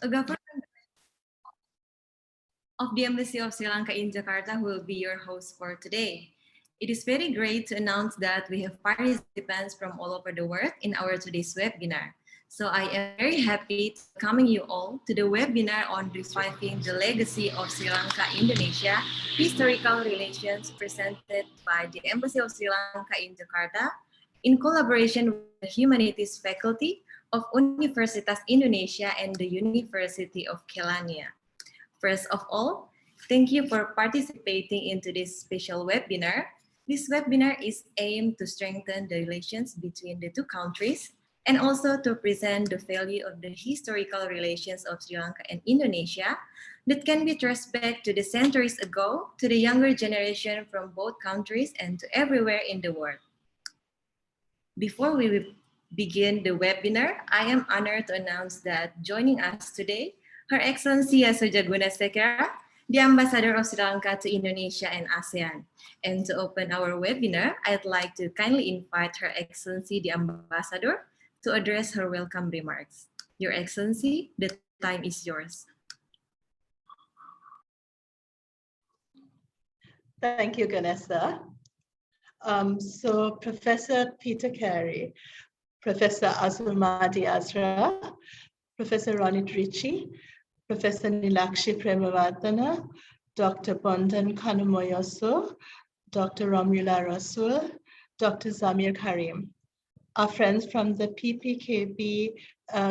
A government of the Embassy of Sri Lanka in Jakarta who will be your host for today. It is very great to announce that we have participants from all over the world in our today's webinar. So I am very happy to welcome you all to the webinar on reviving the legacy of Sri Lanka Indonesia historical relations presented by the Embassy of Sri Lanka in Jakarta in collaboration with the Humanities Faculty of Universitas Indonesia and the University of Kelania. First of all, thank you for participating in today's special webinar. This webinar is aimed to strengthen the relations between the two countries and also to present the value of the historical relations of Sri Lanka and Indonesia that can be traced back to the centuries ago to the younger generation from both countries and to everywhere in the world. Before we begin the webinar, I am honored to announce that joining us today, Her Excellency Yasuja Gunasekera, the Ambassador of Sri Lanka to Indonesia and ASEAN. And to open our webinar, I'd like to kindly invite Her Excellency the Ambassador to address her welcome remarks. Your Excellency, the time is yours. Thank you, Ganesa. So Professor Peter Carey, Professor Azumadi Azra, Professor Ronit Ritchie, Professor Nilakshi Premavardhana, Dr. Bondan Kanumoyoso, Dr. Romula Rasul, Dr. Zamir Karim, our friends from the PPKB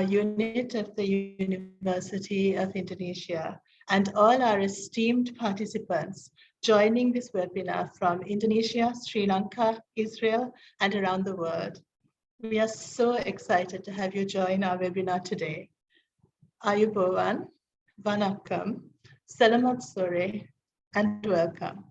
unit of the University of Indonesia, and all our esteemed participants joining this webinar from Indonesia, Sri Lanka, Israel, and around the world. We are so excited to have you join our webinar today. Ayubowan, Vanakkam, Selamat Sore, and welcome.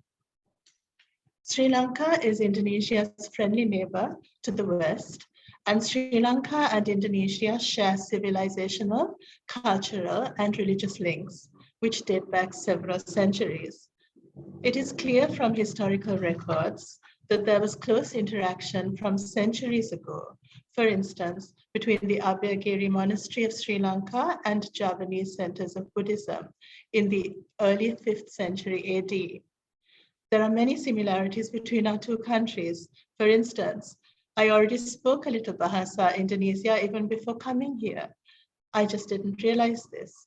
Sri Lanka is Indonesia's friendly neighbor to the west, and Sri Lanka and Indonesia share civilizational, cultural, and religious links, which date back several centuries. It is clear from historical records that there was close interaction from centuries ago, for instance, between the Abhayagiri Monastery of Sri Lanka and Javanese centers of Buddhism in the early 5th century AD. There are many similarities between our two countries. For instance, I already spoke a little Bahasa Indonesia even before coming here. I just didn't realize this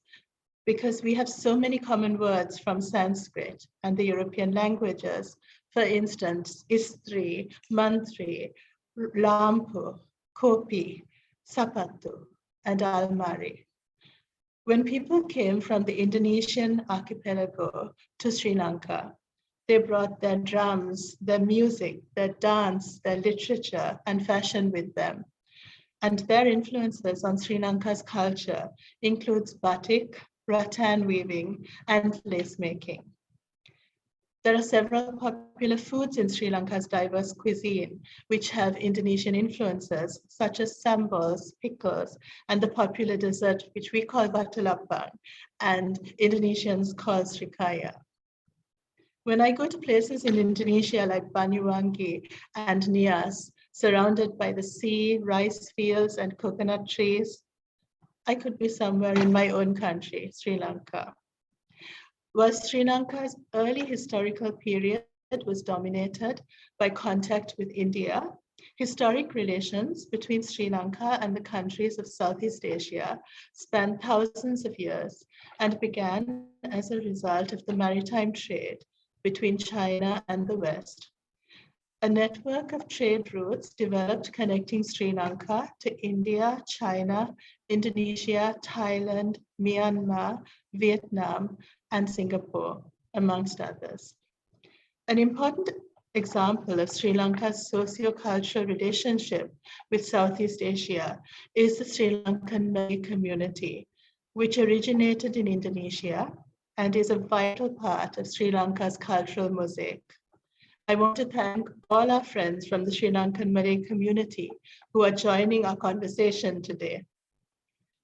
because we have so many common words from Sanskrit and the European languages. For instance, istri, mantri, lampu, kopi, sapatu, and almari. When people came from the Indonesian archipelago to Sri Lanka, they brought their drums, their music, their dance, their literature, and fashion with them. And their influences on Sri Lanka's culture includes batik, rattan weaving, and lace making. There are several popular foods in Sri Lanka's diverse cuisine, which have Indonesian influences, such as sambals, pickles, and the popular dessert, which we call batu lapang, and Indonesians call srikaya. When I go to places in Indonesia like Banyuwangi and Nias, surrounded by the sea, rice fields, and coconut trees, I could be somewhere in my own country, Sri Lanka. While Sri Lanka's early historical period was dominated by contact with India, historic relations between Sri Lanka and the countries of Southeast Asia span thousands of years and began as a result of the maritime trade between China and the West. A network of trade routes developed connecting Sri Lanka to India, China, Indonesia, Thailand, Myanmar, Vietnam, and Singapore, amongst others. An important example of Sri Lanka's socio-cultural relationship with Southeast Asia is the Sri Lankan Malay community, which originated in Indonesia and is a vital part of Sri Lanka's cultural mosaic. I want to thank all our friends from the Sri Lankan Malay community who are joining our conversation today.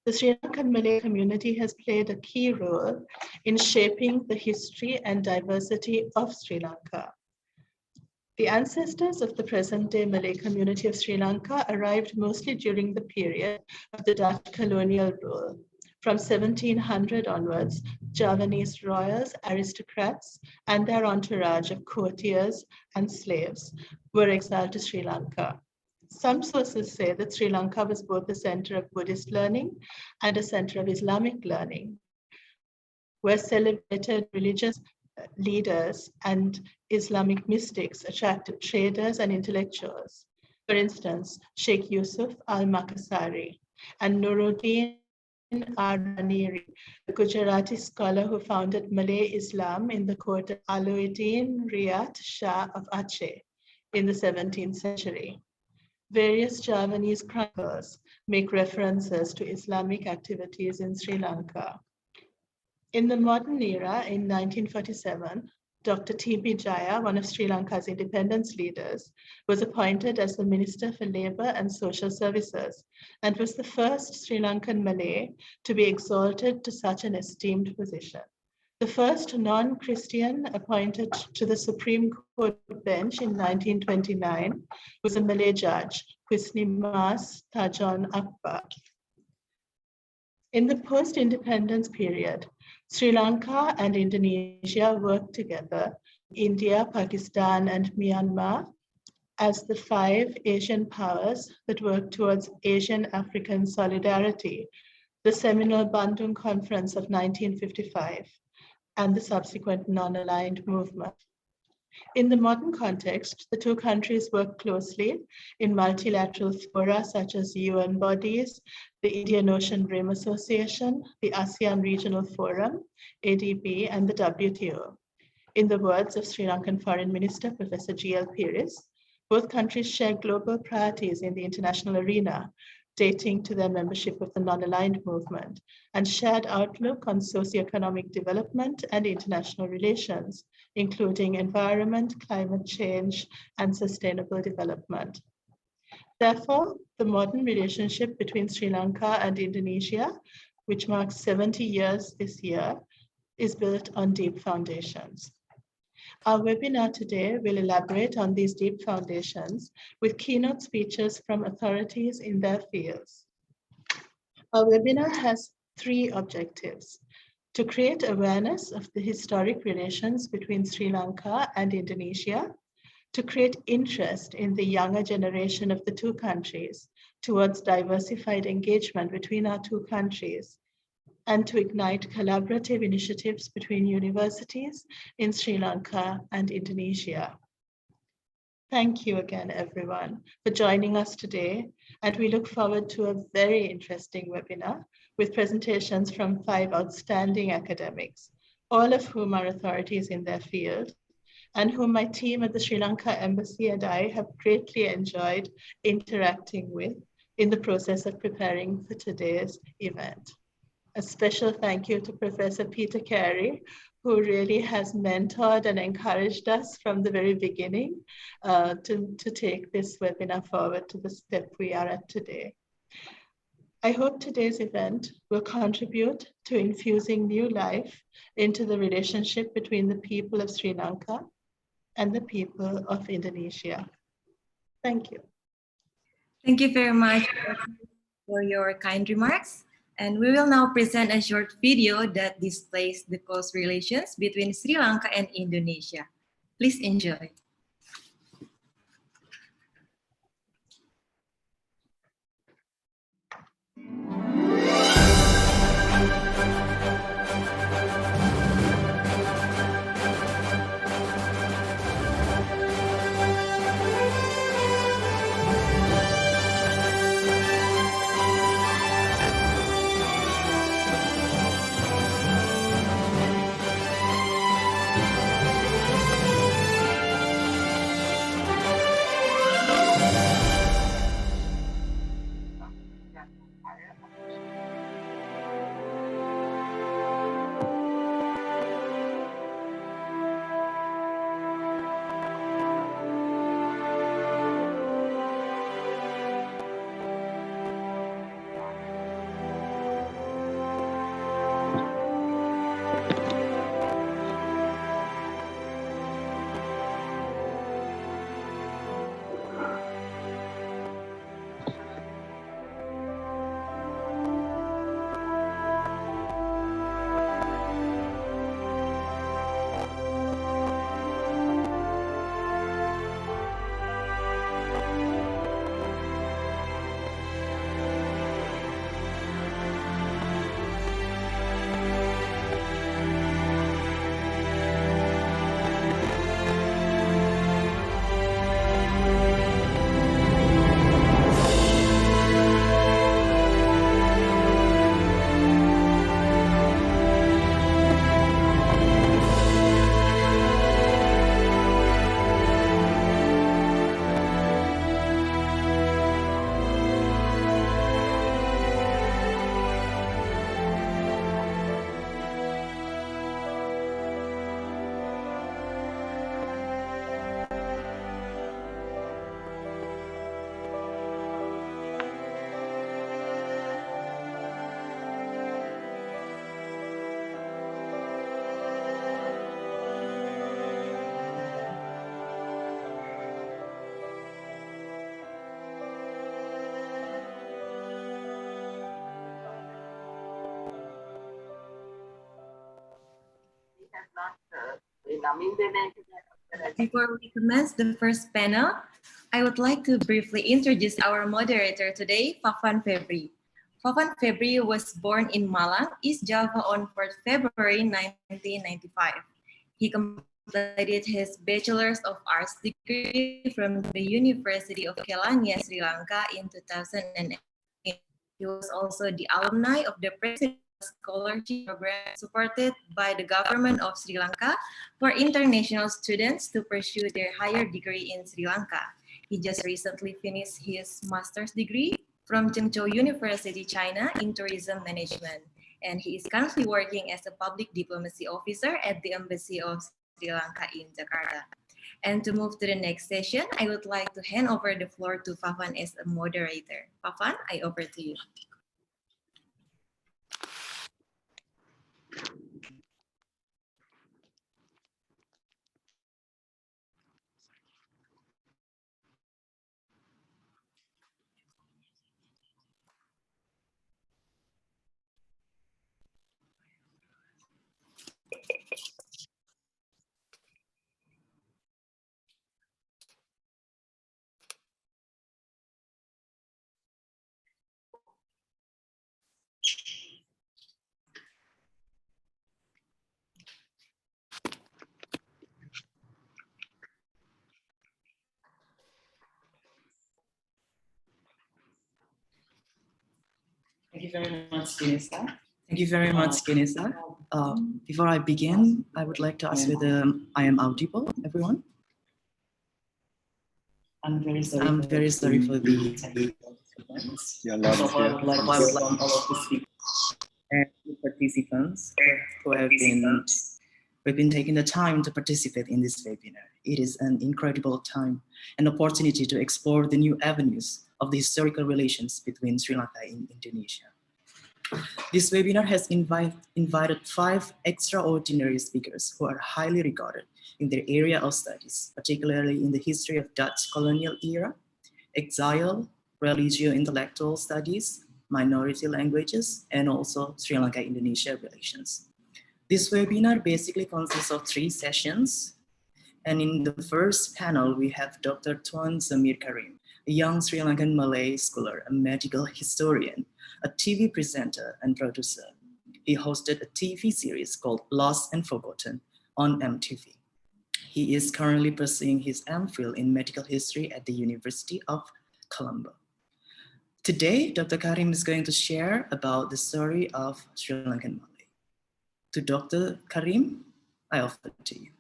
The Sri Lankan Malay community has played a key role in shaping the history and diversity of Sri Lanka. The ancestors of the present-day Malay community of Sri Lanka arrived mostly during the period of the Dutch colonial rule, From 1700 onwards, Javanese royals, aristocrats, and their entourage of courtiers and slaves were exiled to Sri Lanka. Some sources say that Sri Lanka was both a center of Buddhist learning and a center of Islamic learning, where celebrated religious leaders and Islamic mystics attracted traders and intellectuals. For instance, Sheikh Yusuf al-Makassari and Nuruddin Arniri, a Gujarati scholar who founded Malay Islam in the court of Alauddin Riyad Shah of Aceh in the 17th century. Various Javanese chronicles make references to Islamic activities in Sri Lanka. In the modern era, in 1947, Dr. T.B. Jaya, one of Sri Lanka's independence leaders, was appointed as the Minister for Labour and Social Services and was the first Sri Lankan Malay to be exalted to such an esteemed position. The first non-Christian appointed to the Supreme Court bench in 1929 was a Malay judge, Kusnimas Tajon Akbar. In the post-independence period, Sri Lanka and Indonesia worked together, India, Pakistan, and Myanmar, as the 5 Asian powers that worked towards Asian-African solidarity, the seminal Bandung Conference of 1955, and the subsequent non-aligned movement. In the modern context, the two countries work closely in multilateral fora such as UN bodies, the Indian Ocean Rim Association, the ASEAN Regional Forum, ADB, and the WTO. In the words of Sri Lankan Foreign Minister, Professor G.L. Piris, both countries share global priorities in the international arena, dating to their membership of the non-aligned movement, and shared outlook on socioeconomic development and international relations, including environment, climate change, and sustainable development. Therefore, the modern relationship between Sri Lanka and Indonesia, which marks 70 years this year, is built on deep foundations. Our webinar today will elaborate on these deep foundations with keynote speeches from authorities in their fields. Our webinar has 3 objectives: to create awareness of the historic relations between Sri Lanka and Indonesia, to create interest in the younger generation of the two countries towards diversified engagement between our two countries, and to ignite collaborative initiatives between universities in Sri Lanka and Indonesia. Thank you again, everyone, for joining us today, and we look forward to a very interesting webinar with presentations from 5 outstanding academics, all of whom are authorities in their field, and whom my team at the Sri Lanka Embassy and I have greatly enjoyed interacting with in the process of preparing for today's event. A special thank you to Professor Peter Carey, who really has mentored and encouraged us from the very beginning to take this webinar forward to the step we are at today. I hope today's event will contribute to infusing new life into the relationship between the people of Sri Lanka and the people of Indonesia. Thank you. Thank you very much for your kind remarks. And we will now present a short video that displays the close relations between Sri Lanka and Indonesia. Please enjoy. Before we commence the first panel, I would like to briefly introduce our moderator today, Fafan Febri. Fafan Febri was born in Malang, East Java on 4th February 1995. He completed his Bachelor's of Arts degree from the University of Kelangya, Sri Lanka in 2008. He was also the alumni of the Presidential Scholarship Program supported by the government of Sri Lanka for international students to pursue their higher degree in Sri Lanka. He just recently finished his master's degree from Zhengzhou University, China in tourism management. And he is currently working as a public diplomacy officer at the Embassy of Sri Lanka in Jakarta. And to move to the next session, I would like to hand over the floor to Fafan as a moderator. Fafan, I over to you. Thank you very much, Ganesha. Thank you very much, Ganesha. Before I begin, I would like to ask whether I am audible, everyone. I'm very sorry for the So I would like to welcome all of the speakers and the participants who have been taking the time to participate in this webinar. It is an incredible time and opportunity to explore the new avenues of the historical relations between Sri Lanka and Indonesia. This webinar has invited 5 extraordinary speakers who are highly regarded in their area of studies, particularly in the history of Dutch colonial era, exile, religio-intellectual studies, minority languages, and also Sri Lanka-Indonesia relations. This webinar basically consists of 3 sessions. And in the first panel, we have Dr. Tuan Zamir Karim, a young Sri Lankan Malay scholar, a medical historian, a TV presenter and producer. He hosted a TV series called Lost and Forgotten on MTV. He is currently pursuing his MPhil in medical history at the University of Colombo. Today, Dr. Karim is going to share about the story of Sri Lankan Malay. To Dr. Karim, I offer to you.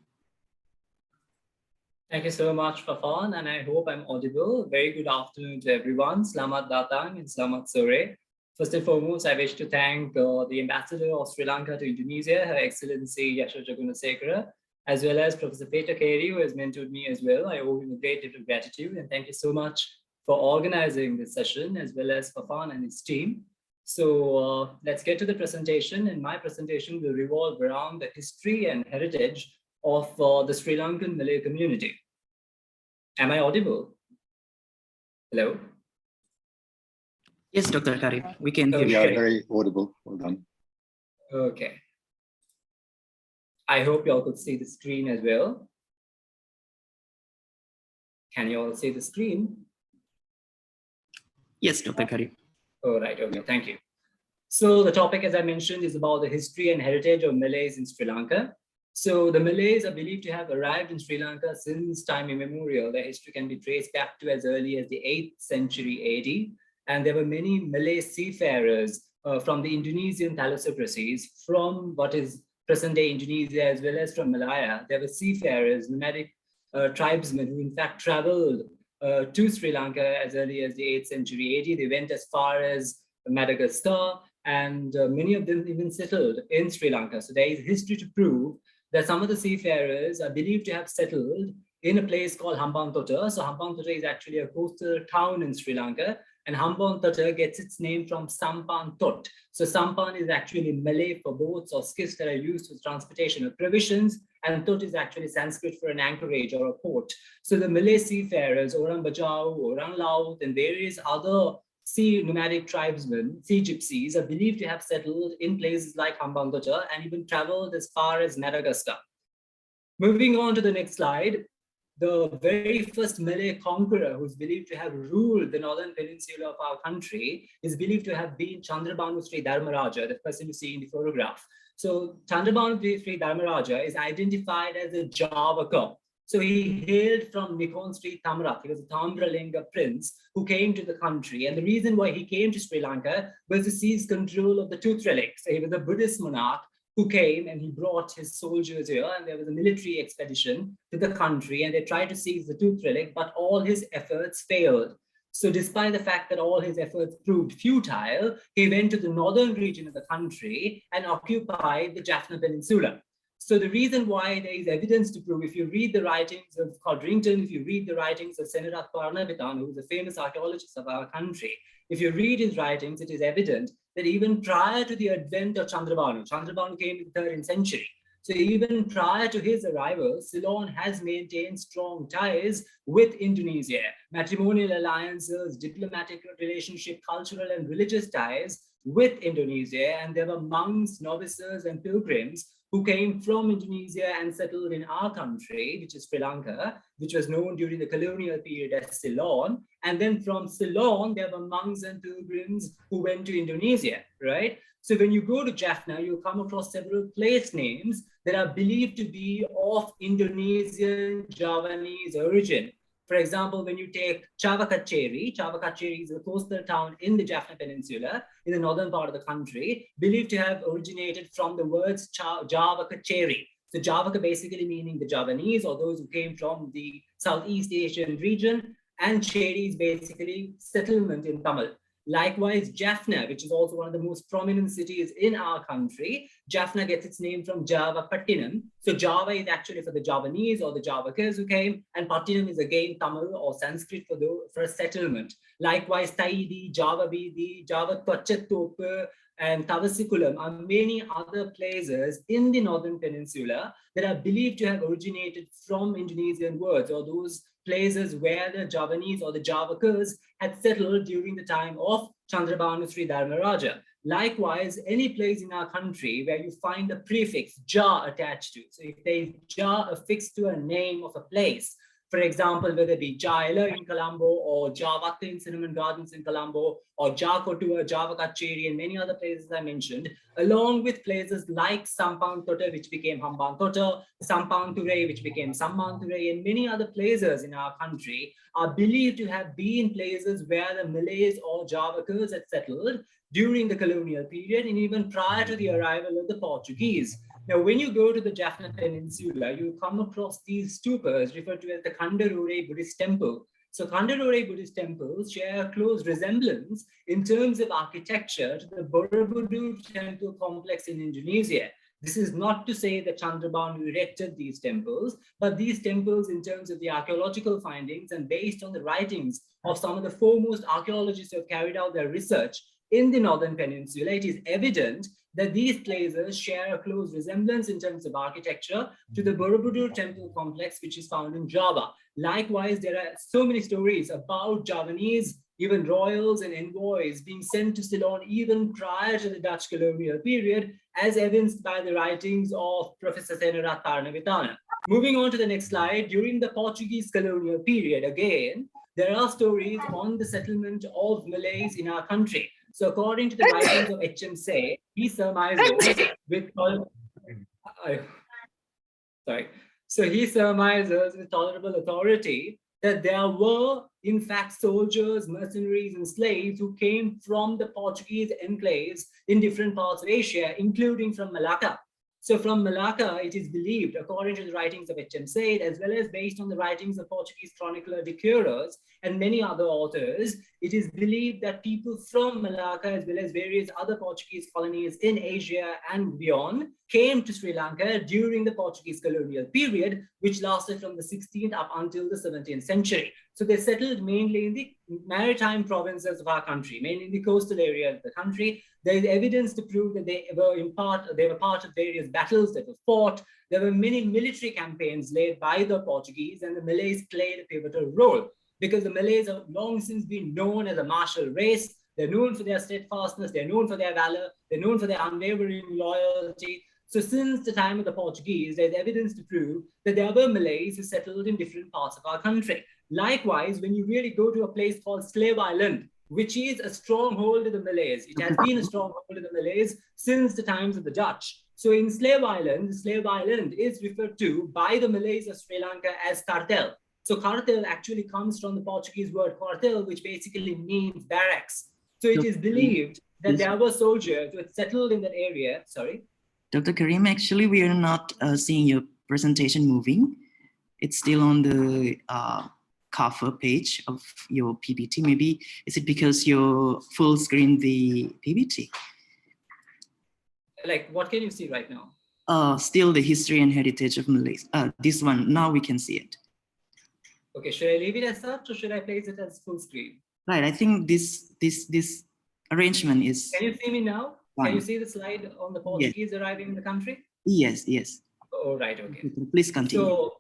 Thank you so much, Fafan, and I hope I'm audible. Very good afternoon to everyone. Selamat datang and selamat sore. First and foremost, I wish to thank the Ambassador of Sri Lanka to Indonesia, Her Excellency Yasho Jagunasekara, as well as Professor Peter Carey, who has mentored me as well. I owe him a great debt of gratitude, and thank you so much for organizing this session, as well as Fafan and his team. So let's get to the presentation, and my presentation will revolve around the history and heritage of the Sri Lankan Malay community. Am I audible? Hello? Yes, Dr. Karim, we can hear you. Yeah, very audible. Well done. Okay. I hope you all could see the screen as well. Can you all see the screen? Yes, Dr. Karim. All right, okay, thank you. So the topic, as I mentioned, is about the history and heritage of Malays in Sri Lanka. So the Malays are believed to have arrived in Sri Lanka since time immemorial. Their history can be traced back to as early as the 8th century AD. And there were many Malay seafarers from the Indonesian thalassocracies, from what is present-day Indonesia, as well as from Malaya. There were seafarers, nomadic tribesmen who in fact traveled to Sri Lanka as early as the 8th century AD. They went as far as Madagascar, and many of them even settled in Sri Lanka. So there is history to prove that some of the seafarers are believed to have settled in a place called Hambantota. So Hambantota is actually a coastal town in Sri Lanka, and Hambantota gets its name from Sampan Tot. So Sampan is actually Malay for boats or skiffs that are used for transportation of provisions, and Tot is actually Sanskrit for an anchorage or a port. So the Malay seafarers, Orang Bajau, Orang Laut, and various other sea nomadic tribesmen, sea gypsies, are believed to have settled in places like Hambantota and even traveled as far as Madagascar. Moving on to the next slide, the very first Malay conqueror who's believed to have ruled the northern peninsula of our country is believed to have been Chandrabanu Sri Dharmaraja, the person you see in the photograph. So Chandrabanu Sri Dharmaraja is identified as a Javaka. So he hailed from Nikon Sri Thamrat. He was a Tambralinga prince who came to the country. And the reason why he came to Sri Lanka was to seize control of the tooth relic. So he was a Buddhist monarch who came and he brought his soldiers here, and there was a military expedition to the country, and they tried to seize the tooth relic, but all his efforts failed. So despite the fact that all his efforts proved futile, he went to the northern region of the country and occupied the Jaffna Peninsula. So the reason why there is evidence to prove, if you read the writings of Codrington, if you read the writings of Senarat Parnavitan, who is a famous archaeologist of our country, if you read his writings, it is evident that even prior to the advent of Chandrabanu came in the 13th century. So even prior to his arrival, Ceylon has maintained strong ties with Indonesia, matrimonial alliances, diplomatic relationship, cultural and religious ties with Indonesia. And there were monks, novices, and pilgrims who came from Indonesia and settled in our country, which is Sri Lanka, which was known during the colonial period as Ceylon. And then from Ceylon, there were monks and pilgrims who went to Indonesia, right? So when you go to Jaffna, you'll come across several place names that are believed to be of Indonesian Javanese origin. For example, when you take Chavakacheri is a coastal town in the Jaffna Peninsula, in the northern part of the country, believed to have originated from the words Javakacheri. So Javaka basically meaning the Javanese or those who came from the Southeast Asian region, and Cheri is basically settlement in Tamil. Likewise, Jaffna, which is also one of the most prominent cities in our country, Jaffna gets its name from Java Pattinam. So Java is actually for the Javanese or the Javakas who came, and Pattinam is again Tamil or Sanskrit for a settlement. Likewise, Taidi, Java Bidi, Java Twachatopa, and Tavasikulam are many other places in the northern peninsula that are believed to have originated from Indonesian words, or those places where the Javanese or the Javakas had settled during the time of Chandrabanu Sri Dharmaraja. Likewise, any place in our country where you find the prefix Ja attached to, so if there is Ja affixed to a name of a place, for example, whether it be Jaila in Colombo or Javatta in Cinnamon Gardens in Colombo or Jakotua, Javakacheri, and many other places I mentioned, along with places like Sampang Tota, which became Hambang Tota, Sampang Ture, which became Sammang Ture, and many other places in our country are believed to have been places where the Malays or Javakas had settled during the colonial period and even prior to the arrival of the Portuguese. Now, when you go to the Jaffna Peninsula, you come across these stupas referred to as the Kandarore Buddhist Temple. So Kandarore Buddhist temples share a close resemblance in terms of architecture to the Borobudur temple complex in Indonesia. This is not to say that Chandrabanu erected these temples, but these temples in terms of the archaeological findings and based on the writings of some of the foremost archaeologists who have carried out their research in the northern peninsula, it is evident that these places share a close resemblance in terms of architecture to the Borobudur temple complex, which is found in Java. Likewise, there are so many stories about Javanese, even royals and envoys being sent to Ceylon even prior to the Dutch colonial period, as evidenced by the writings of Professor Senarat Parnavitan. Moving on to the next slide, during the Portuguese colonial period, again, there are stories on the settlement of Malays in our country. So according to the writings of H.M. Say, he surmises with tolerable authority that there were, in fact, soldiers, mercenaries, and slaves who came from the Portuguese enclaves in different parts of Asia, including from Malacca. So from Malacca, it is believed, according to the writings of H.M. Said, as well as based on the writings of Portuguese chronicler de Queiroz and many other authors, it is believed that people from Malacca, as well as various other Portuguese colonies in Asia and beyond, came to Sri Lanka during the Portuguese colonial period, which lasted from the 16th up until the 17th century. So they settled mainly in the maritime provinces of our country, mainly in the coastal area of the country. There is evidence to prove that they were part of various battles that were fought. There were many military campaigns led by the Portuguese, and the Malays played a pivotal role because the Malays have long since been known as a martial race. They're known for their steadfastness. They're known for their valor. They're known for their unwavering loyalty. So since the time of the Portuguese, there's evidence to prove that there were Malays who settled in different parts of our country. Likewise, when you really go to a place called Slave Island, which is a stronghold of the Malays, it has been a stronghold of the Malays since the times of the Dutch. So in Slave Island is referred to by the Malays of Sri Lanka as cartel. So cartel actually comes from the Portuguese word quartel, which basically means barracks. So it is believed that there were soldiers who had settled in that area. Sorry. Dr. Karim, actually, we are not seeing your presentation moving. It's still on the cover page of your PPT. Maybe is it because you're full screen the PPT? Like, what can you see right now? Still the history and heritage of Malays. This one, now we can see it. Okay, should I leave it as such or should I place it as full screen? Right, I think this arrangement is... Can you see me now? fine. Can you see the slide on the Portuguese arriving in the country? Yes, yes. Oh, right, okay. Please continue. So,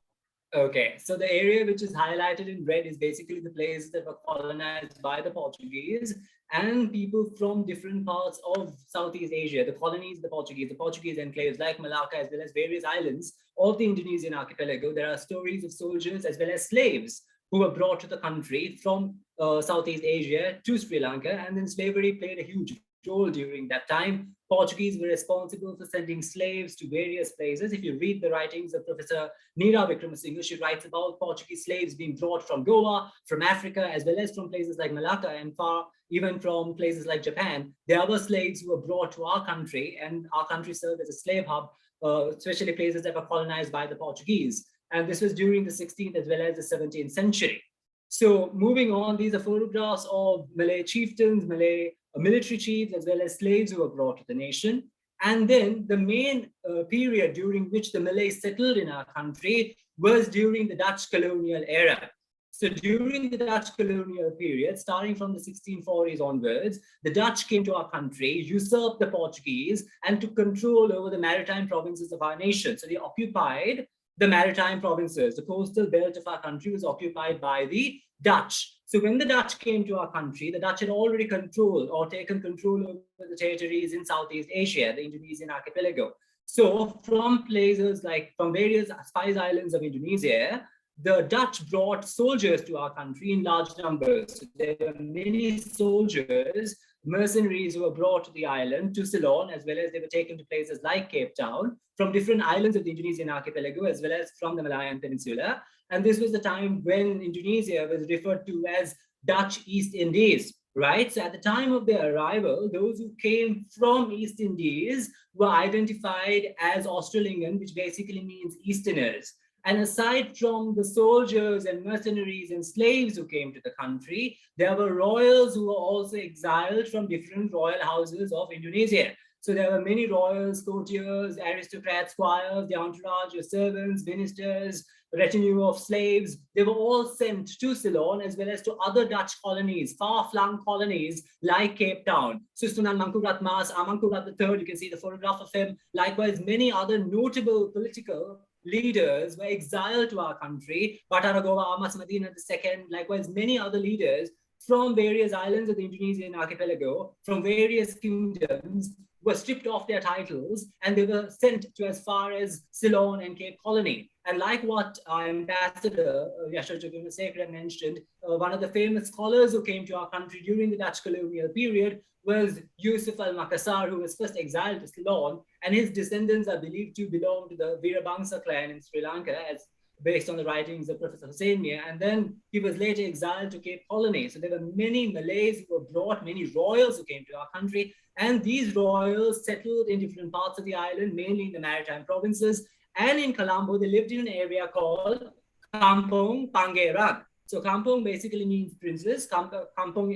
okay, so the area which is highlighted in red is basically the places that were colonized by the Portuguese and people from different parts of Southeast Asia, the colonies of the Portuguese enclaves like Malacca, as well as various islands of the Indonesian archipelago. There are stories of soldiers as well as slaves who were brought to the country from Southeast Asia to Sri Lanka, and then slavery played a huge role during that time. Portuguese were responsible for sending slaves to various places. If you read the writings of Professor Neera Wickramasinghe, she writes about Portuguese slaves being brought from Goa, from Africa, as well as from places like Malacca and far even from places like Japan. There were slaves who were brought to our country, and our country served as a slave hub, especially places that were colonized by the Portuguese. And this was during the 16th as well as the 17th century. So moving on, these are photographs of Malay chieftains, Malay military chiefs, as well as slaves who were brought to the nation. And then the main period during which the Malays settled in our country was during the Dutch colonial era. So during the Dutch colonial period, starting from the 1640s onwards, the Dutch came to our country, usurped the Portuguese, and took control over the maritime provinces of our nation. So they occupied the maritime provinces. The coastal belt of our country was occupied by the Dutch. So when the Dutch came to our country, the Dutch had already controlled or taken control over the territories in Southeast Asia, the Indonesian archipelago. So from places like from various spice islands of Indonesia, the Dutch brought soldiers to our country in large numbers. So there were many soldiers, mercenaries who were brought to the island, to Ceylon, as well as they were taken to places like Cape Town, from different islands of the Indonesian archipelago, as well as from the Malayan Peninsula. And this was the time when Indonesia was referred to as Dutch East Indies, right? So at the time of their arrival, those who came from East Indies were identified as Australingen, which basically means Easterners. And aside from the soldiers and mercenaries and slaves who came to the country, there were royals who were also exiled from different royal houses of Indonesia. So there were many royals, courtiers, aristocrats, squires, the entourage, your servants, ministers, retinue of slaves. They were all sent to Ceylon as well as to other Dutch colonies, far-flung colonies like Cape Town. Susunan Mangkurat Mas, Mangkurat III, you can see the photograph of him. Likewise, many other notable political leaders were exiled to our country. Bataragoa Amas Madina II, likewise many other leaders from various islands of the Indonesian archipelago, from various kingdoms, were stripped of their titles and they were sent to as far as Ceylon and Cape Colony. And like what our ambassador, Yashar Jogimasekara mentioned, one of the famous scholars who came to our country during the Dutch colonial period was Yusuf al-Makassar, who was first exiled to Ceylon, and his descendants are believed to belong to the Virabangsa clan in Sri Lanka, as based on the writings of Professor Hussein Mia, and then he was later exiled to Cape Colony. So there were many Malays who were brought, many royals who came to our country, and these royals settled in different parts of the island, mainly in the maritime provinces, and in Colombo, they lived in an area called Kampong Pangeran. So Kampong basically means princes. Kampong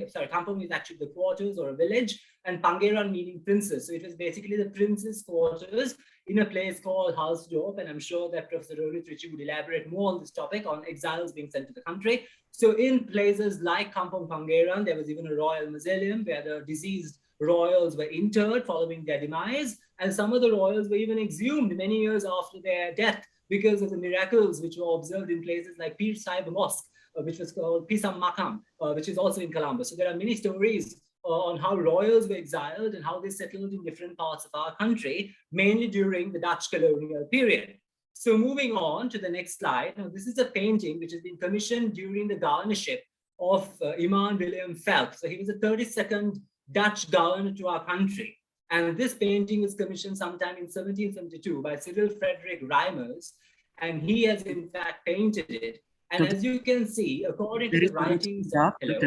is actually the quarters or a village, and Pangeran meaning princes. So it was basically the princes' quarters in a place called Halsdorp, and I'm sure that Professor Ronit Ritchie would elaborate more on this topic on exiles being sent to the country. So in places like Kampong Pangeran, there was even a royal mausoleum where the deceased royals were interred following their demise, and some of the royals were even exhumed many years after their death because of the miracles which were observed in places like Pir Sahib Mosque, which was called Pisam Makam, which is also in Colombo. So there are many stories on how royals were exiled and how they settled in different parts of our country, mainly during the Dutch colonial period. So moving on to the next slide. Now, this is a painting which has been commissioned during the governorship of Imam William Falk. So he was the 32nd Dutch governor to our country. And this painting was commissioned sometime in 1772 by Cyril Frederick Reimers. And he has in fact painted it. And as you can see, according to the writings of, hello,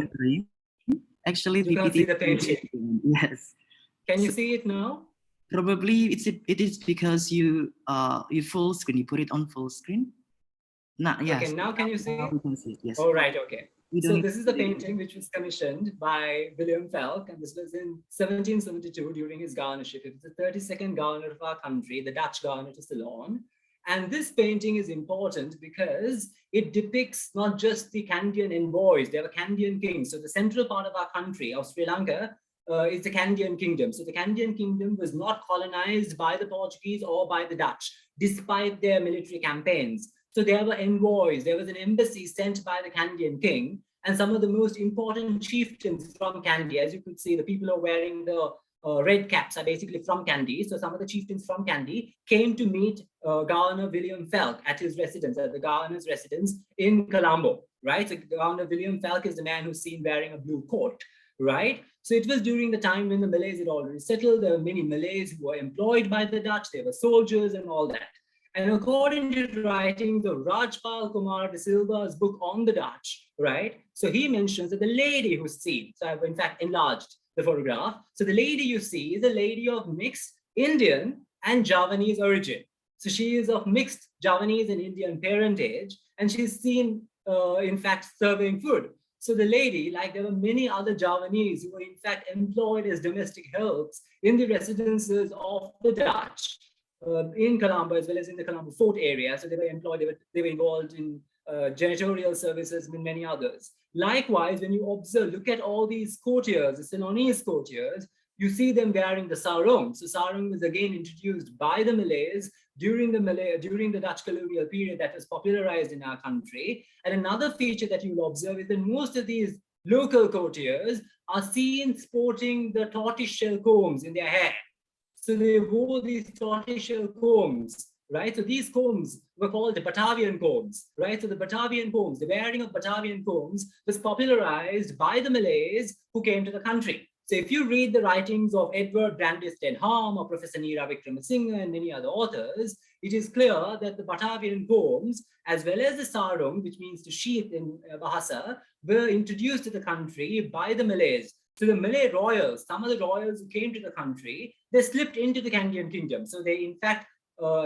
actually, you can't see the painting. Yes. Can you see it now? Probably it is because you full screen. You put it on full screen. Nah, yes. Okay, now can you see it? We can see it. Yes. All right. Okay. So this is the painting which was commissioned by William Falk, and this was in 1772 during his governorship. It was the 32nd governor of our country, the Dutch governor to Ceylon. And this painting is important because it depicts not just the Kandyan envoys, they were Kandyan kings. So the central part of our country, of Sri Lanka, is the Kandyan kingdom. So the Kandyan kingdom was not colonized by the Portuguese or by the Dutch, despite their military campaigns. So there were envoys, there was an embassy sent by the Kandyan king, and some of the most important chieftains from Kandy. As you could see, the people who are wearing the red caps are basically from Kandy. So some of the chieftains from Kandy came to meet Governor William Falk at his residence, at the governor's residence in Colombo, right? So Governor William Falk is the man who's seen wearing a blue coat, right? So it was during the time when the Malays had already settled. There were many Malays who were employed by the Dutch. They were soldiers and all that. And according to the writings of Rajpal Kumar de Silva's book on the Dutch, right? So he mentions that the lady who's seen, so I've in fact enlarged the photograph. So the lady you see is a lady of mixed Indian and Javanese origin. So she is of mixed Javanese and Indian parentage, and she's seen, in fact, serving food. So the lady, like there were many other Javanese who were in fact employed as domestic helps in the residences of the Dutch in Colombo, as well as in the Colombo Fort area. So they were employed, they were involved in janitorial services and many others. Likewise, when you observe, look at all these courtiers, the Ceylonese courtiers, you see them wearing the sarong. So sarong was again introduced by the Malays during the Dutch colonial period that was popularized in our country. And another feature that you'll observe is that most of these local courtiers are seen sporting the tortoiseshell combs in their hair. So they wore these tortoiseshell combs, right? So these combs were called the Batavian combs, right? So the Batavian combs, the wearing of Batavian combs was popularized by the Malays who came to the country. So if you read the writings of Edward Brandis Denham or Professor Neera Wickramasinghe and many other authors, it is clear that the Batavian combs, as well as the sarong, which means to sheath in Bahasa, were introduced to the country by the Malays. So the Malay royals, some of the royals who came to the country, they slipped into the Kandyan kingdom. So they in fact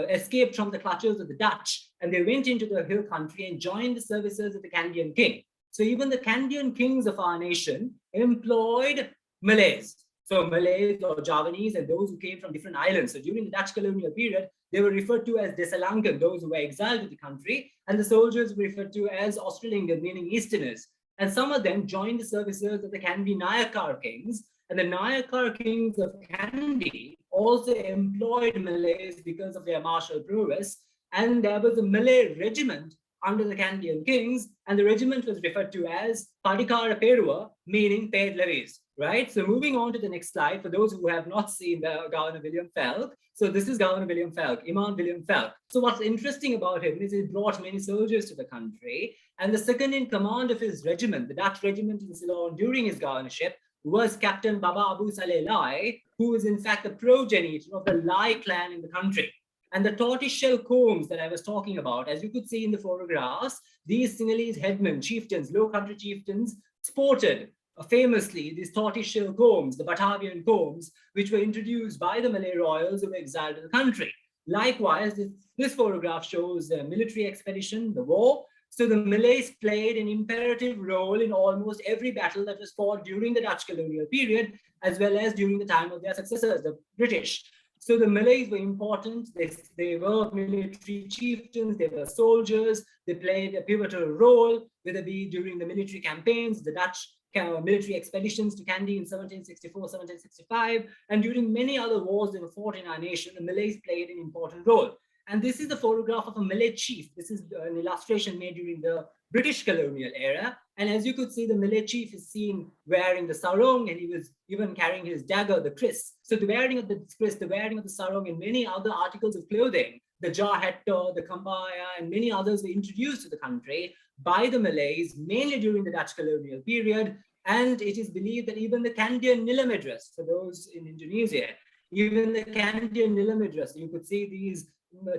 escaped from the clutches of the Dutch, and they went into the hill country and joined the services of the Kandyan king. So even the Kandyan kings of our nation employed Malays. So Malays or Javanese and those who came from different islands. So during the Dutch colonial period, they were referred to as Desalankan, those who were exiled to the country, and the soldiers were referred to as Australingan, meaning Easterners. And some of them joined the services of the Kandy Nayakar kings. And the Nayakar kings of Kandy also employed Malays because of their martial prowess. And there was a Malay regiment under the Kandyan kings, and the regiment was referred to as Padikara Perua, meaning paid levies, right? So moving on to the next slide, for those who have not seen the Governor William Falk. So this is Governor William Falk, Imam William Falk. So what's interesting about him is he brought many soldiers to the country, and the second in command of his regiment, the Dutch regiment in Ceylon during his governorship, was Captain Baba Abu Saleh Lai, who is in fact the progenitor of the Lai clan in the country. And the tortoiseshell combs that I was talking about, as you could see in the photographs, these Sinhalese headmen, chieftains, low country chieftains, sported famously these tortoiseshell combs, the Batavian combs, which were introduced by the Malay royals who were exiled to the country. Likewise, this photograph shows the military expedition, the war. So the Malays played an imperative role in almost every battle that was fought during the Dutch colonial period, as well as during the time of their successors, the British. So the Malays were important. They were military chieftains, they were soldiers, they played a pivotal role, whether it be during the military campaigns, the Dutch military expeditions to Kandy in 1764, 1765, and during many other wars that were fought in our nation, the Malays played an important role. And this is the photograph of a Malay chief. This is an illustration made during the British colonial era. And as you could see, the Malay chief is seen wearing the sarong, and he was even carrying his dagger, the kris. So the wearing of the kris, the wearing of the sarong, and many other articles of clothing, the jahatta, the kambaya, and many others were introduced to the country by the Malays, mainly during the Dutch colonial period. And it is believed that even the Kandian Nilam address, for those in Indonesia, even the Kandian Nilam address, you could see these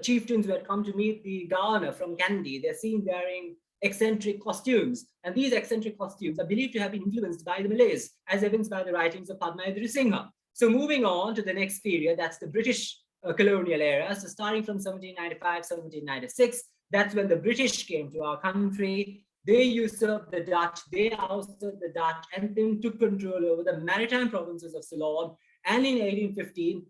chieftains who had come to meet the governor from Kandy. They're seen wearing eccentric costumes. And these eccentric costumes are believed to have been influenced by the Malays, as evidenced by the writings of Padma Singha. So moving on to the next period, that's the British colonial era. So starting from 1795, 1796, that's when the British came to our country. They usurped the Dutch, they ousted the Dutch, and then took control over the maritime provinces of Ceylon. And in 1815,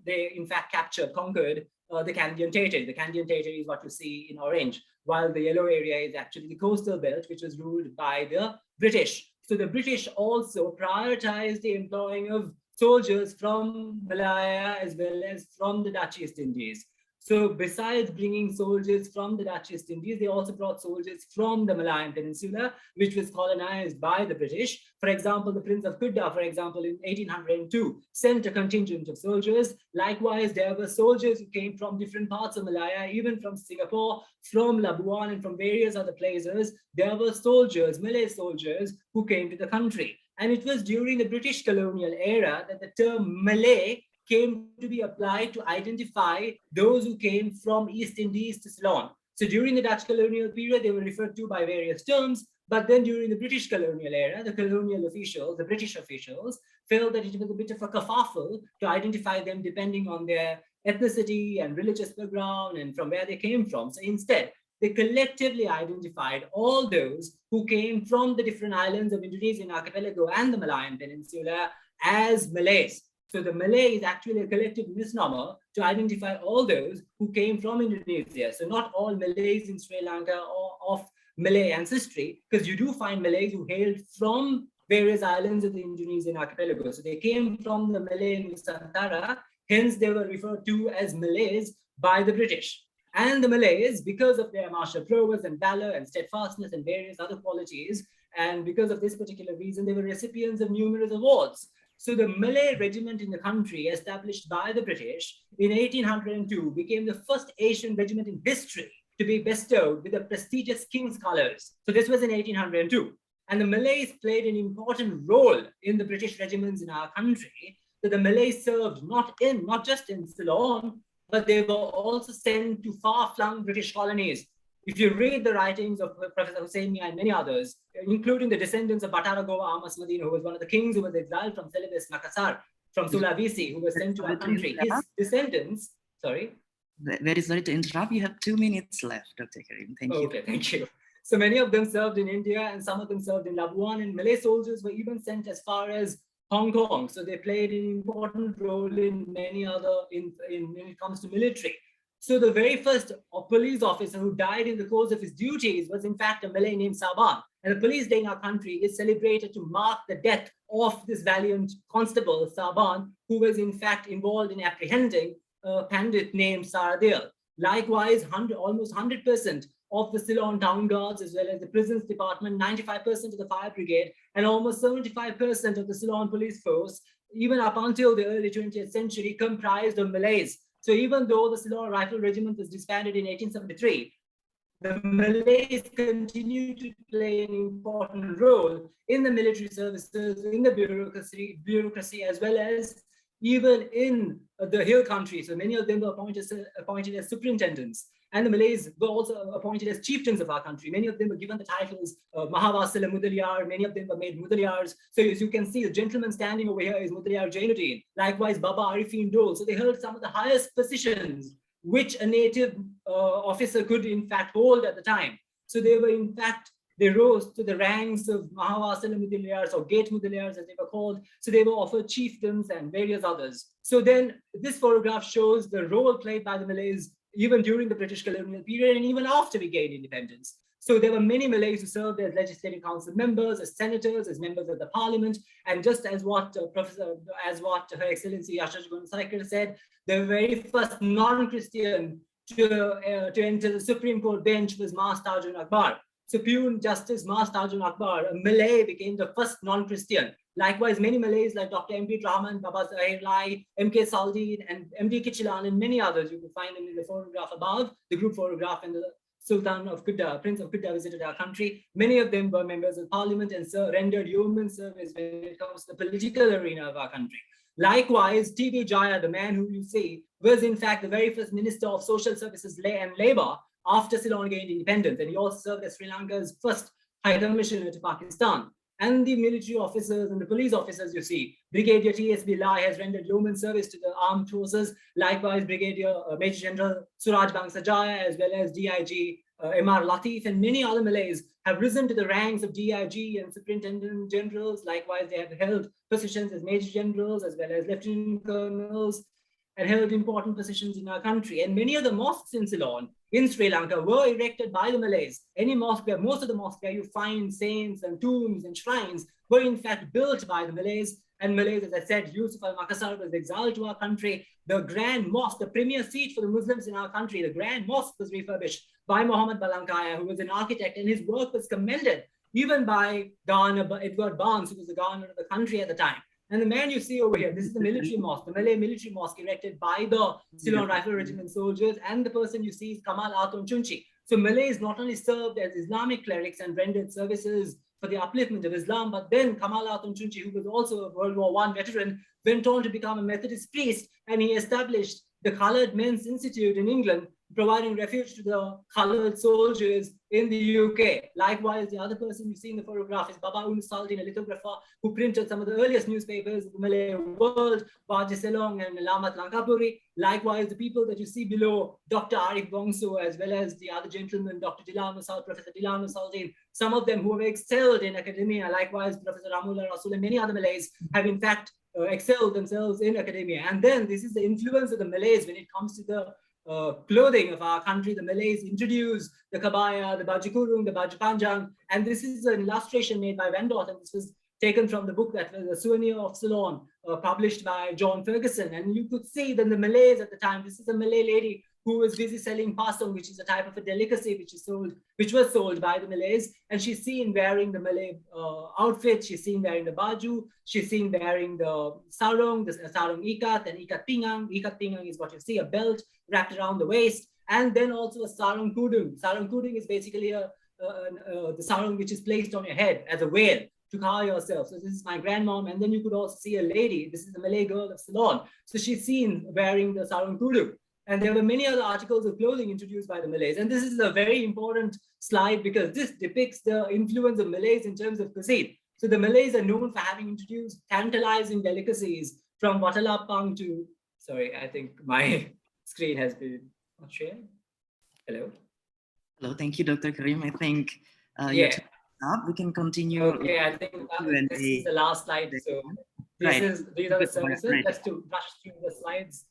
they in fact captured, conquered the Kandian territory. The Kandian territory is what you see in orange, while the yellow area is actually the coastal belt, which was ruled by the British. So the British also prioritized the employing of soldiers from Malaya as well as from the Dutch East Indies. So besides bringing soldiers from the Dutch East Indies, they also brought soldiers from the Malayan Peninsula, which was colonized by the British. For example, the Prince of Kudda, for example, in 1802, sent a contingent of soldiers. Likewise, there were soldiers who came from different parts of Malaya, even from Singapore, from Labuan, and from various other places. There were soldiers, Malay soldiers, who came to the country. And it was during the British colonial era that the term Malay came to be applied to identify those who came from East Indies to Ceylon. So during the Dutch colonial period, they were referred to by various terms, but then during the British colonial era, the colonial officials, the British officials, felt that it was a bit of a kerfuffle to identify them depending on their ethnicity and religious background and from where they came from. So instead, they collectively identified all those who came from the different islands of Indonesian archipelago and the Malayan Peninsula as Malays. So the Malay is actually a collective misnomer to identify all those who came from Indonesia. So not all Malays in Sri Lanka are of Malay ancestry, because you do find Malays who hailed from various islands of the Indonesian archipelago. So they came from the Malay Nusantara, hence they were referred to as Malays by the British. And the Malays, because of their martial prowess and valor and steadfastness and various other qualities, and because of this particular reason, they were recipients of numerous awards. So the Malay regiment in the country, established by the British in 1802, became the first Asian regiment in history to be bestowed with the prestigious King's Colors. So this was in 1802. And the Malays played an important role in the British regiments in our country. So the Malays served not just in Ceylon, but they were also sent to far-flung British colonies. If you read the writings of Professor Hussein Mia and many others, including the descendants of Batara Goa Amas Madino, who was one of the kings who was exiled from Celebes, Makassar, from Sulawesi, who was sent to our country, his descendants, sorry? Very sorry to interrupt. You have 2 minutes left, Dr. Karim. Thank you. Okay, thank you. So many of them served in India and some of them served in Labuan, and Malay soldiers were even sent as far as Hong Kong. So they played an important role in many other, when it comes to military. So the very first police officer who died in the course of his duties was in fact a Malay named Saban. And the police day in our country is celebrated to mark the death of this valiant constable, Saban, who was in fact involved in apprehending a bandit named Saradil. Likewise, almost 100% of the Ceylon town guards, as well as the prisons department, 95% of the fire brigade, and almost 75% of the Ceylon police force, even up until the early 20th century, comprised of Malays. So even though the Ceylon Rifle Regiment was disbanded in 1873, the Malays continue to play an important role in the military services, in the bureaucracy, as well as even in the hill country. So many of them were appointed as superintendents. And the Malays were also appointed as chieftains of our country. Many of them were given the titles Mahavasala Mudaliyar. Many of them were made Mudaliyars. So as you can see, the gentleman standing over here is Mudaliyar Jainuddin. Likewise, Baba Arifin Dole. So they held some of the highest positions which a native officer could in fact hold at the time. So they were in fact, they rose to the ranks of Mahavasala Mudaliyars or Gate Mudaliyars as they were called. So they were offered chieftains and various others. So then this photograph shows the role played by the Malays even during the British colonial period and even after we gained independence. So there were many Malays who served as legislative council members, as senators, as members of the parliament. And just as what Her Excellency Ashraf Gunsaikar said, the very first non-Christian to enter the Supreme Court bench was Mas Tajun Akbar. Supreme Justice Mas Tajun Akbar, a Malay, became the first non-Christian. Likewise, many Malays like Dr. M.P. Rahman, Baba Zahir Lai, M.K. Saldin, and M.D. Kichilan, and many others. You can find them in the photograph above, the group photograph, and the Sultan of Kedah, Prince of Kedah, visited our country. Many of them were members of parliament and rendered yeoman service when it comes to the political arena of our country. Likewise, T.B. Jaya, the man who you see, was in fact the very first Minister of Social Services and Labour after Ceylon gained independence. And he also served as Sri Lanka's first High Commissioner to Pakistan. And the military officers and the police officers, you see, Brigadier T.S.B. Lai has rendered yeoman service to the armed forces. Likewise, Brigadier Major General Suraj Bangsajaya, as well as DIG M.R. Latif, and many other Malays have risen to the ranks of DIG and Superintendent Generals. Likewise, they have held positions as Major Generals, as well as Lieutenant Colonels, and held important positions in our country. And many of the mosques in Ceylon, in Sri Lanka, were erected by the Malays. Any mosque where, most of the mosques where you find saints and tombs and shrines were in fact built by the Malays. And Malays, as I said, Yusuf al-Makassar was exiled to our country. The Grand Mosque, the premier seat for the Muslims in our country, the Grand Mosque was refurbished by Muhammad Balankaya, who was an architect, and his work was commended even by Governor Edward Barnes, who was the governor of the country at the time. And the man you see over here, this is the military mosque, the Malay military mosque erected by the Ceylon Rifle Regiment soldiers. And the person you see is Kamal Atun Chunchi. So Malays not only served as Islamic clerics and rendered services for the upliftment of Islam, but then Kamal Atun Chunchi, who was also a World War I veteran, went on to become a Methodist priest, and he established the Coloured Men's Institute in England, providing refuge to the coloured soldiers in the UK. Likewise, the other person you see in the photograph is Baba Un Saldin, a lithographer who printed some of the earliest newspapers of the Malay world, Baji Selong and Lamat Langkapuri. Likewise, the people that you see below, Dr. Arif Bongso, as well as the other gentleman, Dr. Professor Dilano Saldin, some of them who have excelled in academia. Likewise, Professor Ramullah Rasul and many other Malays have in fact excelled themselves in academia. And then this is the influence of the Malays when it comes to the clothing of our country. The Malays introduced the kabaya, the baju kurung, the baju panjang, and this is an illustration made by Van Dort, and this was taken from the book that was A Souvenir of Ceylon, published by John Ferguson. And you could see that the Malays at the time, this is a Malay lady who was busy selling pasong, which is a type of a delicacy which was sold by the Malays. And she's seen wearing the Malay outfit, she's seen wearing the baju, she's seen wearing the sarong ikat and ikat pinggang. Ikat pinggang is what you see, a belt wrapped around the waist, and then also a sarong kudung. Sarong kudung is basically the sarong which is placed on your head as a veil to cover yourself. So this is my grandmom, and then you could also see a lady. This is the Malay girl of Ceylon. So she's seen wearing the sarong kudung. And there were many other articles of clothing introduced by the Malays. And this is a very important slide because this depicts the influence of Malays in terms of cuisine. So the Malays are known for having introduced tantalizing delicacies from watalapang to, sorry, I think my screen has been not shared. Hello. Hello, thank you, Dr. Karim. I think yeah. We can continue. Okay, I think this is the last slide. So these are the services. Right. Just to rush through the slides.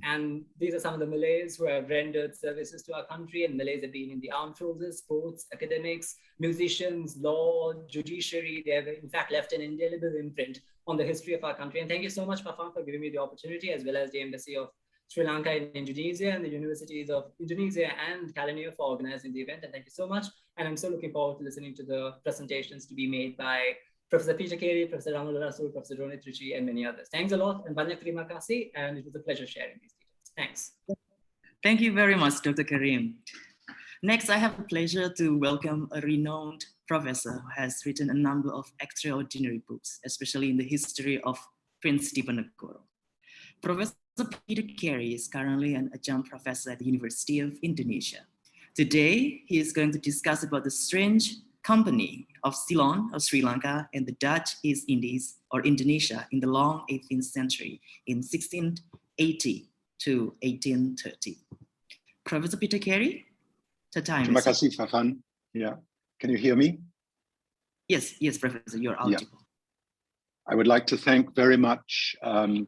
And these are some of the Malays who have rendered services to our country. And Malays have been in the armed forces, sports, academics, musicians, law, judiciary. They have in fact left an indelible imprint on the history of our country. And thank you so much, Fafan, for giving me the opportunity, as well as the Embassy of Sri Lanka and Indonesia and the universities of Indonesia and Caledonia for organizing the event. And thank you so much. And I'm so looking forward to listening to the presentations to be made by Professor Peter Carey, Professor Ramullah Rasul, Professor Ronit Ritchie, and many others. Thanks a lot, and banyak terima kasih, and it was a pleasure sharing these details. Thanks. Thank you very much, Dr. Karim. Next, I have the pleasure to welcome a renowned professor who has written a number of extraordinary books, especially in the history of Prince Diponegoro. Professor Peter Carey is currently an adjunct professor at the University of Indonesia. Today, he is going to discuss about the strange company of Ceylon, of Sri Lanka, and the Dutch East Indies, or Indonesia, in the long 18th century, in 1680 to 1830. Professor Peter Carey, the time Terima is... kasih, Fafan. Yeah. Can you hear me? Yes, Professor, you're audible. Yeah. I would like to thank very much Her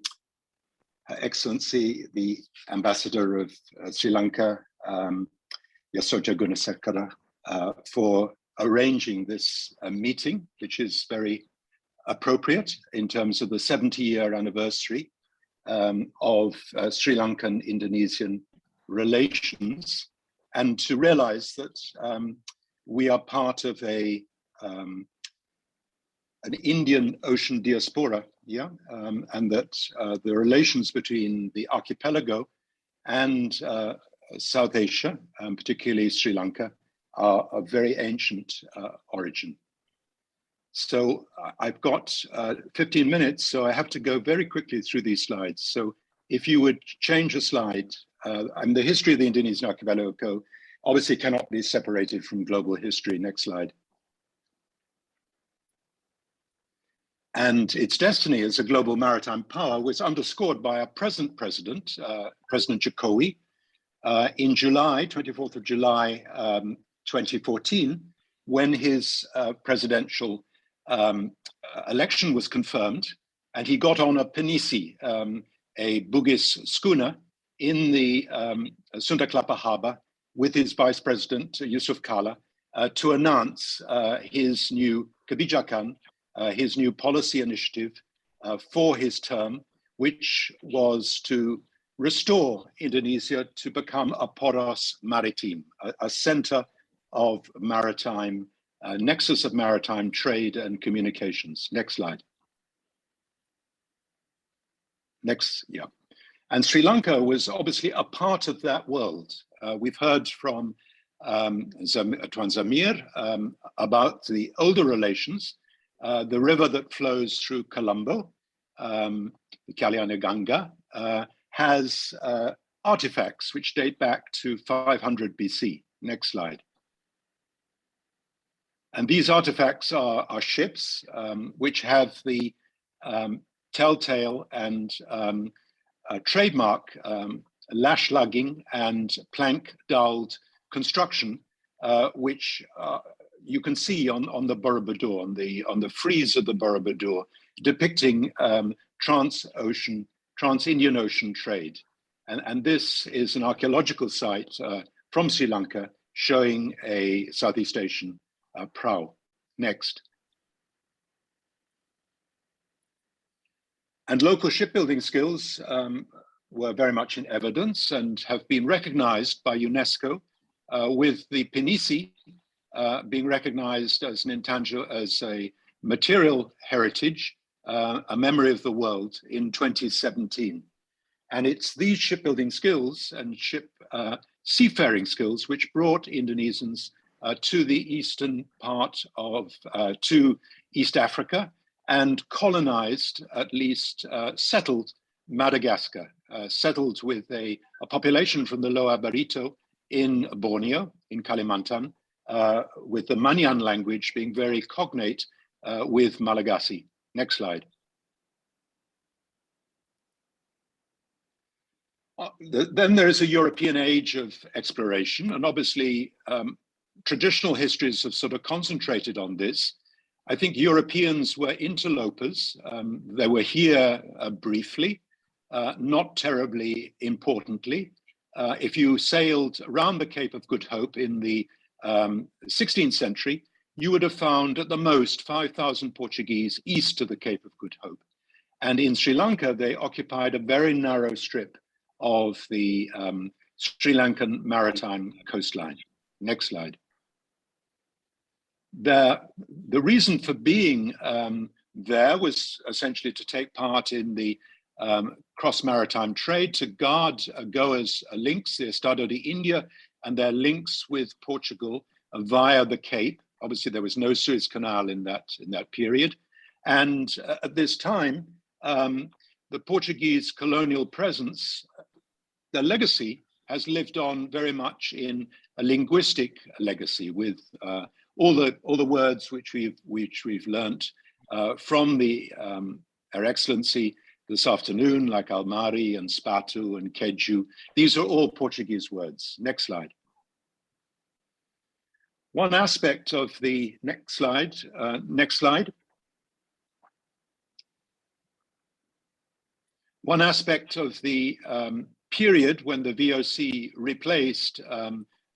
Excellency, the Ambassador of Sri Lanka, Yasoja Gunasekara, for arranging this meeting, which is very appropriate in terms of the 70-year anniversary of Sri Lankan Indonesian relations, and to realize that we are part of an Indian Ocean diaspora, and that the relations between the archipelago and South Asia, particularly Sri Lanka, are of very ancient origin. So I've got 15 minutes, so I have to go very quickly through these slides. So if you would change a slide, and the history of the Indonesian archipelago obviously cannot be separated from global history. Next slide. And its destiny as a global maritime power was underscored by our present president, President Jokowi, in July, 24th of July, 2014, when his presidential election was confirmed, and he got on a pinisi, a Bugis schooner, in the Sunda Kelapa Harbor with his vice president, Yusuf Kala, to announce his new kebijakan, his new policy initiative for his term, which was to restore Indonesia to become a poros maritim, a center of maritime, nexus of maritime trade and communications. Next slide. Next, yeah. And Sri Lanka was obviously a part of that world. We've heard from Tuan Zamir about the older relations, the river that flows through Colombo, the Kalyana Ganga, has artifacts which date back to 500 BC. Next slide. And these artifacts are ships which have the telltale and trademark lash lugging and plank dowelled construction, which you can see on the Borobudur, on the frieze of the Borobudur, depicting trans-Indian Ocean trade. And this is an archaeological site from Sri Lanka showing a Southeast Asian prau. Next. And local shipbuilding skills were very much in evidence and have been recognized by UNESCO, with the Pinisi being recognized as an intangible, as a material heritage, a memory of the world in 2017. And it's these shipbuilding skills and seafaring skills which brought Indonesians to the eastern part of, to East Africa, and colonized, at least settled Madagascar, settled with a population from the Lower Barito in Borneo, in Kalimantan, with the Manian language being very cognate with Malagasy. Next slide. Then there is a European age of exploration, and obviously traditional histories have sort of concentrated on this. I think Europeans were interlopers. They were here briefly, not terribly importantly. If you sailed around the Cape of Good Hope in the 16th century, you would have found at the most 5,000 Portuguese east of the Cape of Good Hope. And in Sri Lanka, they occupied a very narrow strip of the Sri Lankan maritime coastline. Next slide. The reason for being there was essentially to take part in the cross-maritime trade, to guard Goa's links, the Estado de India, and their links with Portugal via the Cape. Obviously, there was no Suez Canal in that period. And at this time, the Portuguese colonial presence, the legacy has lived on very much in a linguistic legacy, with all the words which we've learnt from Her Excellency this afternoon, like almari and spatu and keju. These are all Portuguese words. Next slide. One aspect of the next slide. One aspect of the period when the VOC replaced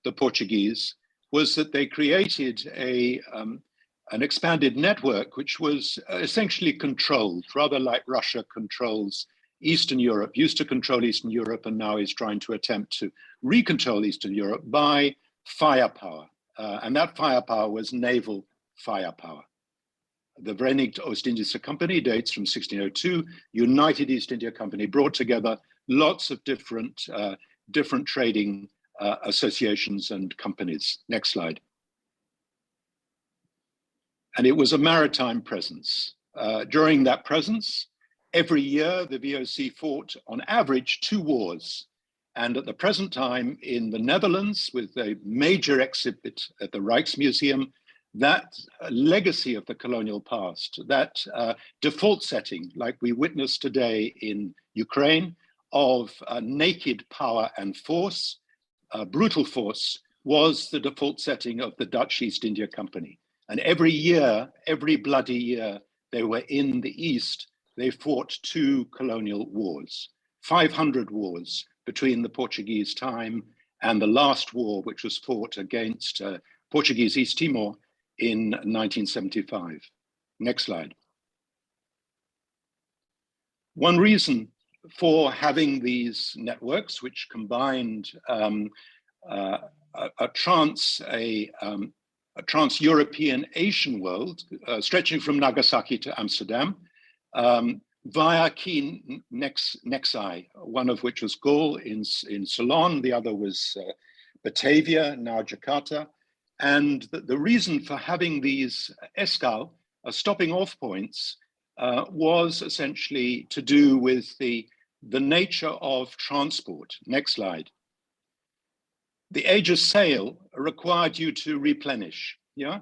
the Portuguese was that they created an expanded network which was essentially controlled, rather like Russia controls Eastern Europe, used to control Eastern Europe and now is trying to attempt to recontrol Eastern Europe by firepower. And that firepower was naval firepower. The Verenigd Oost-Indische Company dates from 1602, United East India Company brought together lots of different trading associations and companies. Next slide. And it was a maritime presence. During that presence, every year the VOC fought on average 2 wars. And at the present time in the Netherlands, with a major exhibit at the Rijksmuseum, that legacy of the colonial past, that default setting, like we witness today in Ukraine, of naked power and force, brutal force, was the default setting of the Dutch East India Company. And every year, every bloody year they were in the East, they fought 2 colonial wars, 500 wars between the Portuguese time and the last war, which was fought against Portuguese East Timor in 1975. Next slide. One reason for having these networks, which combined a trans-European Asian world, stretching from Nagasaki to Amsterdam, via key nexi, one of which was Gaul in Ceylon, the other was Batavia, now Jakarta. And the reason for having these escal, stopping off points, was essentially to do with the nature of transport. Next slide. The age of sail required you to replenish. Yeah,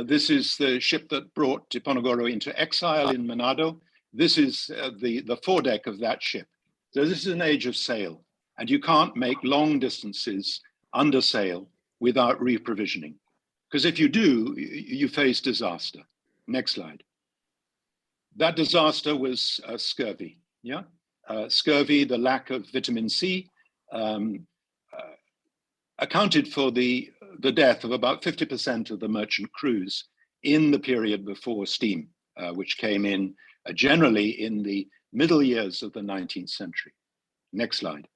this is the ship that brought Diponegoro into exile in Manado. This is the foredeck of that ship. So this is an age of sail, and you can't make long distances under sail without reprovisioning, because if you do, you face disaster. Next slide. That disaster was scurvy. Yeah, scurvy, the lack of vitamin C, accounted for the death of about 50% of the merchant crews in the period before steam, which came in generally in the middle years of the 19th century. Next slide.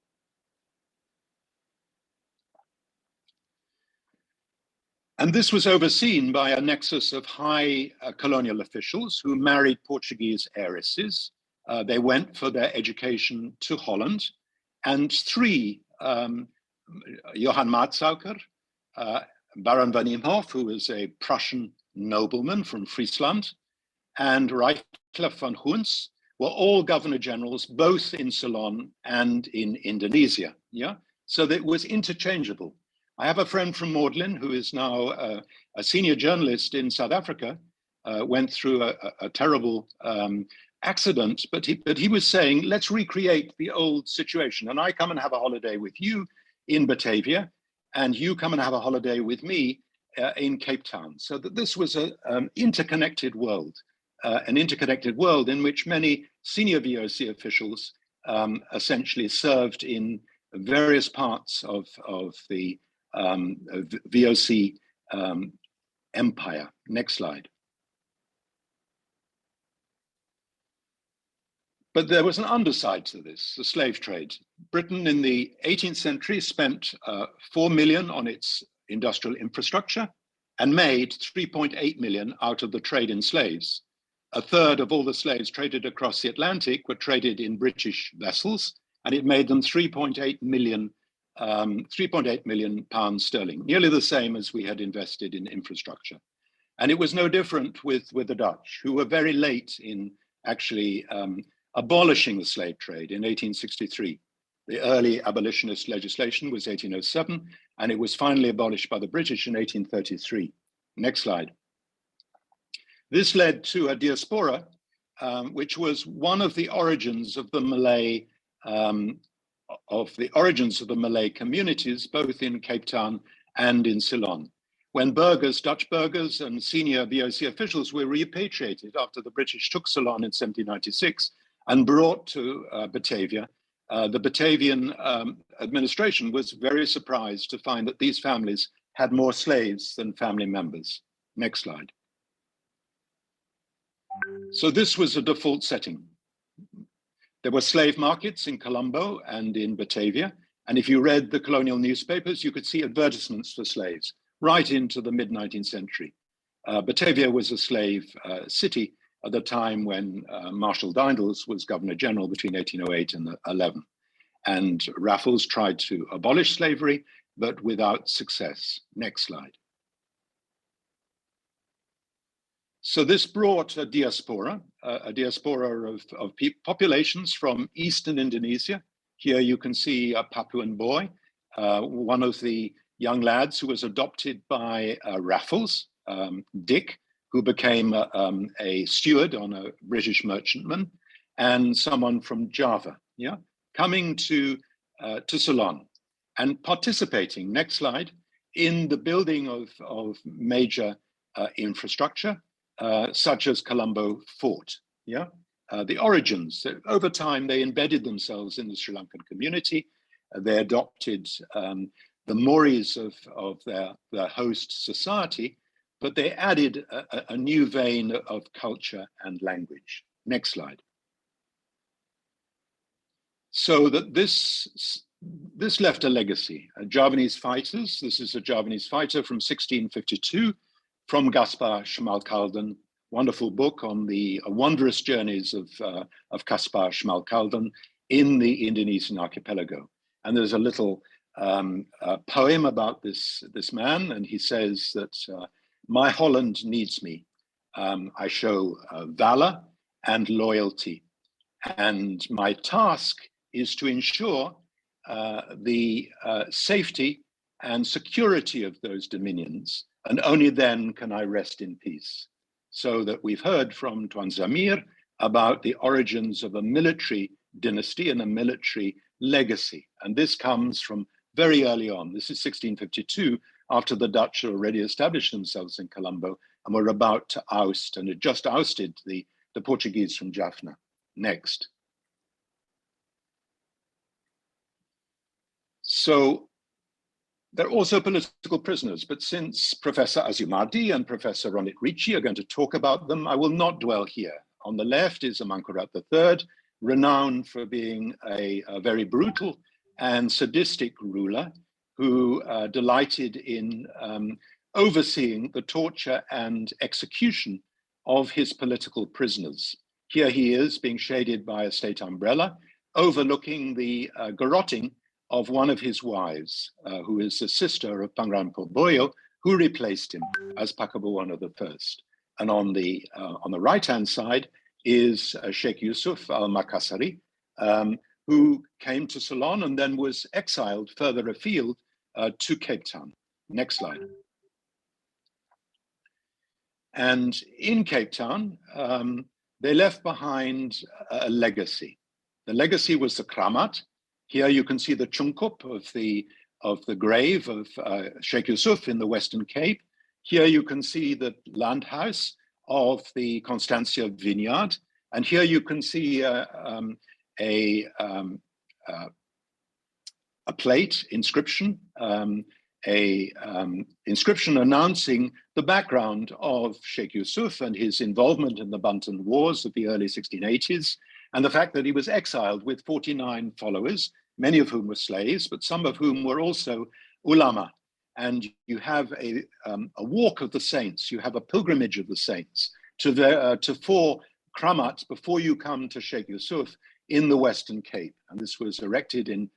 And this was overseen by a nexus of high colonial officials who married Portuguese heiresses. They went for their education to Holland, and 3, Johann Maatsauker, Baron van Imhoff, who was a Prussian nobleman from Friesland, and Reichler van Hoens, were all governor generals, both in Ceylon and in Indonesia. Yeah, so that it was interchangeable. I have a friend from Magdalen who is now a senior journalist in South Africa, went through a terrible accident, but he was saying, let's recreate the old situation. And I come and have a holiday with you in Batavia, and you come and have a holiday with me in Cape Town. So that this was an interconnected world in which many senior VOC officials essentially served in various parts of the VOC empire. Next slide. But there was an underside to this, the slave trade. Britain in the 18th century spent 4 million on its industrial infrastructure and made 3.8 million out of the trade in slaves. A third of all the slaves traded across the Atlantic were traded in British vessels, and it made them 3.8 million pounds sterling, nearly the same as we had invested in infrastructure. And it was no different with the Dutch, who were very late in actually abolishing the slave trade in 1863. The early abolitionist legislation was 1807, and it was finally abolished by the British in 1833. Next slide. This led to a diaspora, which was one of the origins of the Malay communities, both in Cape Town and in Ceylon. When burghers, Dutch burghers and senior VOC officials were repatriated after the British took Ceylon in 1796 and brought to Batavia, the Batavian administration was very surprised to find that these families had more slaves than family members. Next slide. So this was a default setting. There were slave markets in Colombo and in Batavia. And if you read the colonial newspapers, you could see advertisements for slaves right into the mid-19th century. Batavia was a slave city at the time when Marshal Dindals was Governor General between 1808 and 11. And Raffles tried to abolish slavery, but without success. Next slide. So this brought a diaspora of populations from Eastern Indonesia. Here you can see a Papuan boy, one of the young lads who was adopted by Raffles, Dick, who became a steward on a British merchantman, and someone from Java, yeah, coming to Ceylon and participating, next slide, in the building of major infrastructure, such as Colombo Fort, yeah. The origins, over time, they embedded themselves in the Sri Lankan community. They adopted the mores of their host society, but they added a new vein of culture and language. Next slide. So that this left a legacy. Javanese fighters, this is a Javanese fighter from 1652 from Gaspar Schmalkalden, wonderful book on the wondrous journeys of Caspar Schmalkalden in the Indonesian archipelago. And there's a little poem about this man, and he says that my Holland needs me. I show valor and loyalty, and my task is to ensure the safety and security of those dominions, and only then can I rest in peace. So that we've heard from Tuan Zamir about the origins of a military dynasty and a military legacy. And this comes from very early on. This is 1652, after the Dutch had already established themselves in Colombo and were about to oust, and had just ousted the Portuguese from Jaffna. Next. So they're also political prisoners, but since Professor Azumadi and Professor Ronit Ricci are going to talk about them, I will not dwell here. On the left is Amangkurat III, renowned for being a very brutal and sadistic ruler who delighted in overseeing the torture and execution of his political prisoners. Here he is being shaded by a state umbrella, overlooking the garroting of one of his wives, who is the sister of Pangeran Poboyo, who replaced him as Pakubuwono I. And on the right-hand side is Sheikh Yusuf al-Makassari, who came to Ceylon and then was exiled further afield to Cape Town. Next slide. And in Cape Town, they left behind a legacy. The legacy was the Kramat. Here you can see the chungkup of the grave of Sheikh Yusuf in the Western Cape. Here you can see the land house of the Constancia vineyard. And here you can see a plate inscription, inscription announcing the background of Sheikh Yusuf and his involvement in the Banten Wars of the early 1680s, and the fact that he was exiled with 49 followers, many of whom were slaves, but some of whom were also ulama. And you have a walk of the saints, you have a pilgrimage of the saints to 4 kramats before you come to Sheikh Yusuf in the Western Cape. And this was erected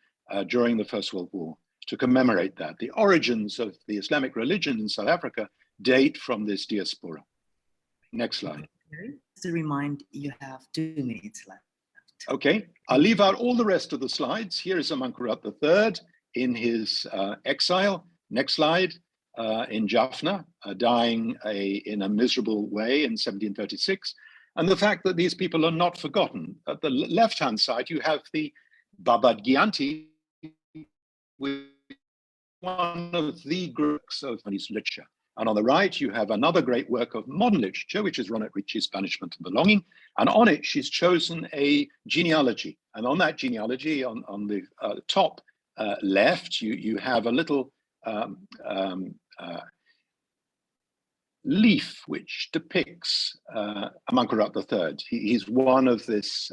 during the First World War to commemorate that. The origins of the Islamic religion in South Africa date from this diaspora. Next slide. Just to remind, you have 2 minutes left. Okay, I'll leave out all the rest of the slides. Here is Amangkurat III in his exile. Next slide, in Jaffna, dying in a miserable way in 1736. And the fact that these people are not forgotten. At the left-hand side, you have the Babad Gyanti, with one of the groups of Chinese literature. And on the right, you have another great work of modern literature, which is Ronit Ricci's Banishment and Belonging. And on it, she's chosen a genealogy. And on that genealogy, on the top left, you have a little leaf which depicts Amangkurat III. He's one of this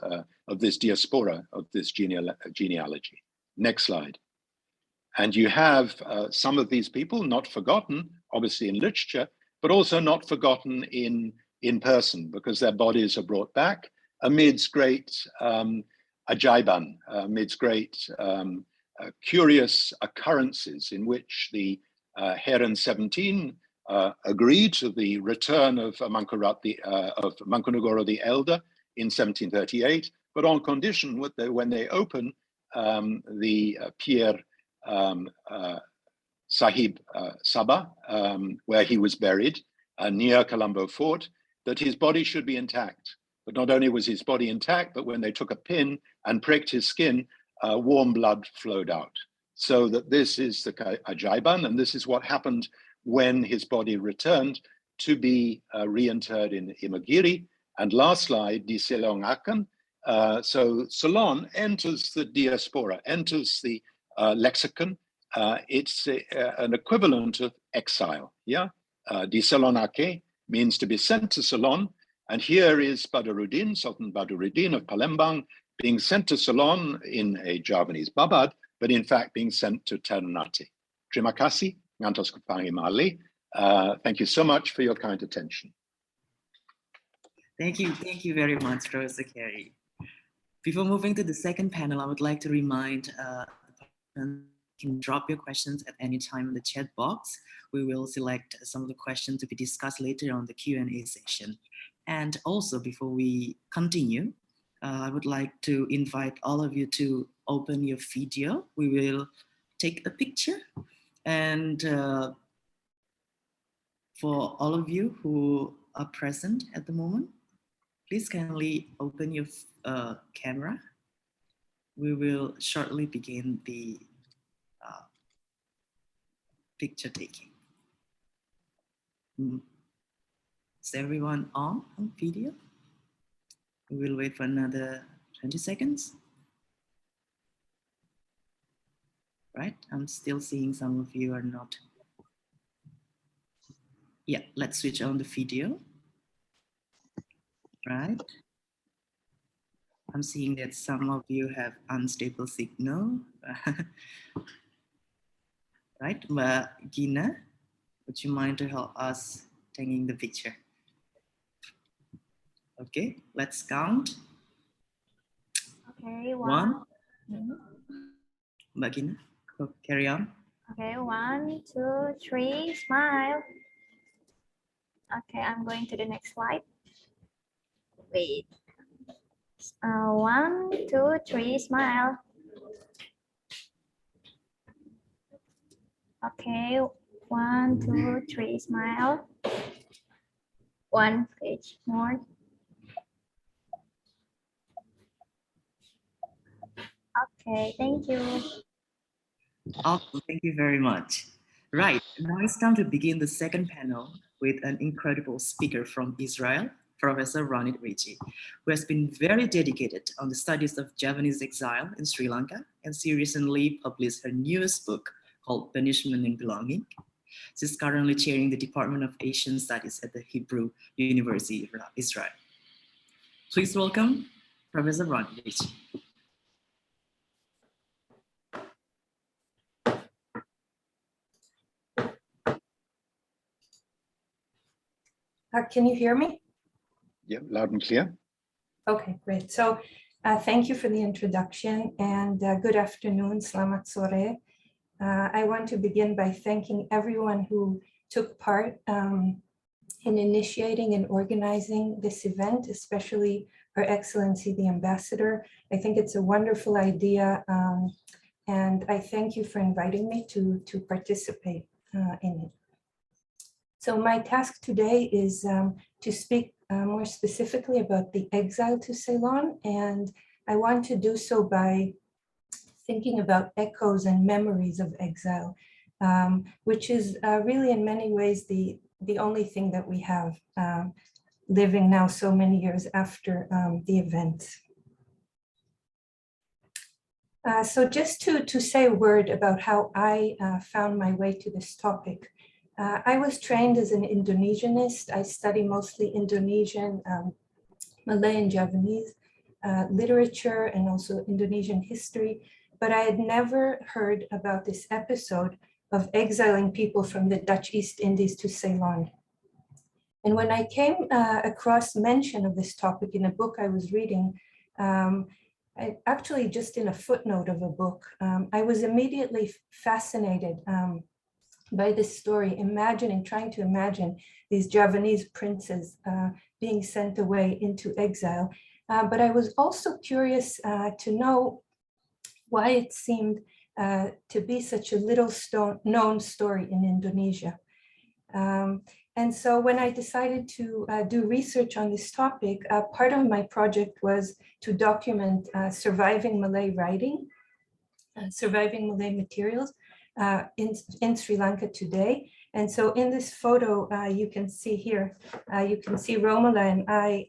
diaspora, of this genealogy. Next slide. And you have some of these people not forgotten, obviously in literature, but also not forgotten in person, because their bodies are brought back amidst great ajaiban, amidst great curious occurrences in which the Heron 17 agreed to the return of Mangkunagara the Elder in 1738, but on condition when they open the Pier Sahib Sabha, where he was buried near Colombo Fort, that his body should be intact. But not only was his body intact, but when they took a pin and pricked his skin, warm blood flowed out. So that this is the ajaiban, and this is what happened when his body returned to be reinterred in Imagiri. And last slide, di Selongakan. So Ceylon enters the diaspora, enters the lexicon. It's an equivalent of exile. Yeah, di Selonake means to be sent to Ceylon. And here is Badaruddin, Sultan Badaruddin of Palembang, being sent to Ceylon in a Javanese babad, but in fact being sent to Ternate. Terima kasih, ngantos kepangimali. Thank you so much for your kind attention. Thank you very much, Professor Carey. Before moving to the second panel, I would like to remind the participants you can drop your questions at any time in the chat box. We will select some of the questions to be discussed later on the Q&A session. And also, before we continue, I would like to invite all of you to open your video. We will take a picture. And for all of you who are present at the moment, please kindly open your camera. We will shortly begin the picture taking. Is everyone on video? We will wait for another 20 seconds. Right, I'm still seeing some of you are not. Yeah, let's switch on the video. Right. I'm seeing that some of you have unstable signal. Right, Mbak Gina, would you mind to help us taking the picture? Okay, let's count. Okay, One. Mbak Gina, carry on. Okay, 1, 2, 3, smile. Okay, I'm going to the next slide. Wait. 1, 2, 3, smile. Okay, 1, 2, 3, smile. One page more. Okay, thank you. Awesome, thank you very much. Right, now it's time to begin the second panel with an incredible speaker from Israel, Professor Ronit Ricci, who has been very dedicated on the studies of Javanese exile in Sri Lanka, and she recently published her newest book called Punishment and Belonging. She's currently chairing the Department of Asian Studies at the Hebrew University of Israel. Please welcome Professor Ronit Ricci. Can you hear me? Yeah, loud and clear. Okay, great. So thank you for the introduction, and good afternoon, Selamat Sore. I want to begin by thanking everyone who took part in initiating and organizing this event, especially Her Excellency the Ambassador. I think it's a wonderful idea, and I thank you for inviting me to participate in it. So my task today is to speak more specifically about the exile to Ceylon, and I want to do so by thinking about echoes and memories of exile, which is really in many ways the only thing that we have living now so many years after the event. So just to say a word about how I found my way to this topic. I was trained as an Indonesianist. I study mostly Indonesian, Malay and Javanese literature and also Indonesian history, but I had never heard about this episode of exiling people from the Dutch East Indies to Ceylon. And when I came across mention of this topic in a book I was reading, actually just in a footnote of a book, I was immediately fascinated by this story, trying to imagine these Javanese princes being sent away into exile. But I was also curious to know why it seemed to be such a little known story in Indonesia. And so when I decided to do research on this topic, part of my project was to document surviving Malay writing, surviving Malay materials in Sri Lanka today. And so in this photo, you can see here, you can see Romala and I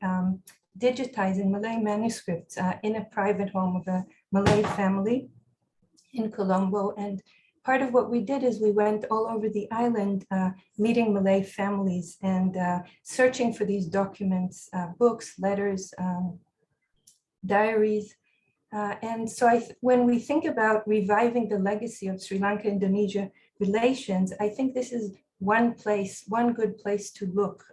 digitizing Malay manuscripts in a private home of a Malay family in Colombo. And part of what we did is we went all over the island, meeting Malay families and searching for these documents, books, letters, diaries. And so when we think about reviving the legacy of Sri Lanka-Indonesia relations, I think this is one good place to look,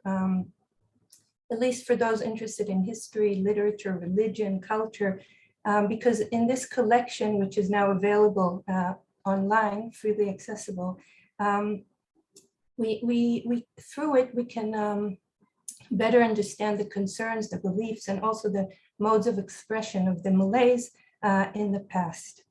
at least for those interested in history, literature, religion, culture, because in this collection, which is now available online, freely accessible, through it, we can better understand the concerns, the beliefs, and also the modes of expression of the Malays in the past.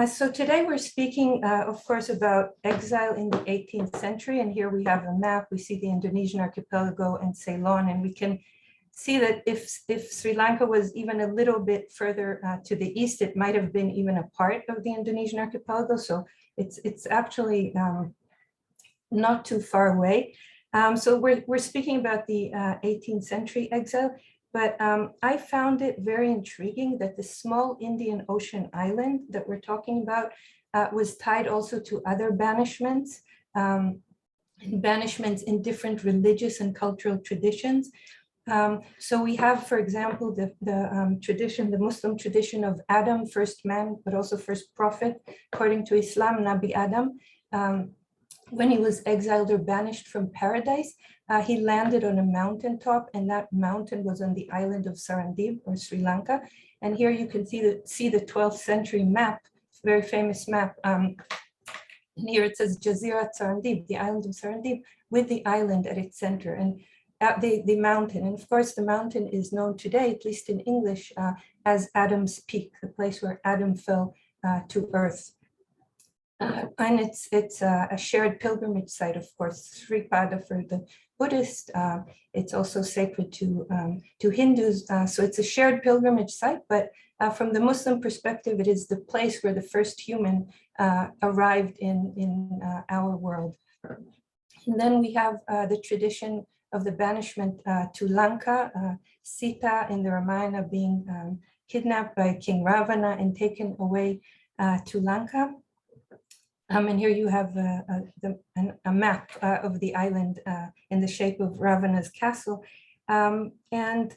So today we're speaking, of course, about exile in the 18th century. And here we have a map. We see the Indonesian archipelago and Ceylon, and we can see that if Sri Lanka was even a little bit further to the east, it might have been even a part of the Indonesian archipelago. So it's actually not too far away. So we're speaking about the 18th century exile, but I found it very intriguing that the small Indian Ocean island that we're talking about was tied also to other banishments, banishments in different religious and cultural traditions. So we have, for example, the Muslim tradition of Adam, first man, but also first prophet. According to Islam, Nabi Adam, when he was exiled or banished from paradise, he landed on a mountaintop, and that mountain was on the island of Sarandip or Sri Lanka. And here you can see the 12th century map, very famous map. And here it says Jazirat Sarandip, the island of Sarandip, with the island at its center. And the mountain, and of course the mountain is known today, at least in English, as Adam's Peak, the place where Adam fell to earth. And it's a shared pilgrimage site, of course, Sripada for the Buddhist. It's also sacred to Hindus. So it's a shared pilgrimage site, but from the Muslim perspective, it is the place where the first human arrived in our world. And then we have the tradition of the banishment to Lanka, Sita in the Ramayana being kidnapped by King Ravana and taken away to Lanka. And here you have a map of the island in the shape of Ravana's castle. And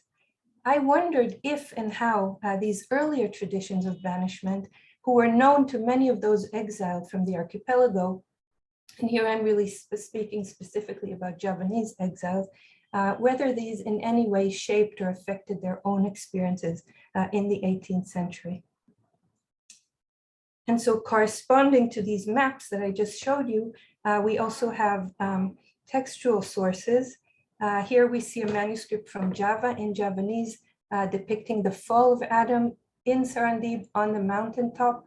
I wondered if and how these earlier traditions of banishment, who were known to many of those exiled from the archipelago, and here I'm really speaking specifically about Javanese exiles, whether these in any way shaped or affected their own experiences in the 18th century. And so corresponding to these maps that I just showed you, we also have textual sources. Here we see a manuscript from Java in Javanese depicting the fall of Adam in Sarandip on the mountaintop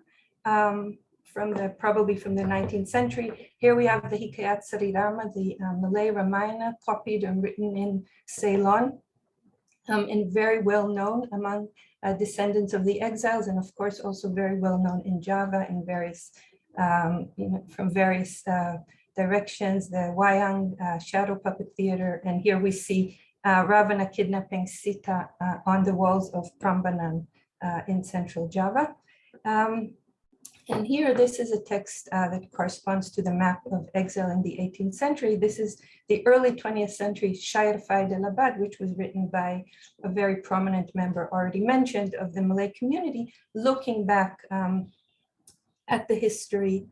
probably from the 19th century. Here we have the Hikayat Sarirama, the Malay Ramayana, copied and written in Ceylon, and very well known among descendants of the exiles, and of course also very well known in Java in various, from various directions, the wayang shadow puppet theater, and here we see Ravana kidnapping Sita on the walls of Prambanan in central Java. And here, this is a text that corresponds to the map of exile in the 18th century. This is the early 20th century Syair Faidalabad, which was written by a very prominent member already mentioned of the Malay community, looking back at the history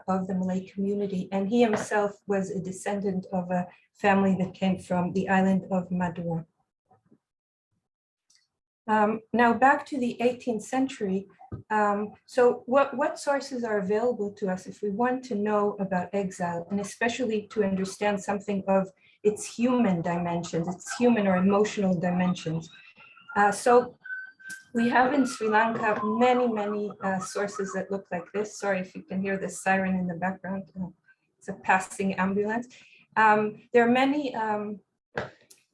of the Malay community. And he himself was a descendant of a family that came from the island of Madura. Now back to the 18th century. So what sources are available to us if we want to know about exile, and especially to understand something of its human dimensions, its human or emotional dimensions? So we have in Sri Lanka many sources that look like this. Sorry if you can hear the siren in the background. It's a passing ambulance. There are many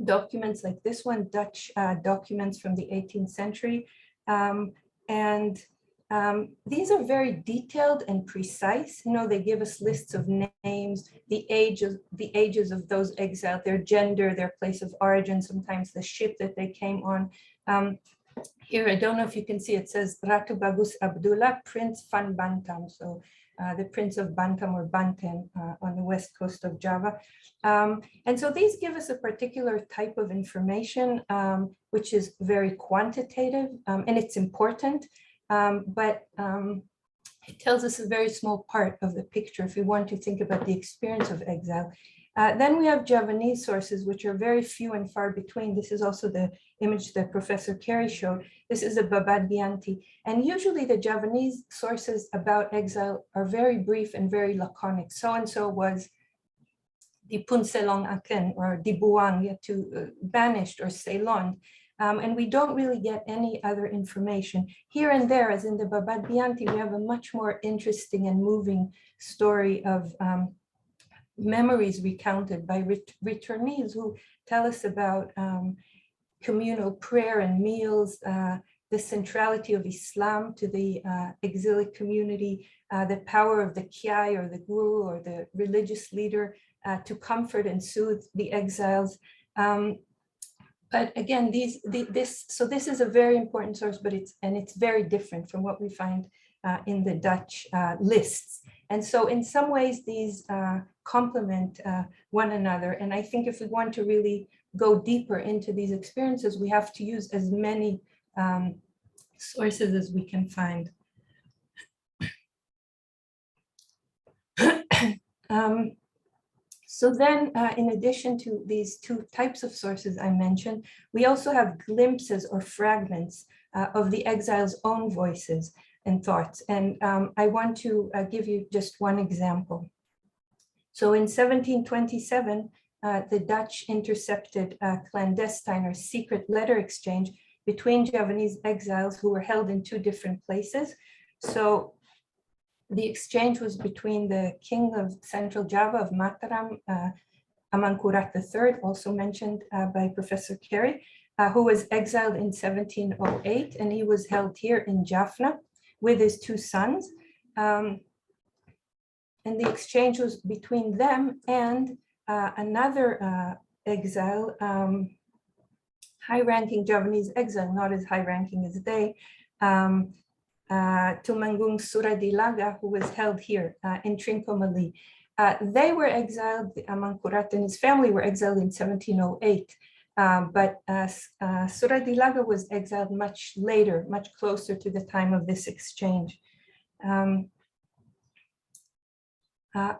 documents like this one, Dutch documents from the 18th century. These are very detailed and precise. You know, they give us lists of names, the ages of those exiled, their gender, their place of origin, sometimes the ship that they came on. Here, I don't know if you can see, it says Ratu Bagus Abdullah, Prince Van Bantam. So the Prince of Bantam or Banten on the west coast of Java. And so these give us a particular type of information, which is very quantitative, and it's important, but it tells us a very small part of the picture if we want to think about the experience of exile. Then we have Javanese sources, which are very few and far between. This is also the image that Professor Carey showed. This is a Babadgianti. And usually the Javanese sources about exile are very brief and very laconic. So-and-so was dipunselong aken or dibuang, banished or ceylon. And we don't really get any other information. Here and there, as in the Babadgianti, we have a much more interesting and moving story of memories recounted by returnees who tell us about communal prayer and meals, the centrality of Islam to the exilic community, the power of the Kiai or the Guru or the religious leader to comfort and soothe the exiles. But again, this is a very important source, but it's very different from what we find in the Dutch lists. And so in some ways, these complement one another. And I think if we want to really go deeper into these experiences, we have to use as many sources as we can find. So then, in addition to these two types of sources I mentioned, we also have glimpses or fragments of the exiles' own voices and thoughts. And I want to give you just one example. So in 1727, the Dutch intercepted a clandestine or secret letter exchange between Javanese exiles who were held in two different places. So the exchange was between the king of Central Java of Mataram, Amangkurat III, also mentioned by Professor Carey, who was exiled in 1708, and he was held here in Jaffna with his two sons. And the exchange was between them and another exile, high-ranking Javanese exile, not as high-ranking as they, Tumanggung Suradilaga, who was held here in Trincomalee. They were exiled, Amangkurat and his family were exiled in 1708, but Suradilaga was exiled much later, much closer to the time of this exchange.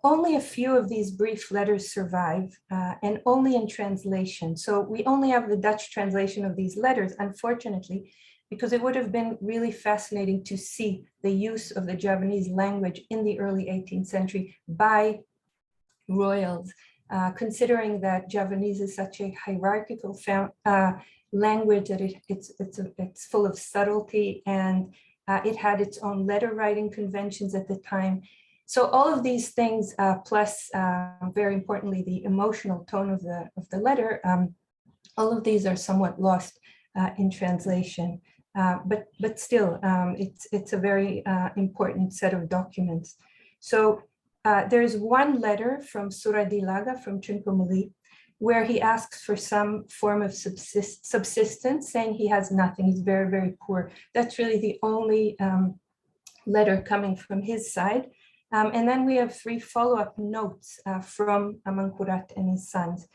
Only a few of these brief letters survive, and only in translation. So we only have the Dutch translation of these letters, unfortunately, because it would have been really fascinating to see the use of the Javanese language in the early 18th century by royals, considering that Javanese is such a hierarchical language that it's full of subtlety, and it had its own letter writing conventions at the time. So all of these things, plus very importantly, the emotional tone of the letter, all of these are somewhat lost in translation. But still, it's a very important set of documents. So there's one letter from Suradilaga from Trincomalee where he asks for some form of subsistence, saying he has nothing, he's very, very poor. That's really the only letter coming from his side. And then we have 3 follow-up notes from Mangkurat and his sons.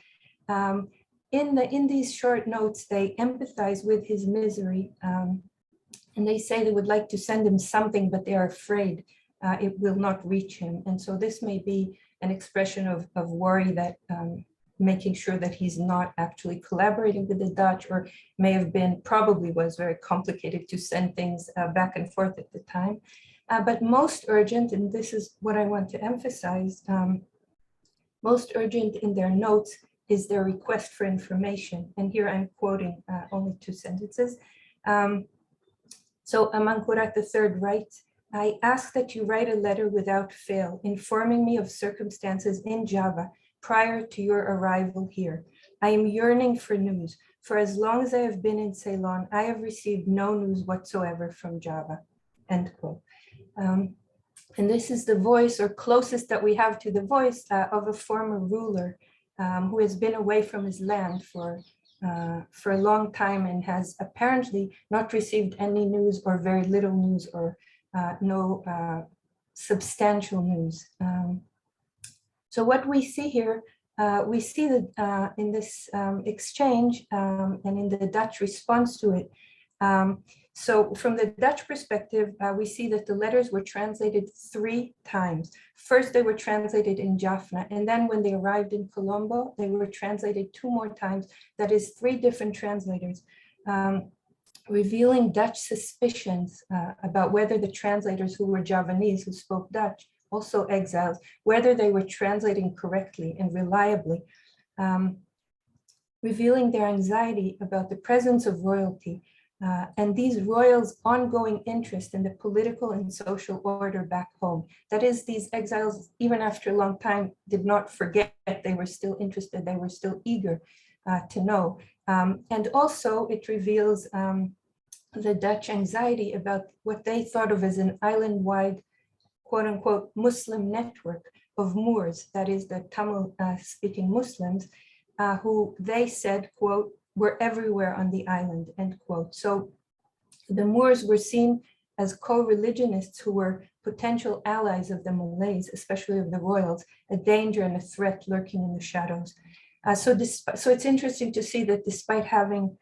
In these short notes, they empathize with his misery, and they say they would like to send him something, but they are afraid it will not reach him. And so this may be an expression of worry, that making sure that he's not actually collaborating with the Dutch, or may have been, probably was very complicated to send things back and forth at the time. But most urgent, and this is what I want to emphasize, most urgent in their notes is their request for information. And here I'm quoting only 2 sentences. So Mangkurat III writes, "I ask that you write a letter without fail, informing me of circumstances in Java prior to your arrival here. I am yearning for news. For as long as I have been in Ceylon, I have received no news whatsoever from Java." End quote. And this is the voice, or closest that we have to the voice, of a former ruler who has been away from his land for a long time, and has apparently not received any news, or very little news, or no substantial news. So what we see here, we see that in this exchange and in the Dutch response to it. So from the Dutch perspective, we see that the letters were translated 3 times. First, they were translated in Jaffna, and then when they arrived in Colombo, they were translated 2 more times. That is 3 different translators, revealing Dutch suspicions about whether the translators, who were Javanese, who spoke Dutch, also exiles, whether they were translating correctly and reliably, revealing their anxiety about the presence of royalty and these royals' ongoing interest in the political and social order back home. That is, these exiles, even after a long time, did not forget. They were still interested, they were still eager to know. And also it reveals the Dutch anxiety about what they thought of as an island-wide, quote unquote, Muslim network of Moors, that is the Tamil speaking Muslims, who they said, quote, were everywhere on the island, end quote. So the Moors were seen as co-religionists who were potential allies of the Malays, especially of the royals, a danger and a threat lurking in the shadows. So it's interesting to see that despite having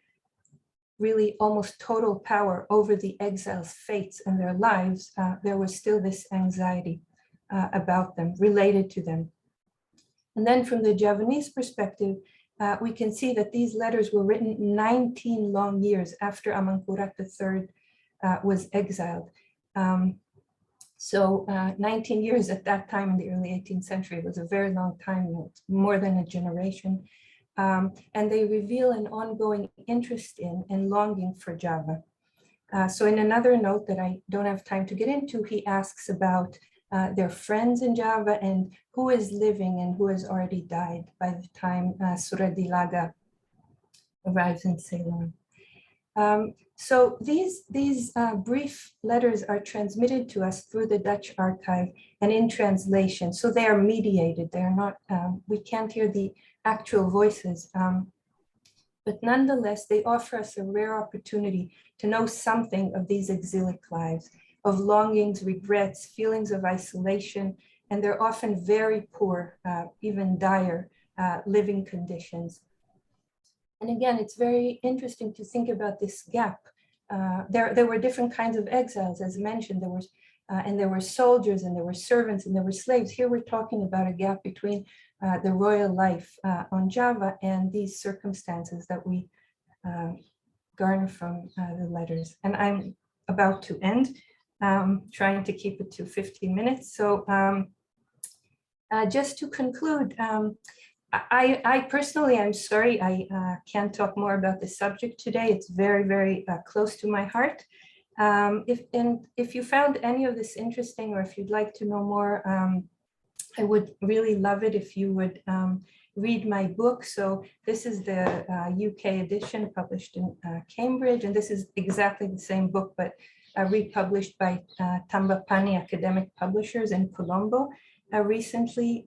really almost total power over the exiles' fates and their lives, there was still this anxiety about them, related to them. And then from the Javanese perspective, we can see that these letters were written 19 long years after Mangkurat III was exiled. So 19 years at that time in the early 18th century was a very long time, more than a generation. And they reveal an ongoing interest in and longing for Java. So in another note that I don't have time to get into, he asks about their friends in Java and who is living and who has already died by the time Suradilaga arrives in Ceylon. So these brief letters are transmitted to us through the Dutch archive and in translation. So they are mediated. They are not, we can't hear the actual voices. But nonetheless, they offer us a rare opportunity to know something of these exilic lives, of longings, regrets, feelings of isolation, and they're often very poor, even dire living conditions. And again, it's very interesting to think about this gap. There were different kinds of exiles, as mentioned. There were soldiers, and there were servants, and there were slaves. Here we're talking about a gap between the royal life on Java and these circumstances that we garner from the letters. And I'm about to end, trying to keep it to 15 minutes. So just to conclude, I personally, I'm sorry, I can't talk more about the subject today. It's very, very close to my heart. If you found any of this interesting, or if you'd like to know more, I would really love it if you would read my book. So this is the UK edition published in Cambridge, and this is exactly the same book, but republished by Tambapani Academic Publishers in Colombo recently.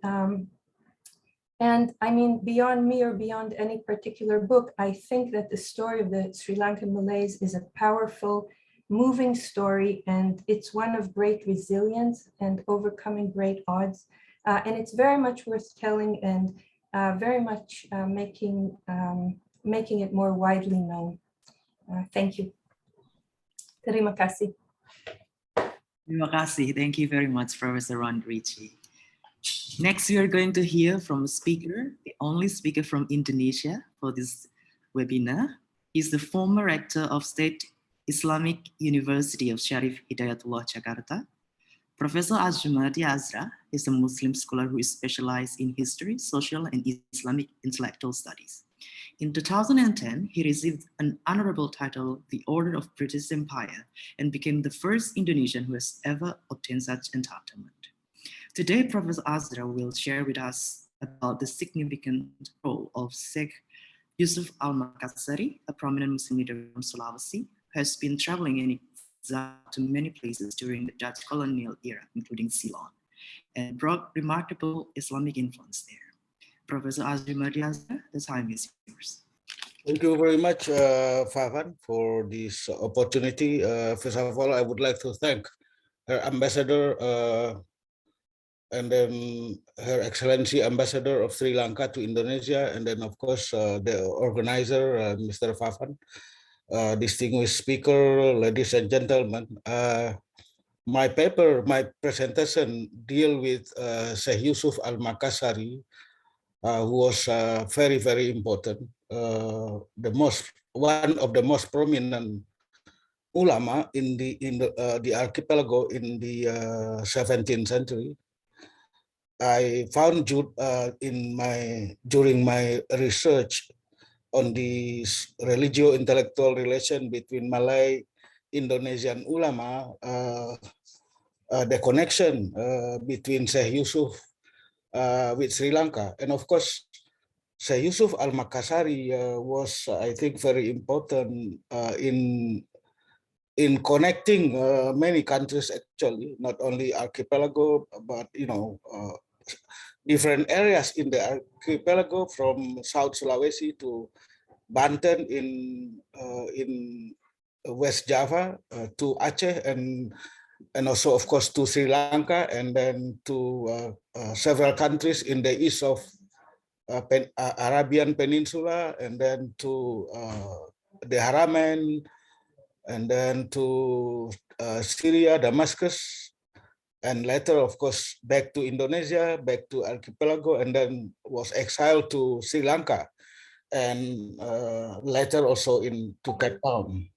And I mean, beyond me or beyond any particular book, I think that the story of the Sri Lankan Malays is a powerful, moving story, and it's one of great resilience and overcoming great odds. And it's very much worth telling and very much making it more widely known. Thank you. Terima kasih. Terima kasih. Thank you very much, Professor Ron Ritchie. Next, we are going to hear from a speaker, the only speaker from Indonesia for this webinar. He's the former rector of State Islamic University of Sharif Hidayatullah, Jakarta. Professor Azumati Azra is a Muslim scholar who is specialized in history, social, and Islamic intellectual studies. In 2010, he received an honorable title, the Order of British Empire, and became the first Indonesian who has ever obtained such entitlement. Today, Professor Azra will share with us about the significant role of Sheikh Yusuf Al-Makassari, a prominent Muslim leader from Sulawesi, who has been traveling in exile to many places during the Dutch colonial era, including Ceylon, and brought remarkable Islamic influence there. Professor Azumati Azra, the time is yours. Thank you very much, Favan, for this opportunity. First of all, I would like to thank her ambassador and then Her Excellency Ambassador of Sri Lanka to Indonesia, and then of course the organizer, Mr. Favan, distinguished speaker, ladies and gentlemen. My presentation deal with Sheikh Yusuf Al-Makassari, who was very, very important, one of the most prominent ulama in the archipelago in the 17th century. I found during my research on the religio-intellectual relation between Malay Indonesian ulama, the connection between Sheikh Yusuf with Sri Lanka, and of course, Sheikh Yusuf Al-Makassari was, I think, very important in connecting many countries, actually, not only archipelago, but different areas in the archipelago, from South Sulawesi to Banten in West Java, to Aceh, and also, of course, to Sri Lanka, and then to several countries in the east of Arabian Peninsula, and then to the Haramain, and then to Syria, Damascus, and later, of course, back to Indonesia, back to archipelago, and then was exiled to Sri Lanka, and later also to Cape Town.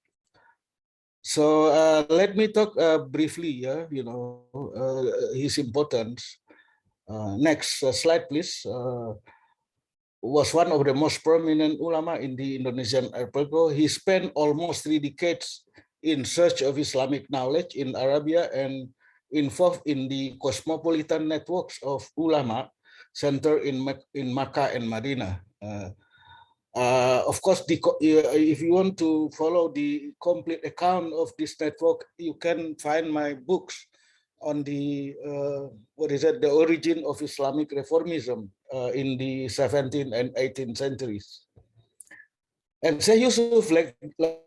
So let me talk briefly, his importance. Next slide, please. Was one of the most prominent ulama in the Indonesian archipelago. He spent almost 3 decades in search of Islamic knowledge in Arabia and involved in the cosmopolitan networks of ulama centered in Makkah and Medina. Of course, if you want to follow the complete account of this network, you can find my books on the the origin of Islamic reformism in the 17th and 18th centuries. And Sheikh Yusuf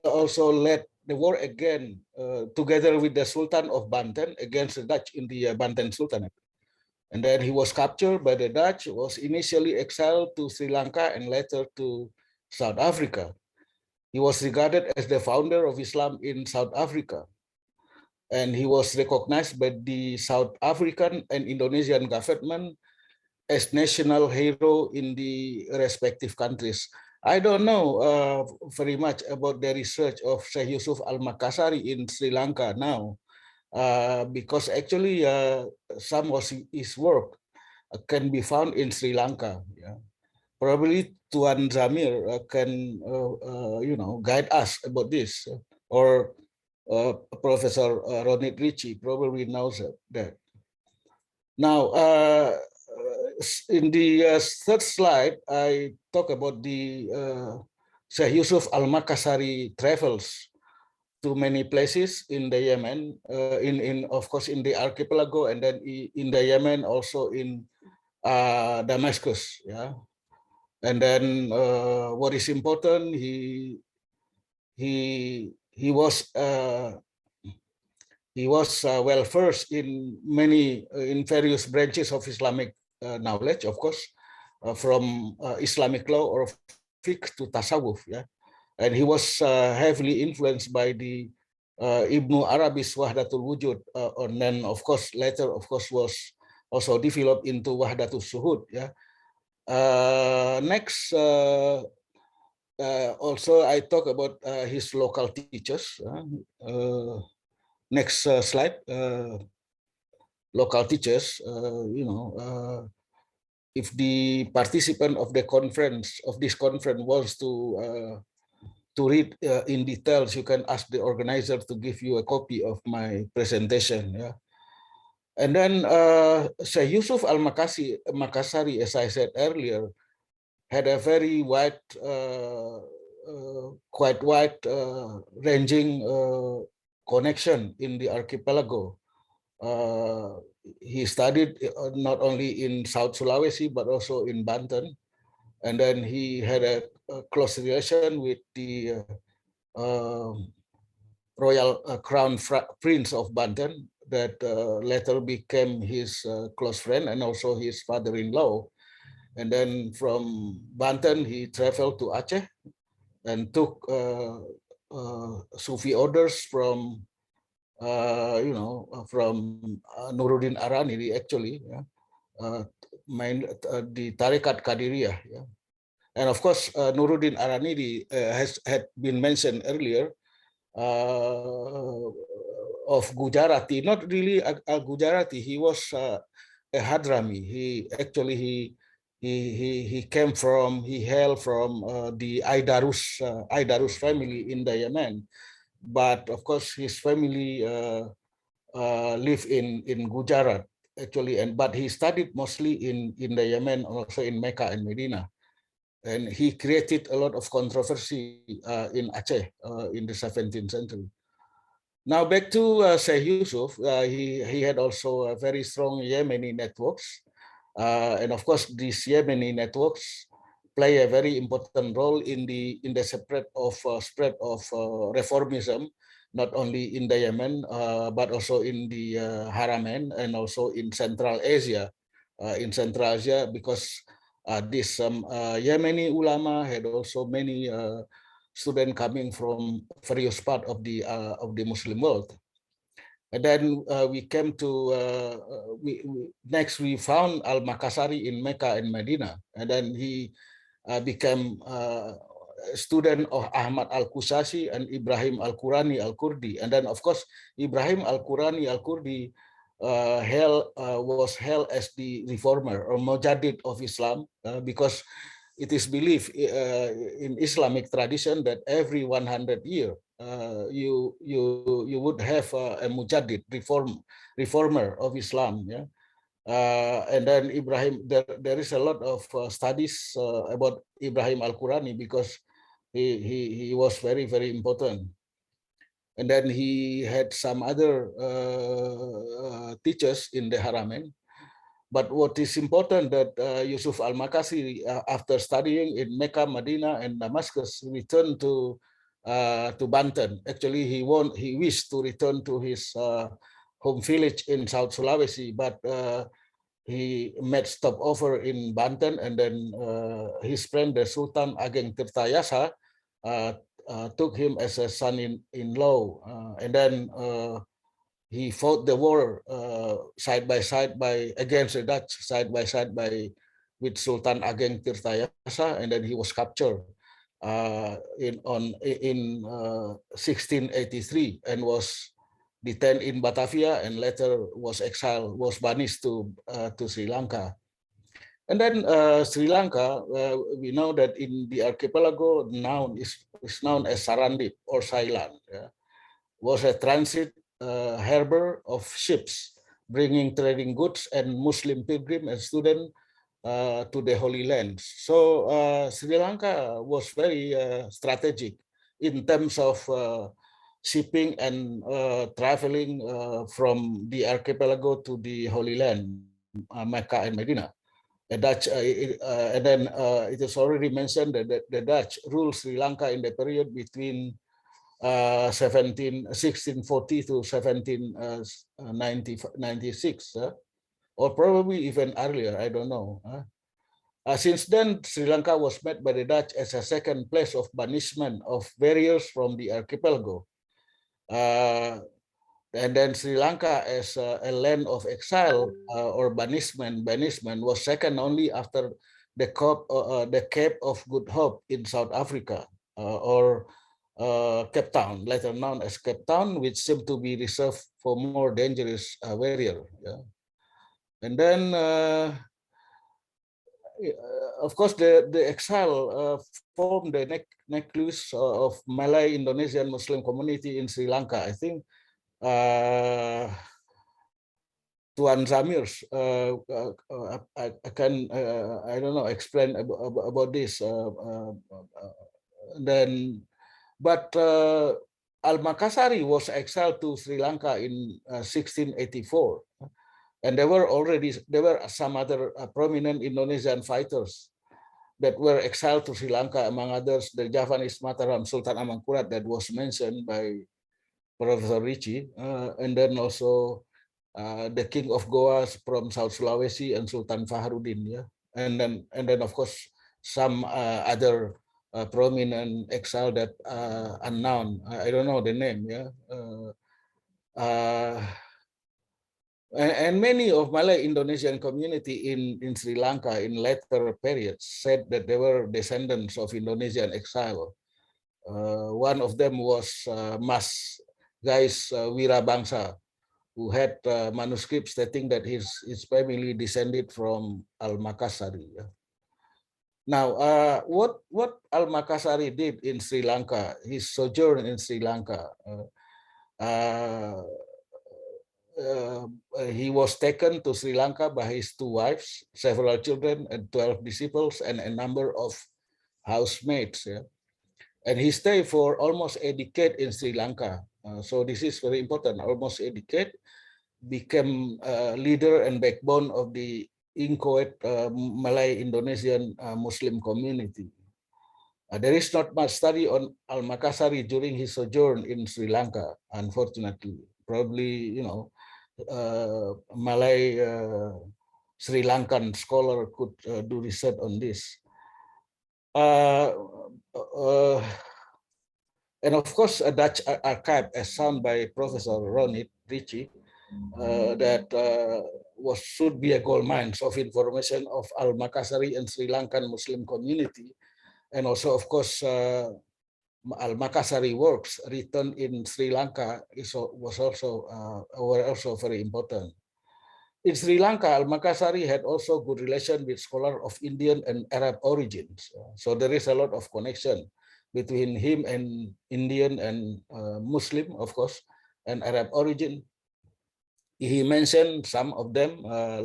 also led the war again, together with the Sultan of Banten, against the Dutch in the Banten Sultanate. And then he was captured by the Dutch, was initially exiled to Sri Lanka and later to South Africa. He was regarded as the founder of Islam in South Africa. And he was recognized by the South African and Indonesian government as national hero in the respective countries. I don't know very much about the research of Sheikh Yusuf Al-Makassari in Sri Lanka now, because actually some of his work can be found in Sri Lanka. Yeah. Probably Tuan Zamir can guide us about this, or Professor Ronit Ritchie probably knows that. Now, in the third slide, I talk about the Sheikh Yusuf Al-Makassari travels to many places in the Yemen, of course in the archipelago, and then in the Yemen, also in Damascus. Yeah, and then what is important, he was well versed in in various branches of Islamic knowledge, of course, from Islamic law or fiqh to tasawwuf. Yeah, and he was heavily influenced by the Ibnu Arabi's Wahdatul Wujud, and then of course later, of course, was also developed into Wahdatul Shuhud. Yeah. Next, also I talk about his local teachers. Next slide. Local teachers. If the participant of the conference wants to read in details, you can ask the organizer to give you a copy of my presentation. Yeah. And then Syekh Yusuf Al-Makassari, as I said earlier, had a very wide, quite wide ranging connection in the archipelago. He studied not only in South Sulawesi, but also in Banten. And then he had a close relation with the Royal Crown Prince of Banten that later became his close friend and also his father-in-law. And then from Banten, he traveled to Aceh and took Sufi orders from, from Nuruddin Araniri, actually, yeah, the Tarikat Qadiriyah. Yeah. And of course, Nuruddin Araniri had been mentioned earlier, of Gujarati, not really a Gujarati. He was a Hadrami. He actually he hailed from the Aidarus family in the Yemen, but of course his family live in Gujarat actually, but he studied mostly in the Yemen, also in Mecca and Medina. And he created a lot of controversy in Aceh in the 17th century. Now back to Syekh Yusuf, he had also a very strong Yemeni networks. And of course, these Yemeni networks play a very important role in the spread of reformism, not only in the Yemen, but also in the Haramain and also in Central Asia. Because this Yemeni ulama had also many students coming from various parts of the Muslim world. And then we came to next we found Al-Makassari in Mecca and Medina, and then he became a student of Ahmad Al-Kusasi and Ibrahim Al-Qurani Al-Kurdi. And then of course Ibrahim Al-Qurani Al-Kurdi was hailed as the reformer or Mujadid of Islam, because it is believed in Islamic tradition that every 100 years you would have a Mujadid reformer of Islam. Yeah. And then Ibrahim, there is a lot of studies about Ibrahim Al-Qurani because he was very, very important. And then he had some other teachers in the Haramain. But what is important that Yusuf Al-Makassari, after studying in Mecca, Medina, and Damascus, returned to Banten. Actually, he wished to return to his home village in South Sulawesi, but he made stopover in Banten, and then his friend, the Sultan Ageng Tirtayasa, took him as a son-in-law, and then he fought the war side by side against the Dutch, side by side with Sultan Ageng Tirtayasa, and then he was captured in 1683 and was detained in Batavia, and later was exiled, was banished to Sri Lanka. And then Sri Lanka, we know that in the archipelago now is known as Sarandip or Ceylon, yeah, was a transit harbor of ships bringing trading goods and Muslim pilgrim and student to the Holy Land. So Sri Lanka was very strategic in terms of shipping and traveling from the archipelago to the Holy Land, Mecca and Medina. Dutch, and then it is already mentioned that the Dutch ruled Sri Lanka in the period between 1640 to 1796, or probably even earlier, I don't know. Since then, Sri Lanka was met by the Dutch as a second place of banishment of warriors from the archipelago. And then Sri Lanka as a land of exile or banishment was second only after the Cape of Good Hope in South Africa, or Cape Town, later known as Cape Town, which seemed to be reserved for more dangerous warrior. Yeah. And then, of course, the exile formed the nucleus of Malay Indonesian Muslim community in Sri Lanka. I think Tuan Zamirs, I can, I don't know, explain about this. But Al-Makassari was exiled to Sri Lanka in 1684. And there were some other prominent Indonesian fighters that were exiled to Sri Lanka, among others, the Javanese Mataram Sultan Amangkurat that was mentioned by Professor Ricci, and then also the King of Goa from South Sulawesi and Sultan Fahrudin, yeah, and then of course some other prominent exile that unknown. I don't know the name, yeah. And many of Malay Indonesian community in Sri Lanka in later periods said that they were descendants of Indonesian exile. One of them was Mas Gais Wirabangsa, who had manuscripts stating that his family descended from Al-Makassari. Now, what Al-Makassari did in Sri Lanka, his sojourn in Sri Lanka, he was taken to Sri Lanka by his 2 wives, several children, and 12 disciples, and a number of housemates. Yeah? And he stayed for almost a decade in Sri Lanka. So this is very important, almost a decade, became leader and backbone of the inchoate Malay Indonesian Muslim community. There is not much study on Al-Makassari during his sojourn in Sri Lanka, unfortunately. Probably, you know, Malay Sri Lankan scholar could do research on this. And of course, a Dutch archive, as found by Professor Ronit Ricci, that should be a gold mine of information of Al-Makassari and Sri Lankan Muslim community, and also, of course, Al-Makassari works written in Sri Lanka were also very important. In Sri Lanka, Al-Makassari had also good relation with scholars of Indian and Arab origins. So there is a lot of connection between him and Indian and Muslim, of course, and Arab origin. He mentioned some of them,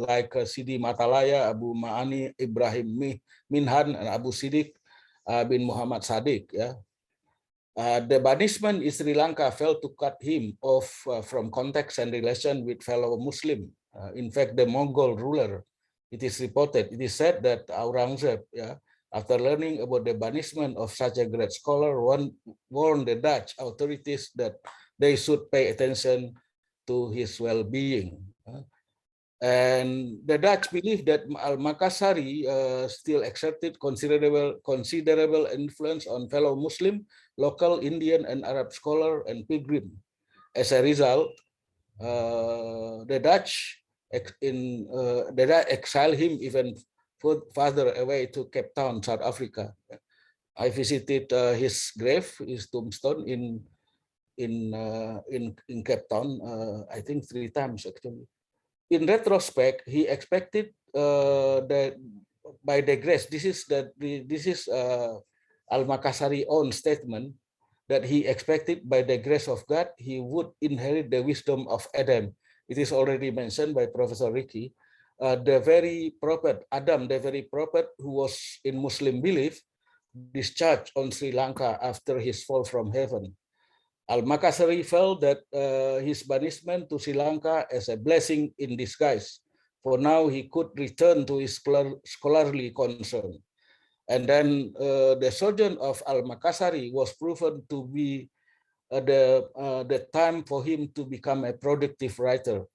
like Sidi Matalaya, Abu Ma'ani, Ibrahim Minhan, and Abu Siddiq bin Muhammad Sadiq. Yeah. The banishment in Sri Lanka failed to cut him off from contact and relation with fellow Muslim. In fact, the Mongol ruler, it is reported, it is said that Aurangzeb, yeah, after learning about the banishment of such a great scholar, warned the Dutch authorities that they should pay attention to his well-being. And the Dutch believed that Al-Makassari still exerted considerable influence on fellow Muslim, local Indian and Arab scholar and pilgrim. As a result, the Dutch exiled him even further away to Cape Town, South Africa. I visited his grave, his tombstone in Cape Town, I think 3 times actually. In retrospect, he expected that by the grace, this is Al-Makassari's own statement, that he expected by the grace of God, he would inherit the wisdom of Adam. It is already mentioned by Professor Ricci. The very prophet, Adam, the very prophet who was in Muslim belief, discharged on Sri Lanka after his fall from heaven. Al-Makassari felt that his banishment to Sri Lanka as a blessing in disguise for now he could return to his scholarly concern. And then the sojourn of Al-Makassari was proven to be the time for him to become a productive writer.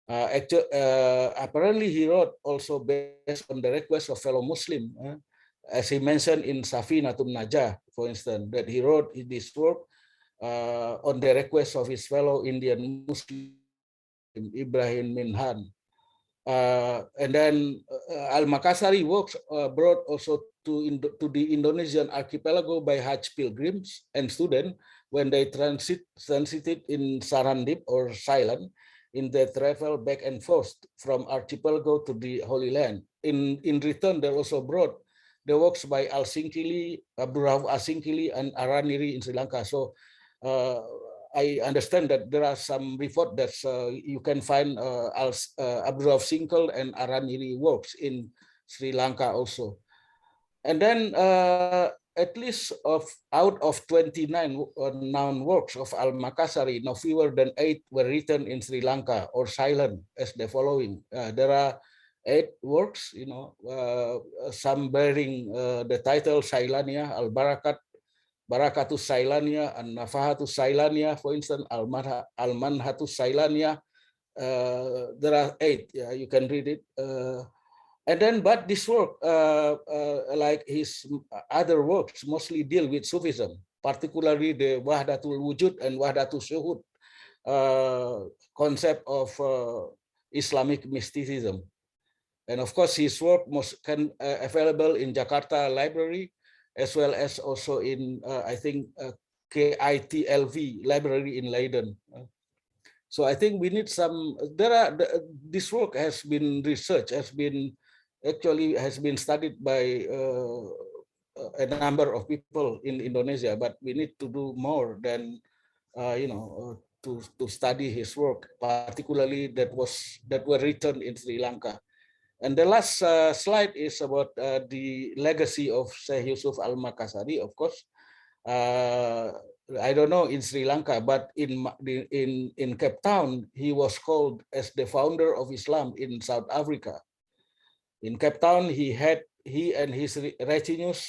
Apparently he wrote also based on the request of fellow Muslim, as he mentioned in Safinatun Najah, for instance, that he wrote this work on the request of his fellow Indian Muslim, Ibrahim Minhan. And then Al-Makassari works brought also to the Indonesian archipelago by Hajj pilgrims and students when they transited in Sarandip or Ceylon in their travel back and forth from archipelago to the Holy Land. In return, they also brought the works by Al-Singkili, Abdurrahman Al-Singkili, and Araniri in Sri Lanka. So I understand that there are some report that you can find Abdurrahman Singkil and Araniri works in Sri Lanka also. And then at least out of 29 known works of Al-Makassari, no fewer than 8 were written in Sri Lanka or Ceylon as the following. There are 8 works, some bearing the title Ceylania, Al-Barakat, Barakatus Ceylania, and Nafahatus Ceylania, for instance, Al-Manhatus Ceylania. There are 8, you can read it. And then, but this work, like his other works, mostly deal with Sufism, particularly the Wahdatul Wujud and Wahdatul Syuhud concept of Islamic mysticism. And of course, his work can available in Jakarta Library, as well as also in, I think, KITLV Library in Leiden. So I think we need some, this work has been researched, has been studied by a number of people in Indonesia, but we need to do more than, to study his work, particularly that were written in Sri Lanka. And the last slide is about the legacy of Syekh Yusuf Al-Makassari, of course. I don't know in Sri Lanka, but in Cape Town, he was called as the founder of Islam in South Africa. In Cape Town, he and his retinues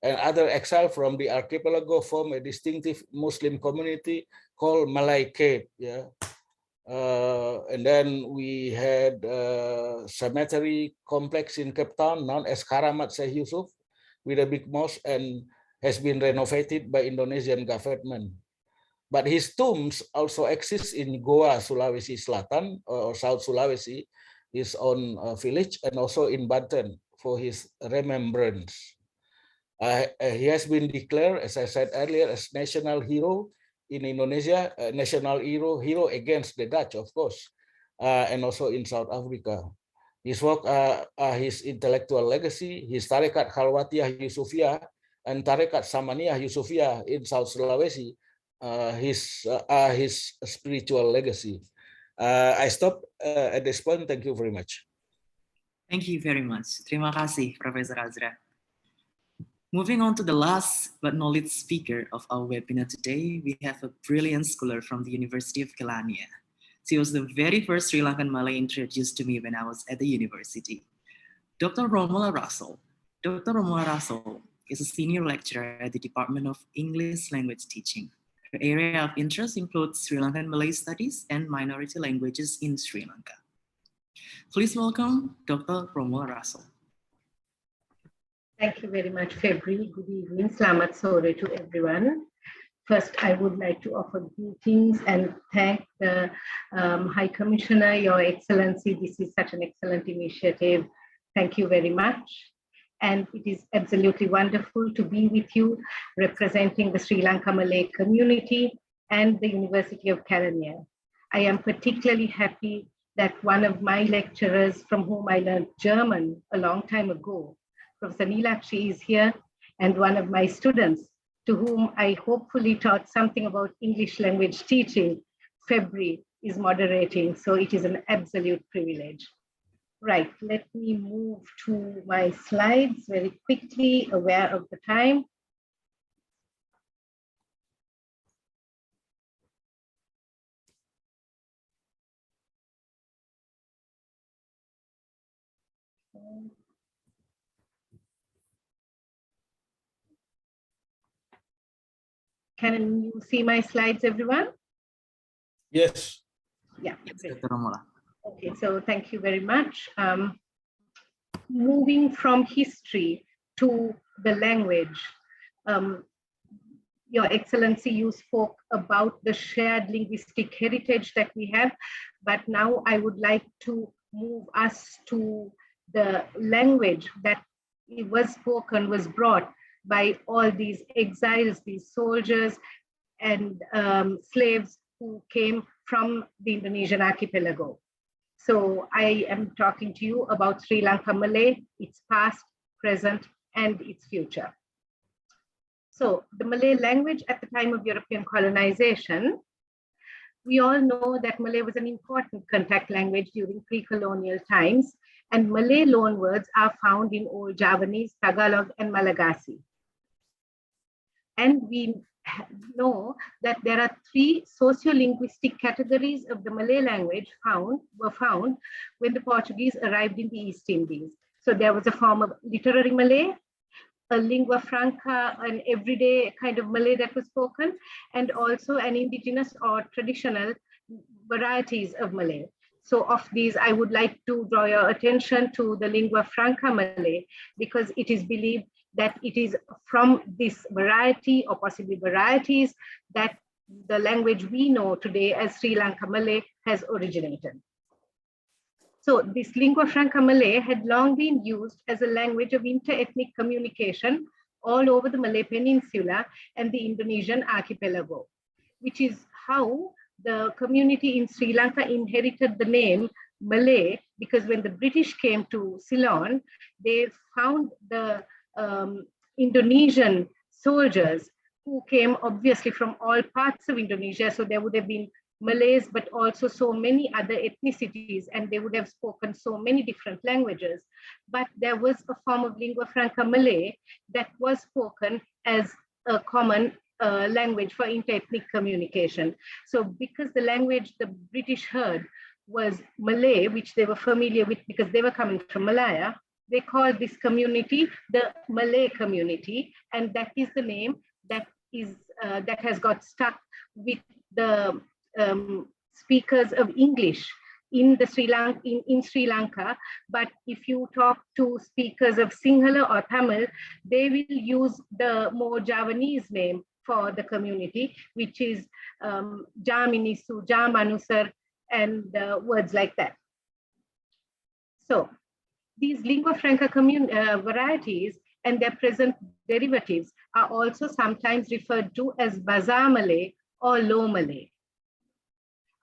and other exiles from the archipelago form a distinctive Muslim community called Malay Cape. Yeah. And then we had a cemetery complex in Cape Town known as Karamat Syekh Yusuf with a big mosque and has been renovated by Indonesian government. But his tombs also exist in Goa, Sulawesi Selatan or South Sulawesi, his own village, and also in Banten for his remembrance. He has been declared, as I said earlier, as national hero in Indonesia, national hero against the Dutch, of course, and also in South Africa. His work, his intellectual legacy, his Tarekat Khalwatiyah Yusufiyah and Tarekat Samaniyah Yusufiyah in South Sulawesi, his spiritual legacy. I stop at this point. Thank you very much. Thank you very much. Terima kasih, Professor Azra. Moving on to the last but not least speaker of our webinar today, we have a brilliant scholar from the University of Kelania. She was the very first Sri Lankan Malay introduced to me when I was at the university. Dr. Romola Russell. Dr. Romola Russell is a senior lecturer at the Department of English Language Teaching. Her area of interest includes Sri Lankan Malay studies and minority languages in Sri Lanka. Please welcome Dr. Romola Russell. Thank you very much, Febri. Good evening. Selamat sore to everyone. First, I would like to offer greetings and thank the High Commissioner, Your Excellency. This is such an excellent initiative. Thank you very much. And it is absolutely wonderful to be with you, representing the Sri Lanka Malay community and the University of Kelania. I am particularly happy that one of my lecturers from whom I learned German a long time ago, Professor Nilakshi, is here, and one of my students to whom I hopefully taught something about English language teaching, Febri, is moderating. So it is an absolute privilege. Right, let me move to my slides very quickly, aware of the time. Can you see my slides, everyone? Yes. Yeah. Okay, so thank you very much. Moving from history to the language, Your Excellency, you spoke about the shared linguistic heritage that we have, but now I would like to move us to the language that was spoken, was brought by all these exiles, these soldiers and slaves who came from the Indonesian archipelago. So I am talking to you about Sri Lanka Malay, its past, present, and its future. So the Malay language at the time of European colonization, we all know that Malay was an important contact language during pre-colonial times, and Malay loanwords are found in Old Javanese, Tagalog, and Malagasy. And we know that there are three sociolinguistic categories of the Malay language were found when the Portuguese arrived in the East Indies. So there was a form of literary Malay, a lingua franca, an everyday kind of Malay that was spoken, and also an indigenous or traditional varieties of Malay. So of these, I would like to draw your attention to the lingua franca Malay, because it is believed that it is from this variety or possibly varieties that the language we know today as Sri Lanka Malay has originated. So this lingua franca Malay had long been used as a language of inter-ethnic communication all over the Malay Peninsula and the Indonesian archipelago, which is how the community in Sri Lanka inherited the name Malay, because when the British came to Ceylon, they found the Indonesian soldiers who came obviously from all parts of Indonesia. So there would have been Malays, but also so many other ethnicities, and they would have spoken so many different languages. But there was a form of lingua franca Malay that was spoken as a common language for inter-ethnic communication. So because the language the British heard was Malay, which they were familiar with because they were coming from Malaya, they called this community the Malay community, and that is the name that is that has got stuck with the speakers of English in the in Sri Lanka. But if you talk to speakers of Sinhala or Tamil, they will use the more Javanese name for the community, which is Jaminisu, Jamanusar, and words like that. So these lingua franca varieties and their present derivatives are also sometimes referred to as Bazaar Malay or Low Malay.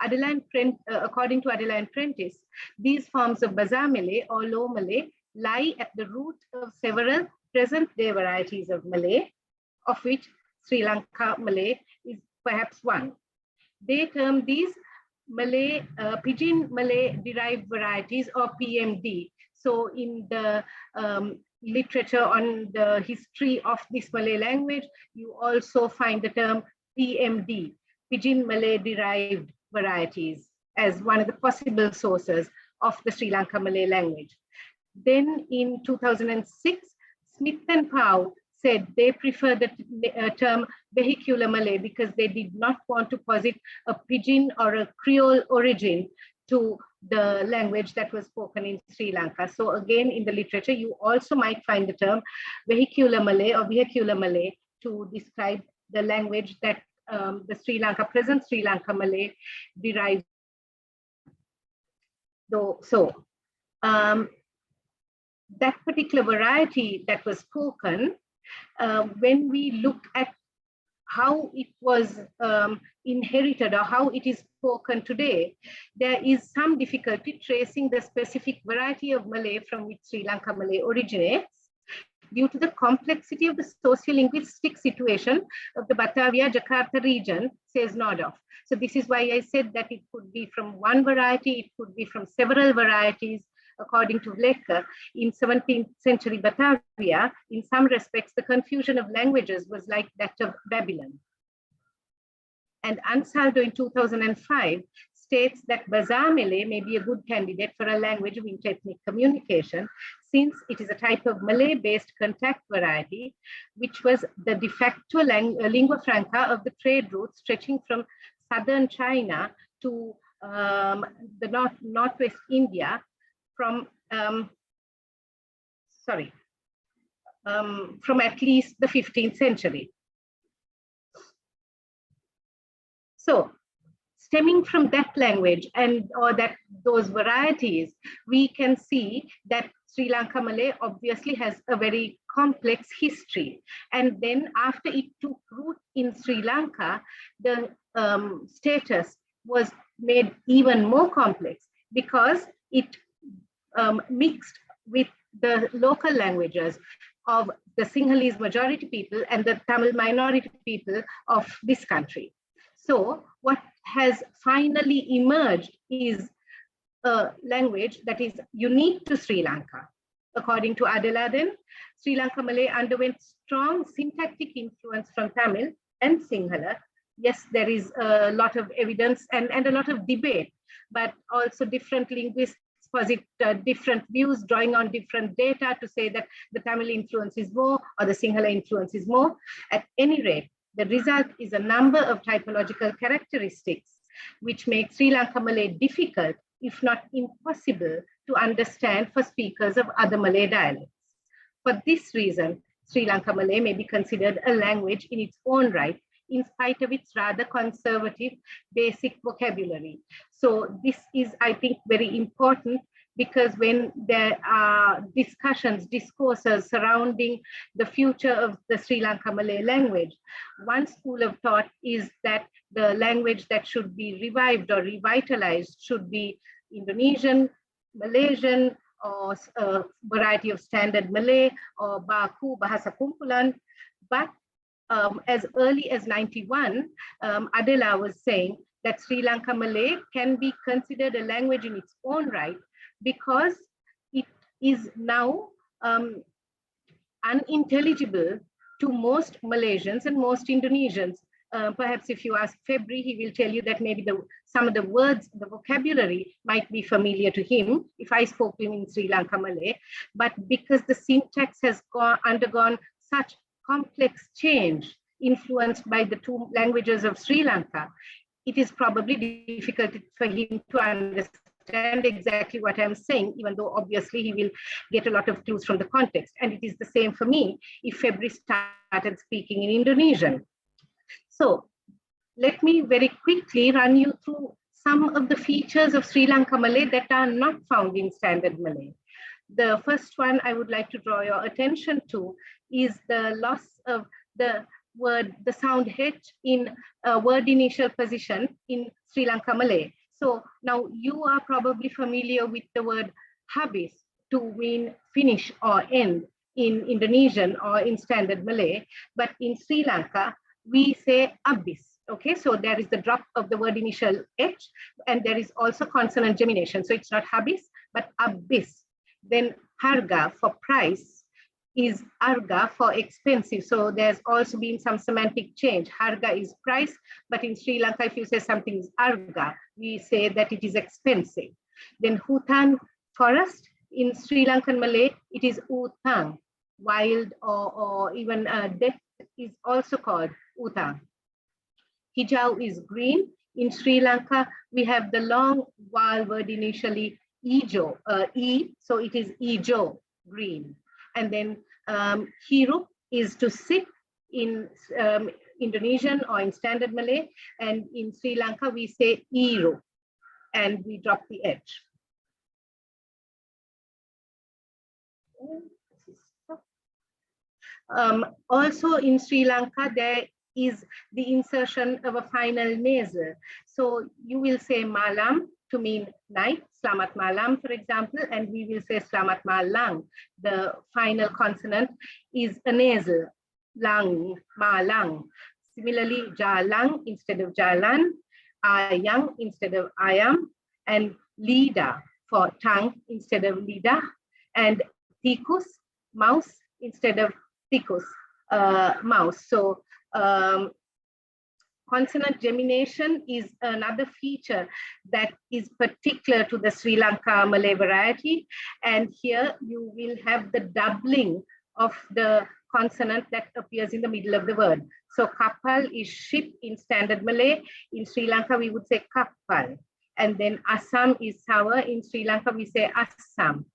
According to Adeline Prentice, these forms of Bazaar Malay or Low Malay lie at the root of several present-day varieties of Malay, of which Sri Lanka Malay is perhaps one. They term these Malay, Pidgin Malay derived varieties or PMD. So in the literature on the history of this Malay language, you also find the term PMD, Pidgin Malay derived varieties, as one of the possible sources of the Sri Lanka Malay language. Then in 2006, Smith and Pau said they prefer the term vehicular Malay because they did not want to posit a Pidgin or a Creole origin to the language that was spoken in Sri Lanka. So again, in the literature, you also might find the term vehicular Malay or vehicular Malay to describe the language that the present Sri Lanka Malay derives. That particular variety that was spoken, when we look at how it was inherited or how it is spoken today, there is some difficulty tracing the specific variety of Malay from which Sri Lanka Malay originates due to the complexity of the sociolinguistic situation of the Batavia-Jakarta region, says Nordhoff. So this is why I said that it could be from one variety, it could be from several varieties. According to Vlecker, in 17th century Batavia, in some respects, the confusion of languages was like that of Babylon. And Ansaldo in 2005 states that Bazaar Malay may be a good candidate for a language of interethnic communication, since it is a type of Malay-based contact variety, which was the de facto lingua franca of the trade route stretching from southern China to the northwest India from at least the 15th century. So, stemming from that language or those varieties, we can see that Sri Lanka Malay obviously has a very complex history. And then after it took root in Sri Lanka, the status was made even more complex because it mixed with the local languages of the Sinhalese majority people and the Tamil minority people of this country. So what has finally emerged is a language that is unique to Sri Lanka. According to Adela, then, Sri Lanka Malay underwent strong syntactic influence from Tamil and Sinhala. Yes, there is a lot of evidence and a lot of debate, but also different linguists posit different views, drawing on different data to say that the Tamil influence is more or the Sinhala influence is more. At any rate, the result is a number of typological characteristics which make Sri Lanka Malay difficult, if not impossible, to understand for speakers of other Malay dialects. For this reason, Sri Lanka Malay may be considered a language in its own right, in spite of its rather conservative basic vocabulary. So this is, I think, very important, because when there are discourses surrounding the future of the Sri Lanka Malay language, one school of thought is that the language that should be revived or revitalized should be Indonesian, Malaysian, or a variety of standard Malay, or Baku, Bahasa Kumpulan. But as early as 91, Adela was saying that Sri Lanka Malay can be considered a language in its own right, because it is now unintelligible to most Malaysians and most Indonesians. Perhaps if you ask February, he will tell you that maybe some of the words, the vocabulary might be familiar to him if I spoke to him in Sri Lanka Malay. But because the syntax has undergone such complex change, influenced by the two languages of Sri Lanka, it is probably difficult for him to understand exactly what I'm saying, even though obviously he will get a lot of clues from the context. And it is the same for me if February started speaking in Indonesian. So let me very quickly run you through some of the features of Sri Lanka Malay that are not found in standard Malay. The first one I would like to draw your attention to is the loss of the sound H in a word initial position in Sri Lanka Malay. So now you are probably familiar with the word habis to mean finish or end in Indonesian or in standard Malay, but in Sri Lanka, we say abis. Okay, so there is the drop of the word initial H, and there is also consonant gemination. So it's not habis, but abis. Then harga for price is arga for expensive. So there's also been some semantic change. Harga is price, but in Sri Lanka, if you say something is arga, we say that it is expensive. Then hutan, forest, in Sri Lankan Malay, it is utang. Wild or even death is also called utang. Hijau is green. In Sri Lanka, we have the long vowel word initially ijo, so it is ijo, green. And then hirup is to sit in Indonesian or in standard Malay, and in Sri Lanka we say iru, and we drop the H. Also in Sri Lanka, there is the insertion of a final nasal. So you will say malam to mean night, selamat malam, for example, and we will say selamat malang. The final consonant is a nasal, lang, malang. Similarly, jalang instead of jalan, ayang instead of ayam, and lida for tongue instead of lidah, and tikus, mouse, instead of tikus, mouse. So consonant gemination is another feature that is particular to the Sri Lanka Malay variety. And here you will have the doubling of the consonant that appears in the middle of the word. So kapal is ship in standard Malay. In Sri Lanka, we would say kapal. And then Assam is sour. In Sri Lanka, we say Assam.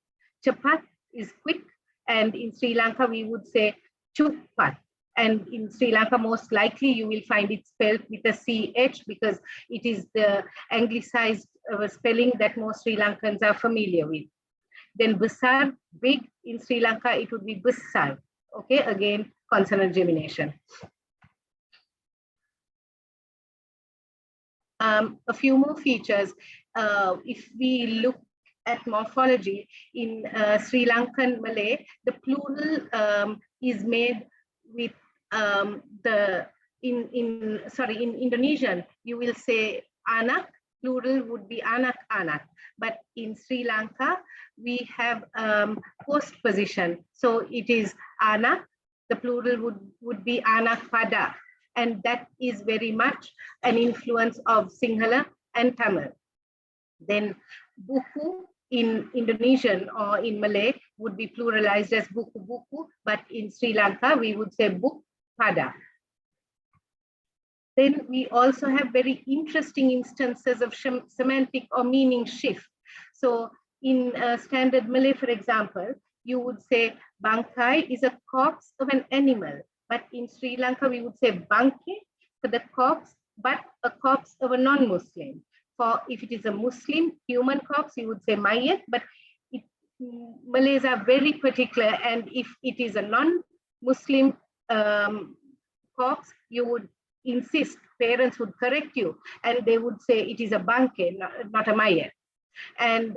Chapat is quick. And in Sri Lanka, we would say chupat. And in Sri Lanka, most likely you will find it spelled with a CH because it is the anglicized spelling that most Sri Lankans are familiar with. Then besar, big, in Sri Lanka, it would be besar. Okay, again, consonant gemination. A few more features. If we look at morphology in Sri Lankan Malay, the plural is made with in Indonesian, you will say anak, plural would be anak-anak. But in Sri Lanka, we have post position. So it is anak, the plural would be anak pada. And that is very much an influence of Sinhala and Tamil. Then buku in Indonesian or in Malay would be pluralized as buku-buku, but in Sri Lanka, we would say buk pada. Then we also have very interesting instances of semantic or meaning shift. So in standard Malay, for example, you would say bangkai is a corpse of an animal, but in Sri Lanka, we would say bangke for the corpse, but a corpse of a non-Muslim. For if it is a Muslim human corpse, you would say mayat, but Malays are very particular, and if it is a non-Muslim corpse, you would insist, parents would correct you, and they would say it is a banke, not a mayat. And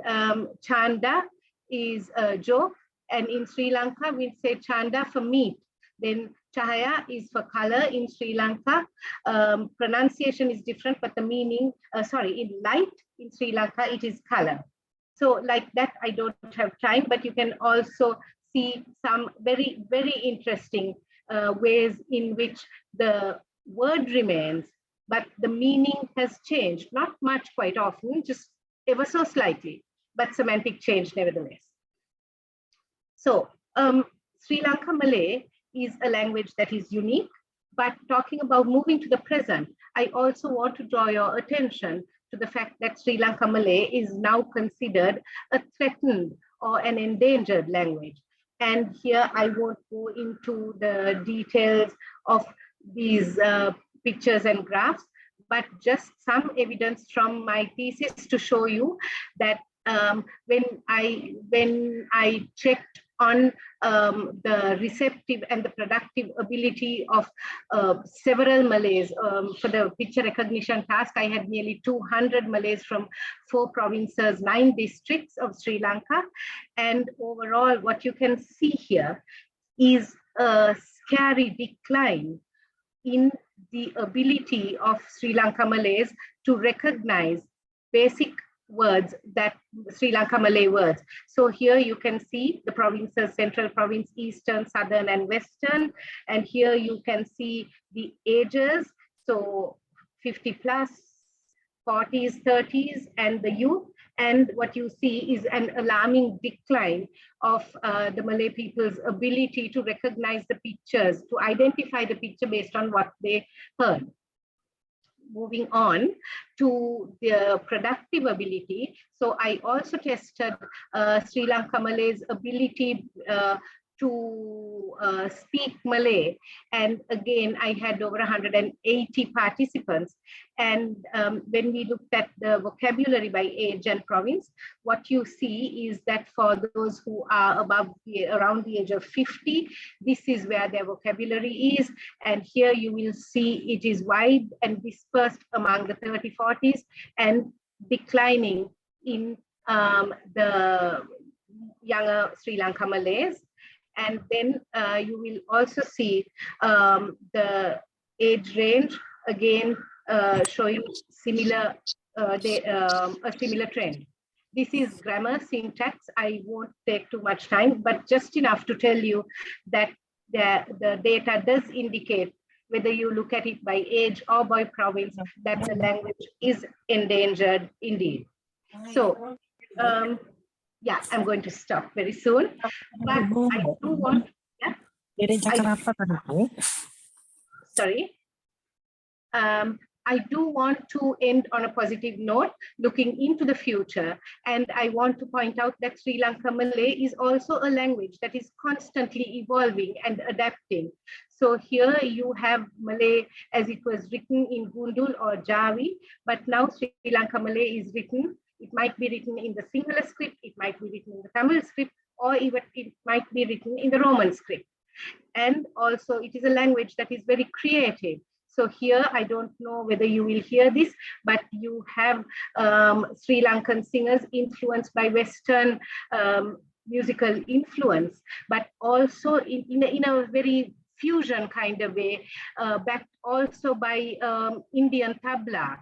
chanda is a joke, and in Sri Lanka, we say chanda for meat. Then chahaya is for color in Sri Lanka. Pronunciation is different, but the meaning, in light in Sri Lanka, it is color. So like that, I don't have time, but you can also see some very, very interesting ways in which the word remains, but the meaning has changed. Not much, quite often, just ever so slightly, but semantic change nevertheless. So Sri Lanka Malay is a language that is unique, but talking about moving to the present, I also want to draw your attention to the fact that Sri Lanka Malay is now considered a threatened or an endangered language. And here I won't go into the details of these pictures and graphs, but just some evidence from my thesis to show you that when I checked on the receptive and the productive ability of several Malays. For the picture recognition task, I had nearly 200 Malays from 4 provinces, 9 districts of Sri Lanka. And overall, what you can see here is a scary decline in the ability of Sri Lanka Malays to recognize basic words, that Sri Lanka Malay words. So here you can see the provinces, Central Province, Eastern, Southern, and Western. And here you can see the ages. So 50 plus, 40s, 30s, and the youth. And what you see is an alarming decline of the Malay people's ability to recognize the pictures, to identify the picture based on what they heard. Moving on to the productive ability. So I also tested Sri Lanka Malay's ability to speak Malay. And again, I had over 180 participants. And when we looked at the vocabulary by age and province, what you see is that for those who are around the age of 50, this is where their vocabulary is. And here you will see it is wide and dispersed among the 30, 40s and declining in the younger Sri Lanka Malays. And then you will also see the age range again showing similar a similar trend. This is grammar syntax. I won't take too much time, but just enough to tell you that the data does indicate whether you look at it by age or by province, that the language is endangered indeed. So, yeah, I'm going to stop very soon. But I do want, sorry. I do want to end on a positive note, looking into the future. And I want to point out that Sri Lanka Malay is also a language that is constantly evolving and adapting. So here you have Malay as it was written in Gundul or Jawi, but now Sri Lanka Malay is written. It might be written in the Sinhala script, it might be written in the Tamil script, or even it might be written in the Roman script. And also it is a language that is very creative. So here, I don't know whether you will hear this, but you have Sri Lankan singers influenced by Western musical influence, but also in a very fusion kind of way, backed also by Indian tabla,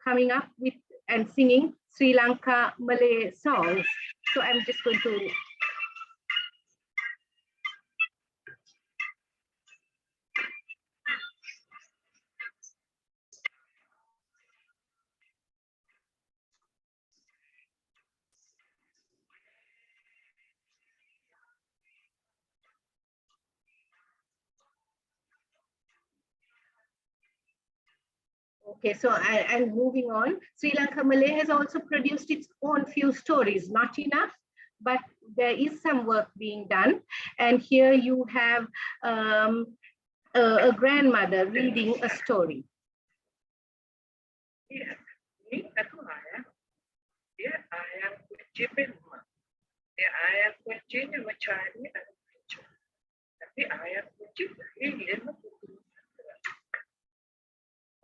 coming up with and singing Sri Lanka Malay songs. So I'm just going to Okay, so and moving on, Sri Lanka Malay has also produced its own few stories, not enough, but there is some work being done. And here you have a grandmother reading a story.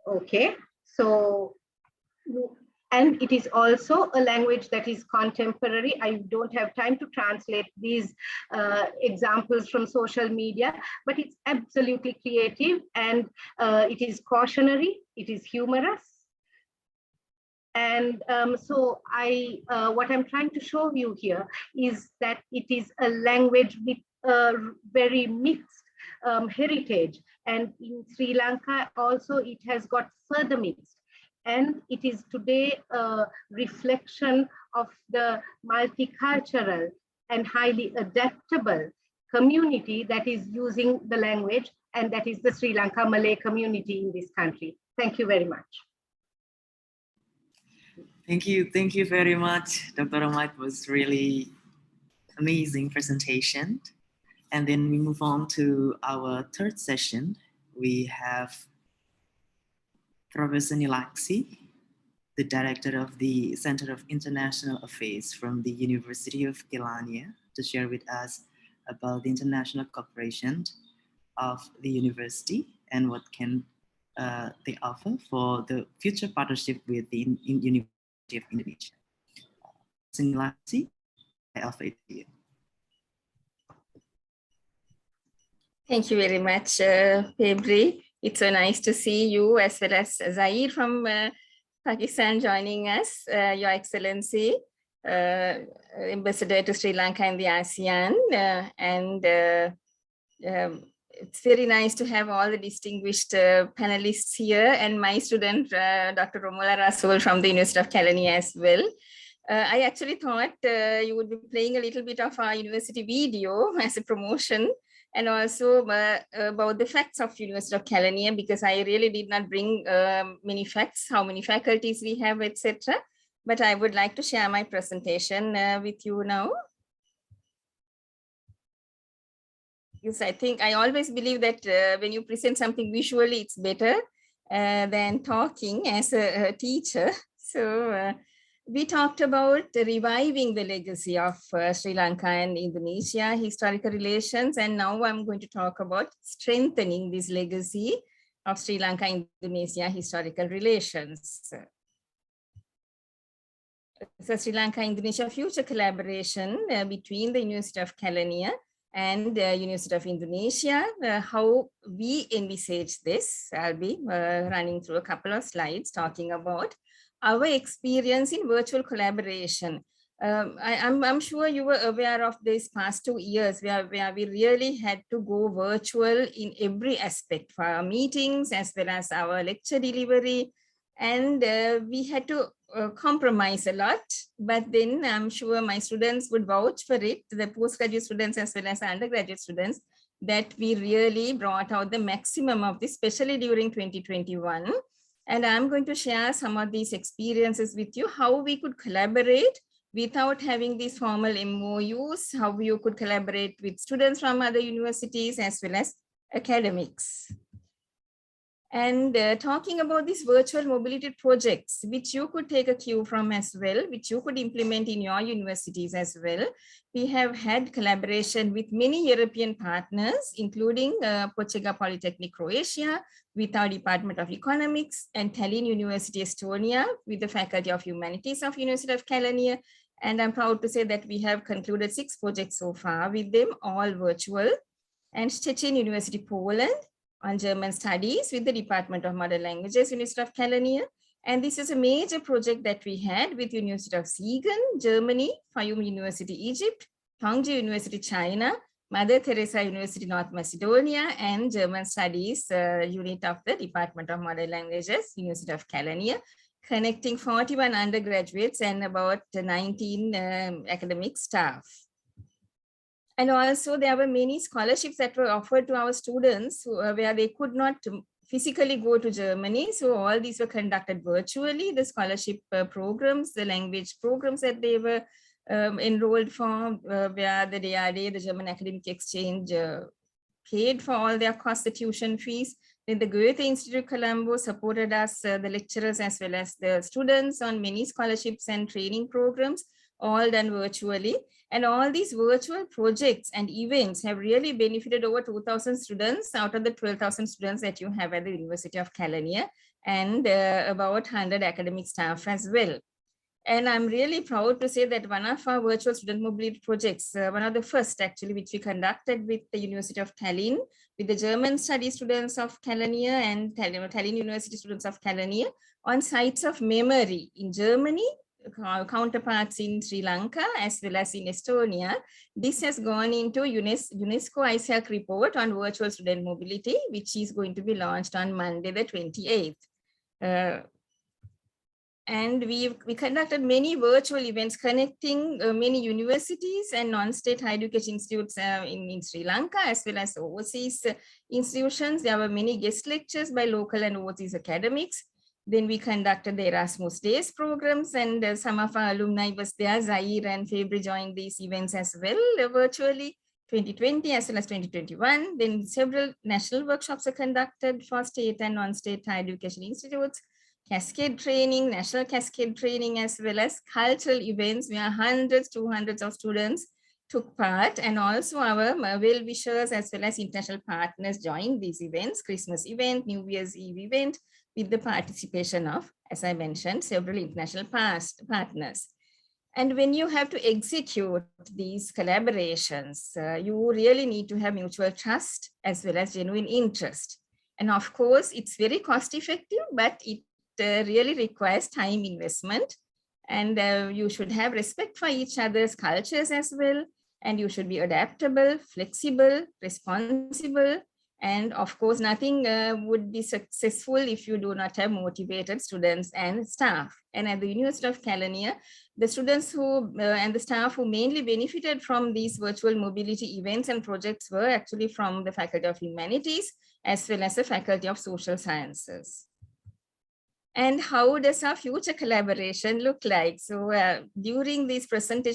Okay, so, and it is also a language that is contemporary. I don't have time to translate these examples from social media, but it's absolutely creative, and it is cautionary, it is humorous. And so what I'm trying to show you here is that it is a language with a very mixed heritage. And in Sri Lanka also, it has got further mixed. And it is today a reflection of the multicultural and highly adaptable community that is using the language, and that is the Sri Lanka Malay community in this country. Thank you very much. Thank you very much, Dr. Ahmad. It was really amazing presentation. And then we move on to our third session. We have Professor Nilaksi, the director of the Center of International Affairs from the University of Kelaniya, to share with us about the international cooperation of the university and what can they offer for the future partnership with the University of Indonesia. Professor Nilaksi, I offer it to you. Thank you very much, Febri. It's so nice to see you as well as Zahir from Pakistan joining us, Your Excellency, Ambassador to Sri Lanka and the ASEAN. It's very nice to have all the distinguished panelists here, and my student, Dr. Romola Rasul from the University of Kelaniya as well. I actually thought you would be playing a little bit of our university video as a promotion, and also about the facts of University of Kelaniya, because I really did not bring many facts, how many faculties we have, etc. But I would like to share my presentation with you now. Because I think I always believe that when you present something visually, it's better than talking as a teacher. So we talked about reviving the legacy of Sri Lanka and Indonesia historical relations, and now I'm going to talk about strengthening this legacy of Sri Lanka and Indonesia historical relations. So Sri Lanka and Indonesia future collaboration between the University of Kelaniya and University of Indonesia, how we envisage this. I'll be running through a couple of slides talking about our experience in virtual collaboration I'm sure you were aware of these past 2 years where we really had to go virtual in every aspect for our meetings as well as our lecture delivery. And we had to compromise a lot, but then I'm sure my students would vouch for it, the postgraduate students as well as undergraduate students, that we really brought out the maximum of this, especially during 2021. And I'm going to share some of these experiences with you, how we could collaborate without having these formal MOUs, how you could collaborate with students from other universities as well as academics. And talking about these virtual mobility projects, which you could take a cue from as well, which you could implement in your universities as well. We have had collaboration with many European partners, including Pochega Polytechnic, Croatia, with our Department of Economics, and Tallinn University, Estonia, with the Faculty of Humanities of University of Kelaniya. And I'm proud to say that we have concluded 6 projects so far with them, all virtual. And Szczecin University, Poland, on German studies with the Department of Modern Languages, University of Kelaniya. And this is a major project that we had with University of Siegen, Germany, Fayum University, Egypt, Tongji University, China, Mother Teresa University, North Macedonia, and German Studies unit of the Department of Modern Languages, University of Kelaniya, connecting 41 undergraduates and about 19 academic staff. And also there were many scholarships that were offered to our students where they could not physically go to Germany. So all these were conducted virtually, the scholarship programs, the language programs that they were enrolled for, where the DRD, the German Academic Exchange, paid for all their cost, the tuition fees. Then the Goethe Institute Colombo supported us, the lecturers as well as the students, on many scholarships and training programs, all done virtually. And all these virtual projects and events have really benefited over 2,000 students out of the 12,000 students that you have at the University of Kelaniya, and about 100 academic staff as well. And I'm really proud to say that one of our virtual student mobility projects, one of the first actually, which we conducted with the University of Tallinn, with the German study students of Kelaniya and Tallinn University students of Kelaniya, on sites of memory in Germany, counterparts in Sri Lanka as well as in Estonia. This has gone into UNESCO ISAC report on virtual student mobility, which is going to be launched on Monday the 28th. And we conducted many virtual events connecting many universities and non-state higher education institutes in Sri Lanka as well as overseas institutions. There were many guest lectures by local and overseas academics. Then we conducted the Erasmus Days programs, and some of our alumni was there. Zaire and Fabri joined these events as well virtually, 2020 as well as 2021. Then several national workshops are conducted for state and non-state higher education institutes, cascade training, national cascade training, as well as cultural events where hundreds to hundreds of students took part, and also our well-wishers as well as international partners joined these events, Christmas event, New Year's Eve event, with the participation of, as I mentioned, several international partners. And when you have to execute these collaborations, you really need to have mutual trust as well as genuine interest. And of course, it's very cost effective, but it really requires time investment. And you should have respect for each other's cultures as well. And you should be adaptable, flexible, responsible. And of course, nothing would be successful if you do not have motivated students and staff. And at the University of Kelaniya, the students who and the staff who mainly benefited from these virtual mobility events and projects were actually from the Faculty of Humanities as well as the Faculty of Social Sciences. And how does our future collaboration look like? So during these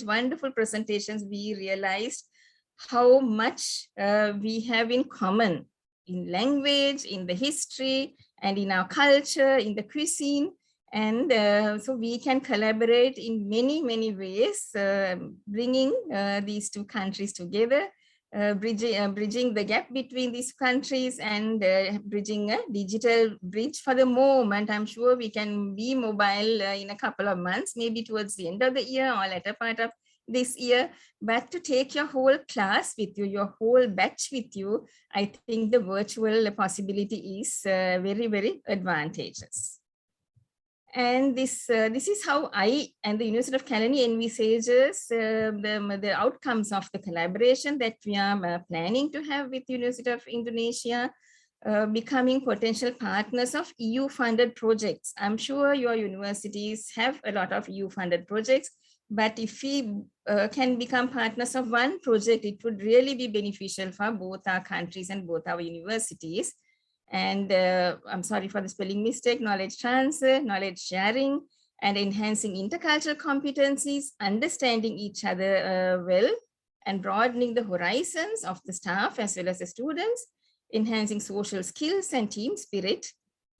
wonderful presentations, we realized how much we have in common in language, in the history, and in our culture, in the cuisine. And so we can collaborate in many, many ways, bringing these two countries together, bridging the gap between these countries, and bridging a digital bridge. For the moment, I'm sure we can be mobile in a couple of months, maybe towards the end of the year or latter part of this year. But to take your whole class with you, your whole batch with you, I think the virtual possibility is very, very advantageous. And this is how I and the University of Kelaniya envisages the outcomes of the collaboration that we are planning to have with the University of Indonesia, becoming potential partners of EU-funded projects. I'm sure your universities have a lot of EU-funded projects, but if we can become partners of one project, it would really be beneficial for both our countries and both our universities. And I'm sorry for the spelling mistake, knowledge transfer, knowledge sharing, and enhancing intercultural competencies, understanding each other well, and broadening the horizons of the staff as well as the students, enhancing social skills and team spirit,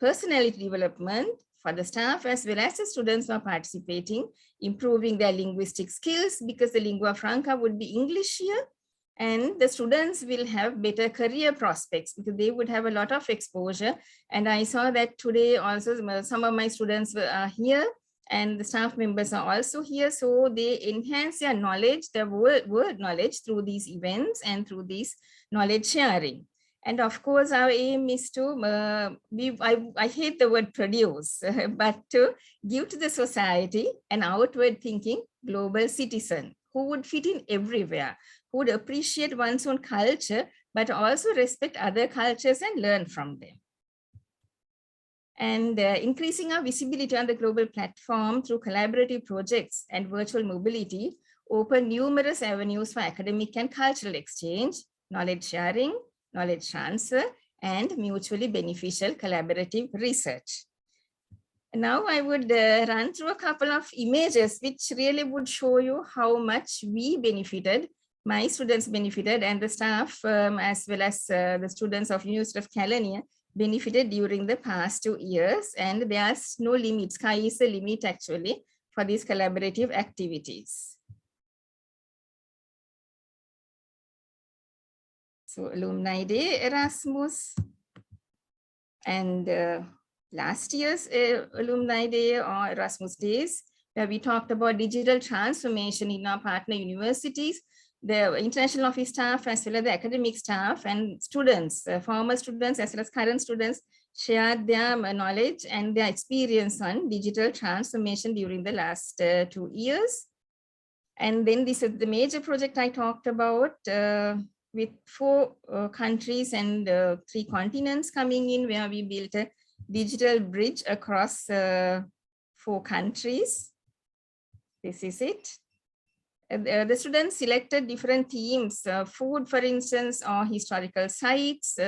personality development for the staff as well as the students who are participating, improving their linguistic skills because the lingua franca would be English here, and the students will have better career prospects because they would have a lot of exposure. And I saw that today also some of my students are here and the staff members are also here. So they enhance their knowledge, their world knowledge through these events and through this knowledge sharing. And of course, our aim is to, I hate the word produce, but to give to the society an outward thinking global citizen who would fit in everywhere, who would appreciate one's own culture, but also respect other cultures and learn from them. And increasing our visibility on the global platform through collaborative projects and virtual mobility open numerous avenues for academic and cultural exchange, knowledge sharing, knowledge transfer, and mutually beneficial collaborative research. Now I would run through a couple of images which really would show you how much we benefited, my students benefited, and the staff as well as the students of University of Kelaniya benefited during the past 2 years. And there's no limit, sky is the limit actually for these collaborative activities. So Alumni Day, Erasmus, and last year's Alumni Day or Erasmus Days, where we talked about digital transformation in our partner universities, the international office staff, as well as the academic staff and students, former students, as well as current students, shared their knowledge and their experience on digital transformation during the last 2 years. And then this is the major project I talked about, with 4 countries and 3 continents coming in, where we built a digital bridge across 4 countries. This is it. The students selected different themes, food, for instance, or historical sites,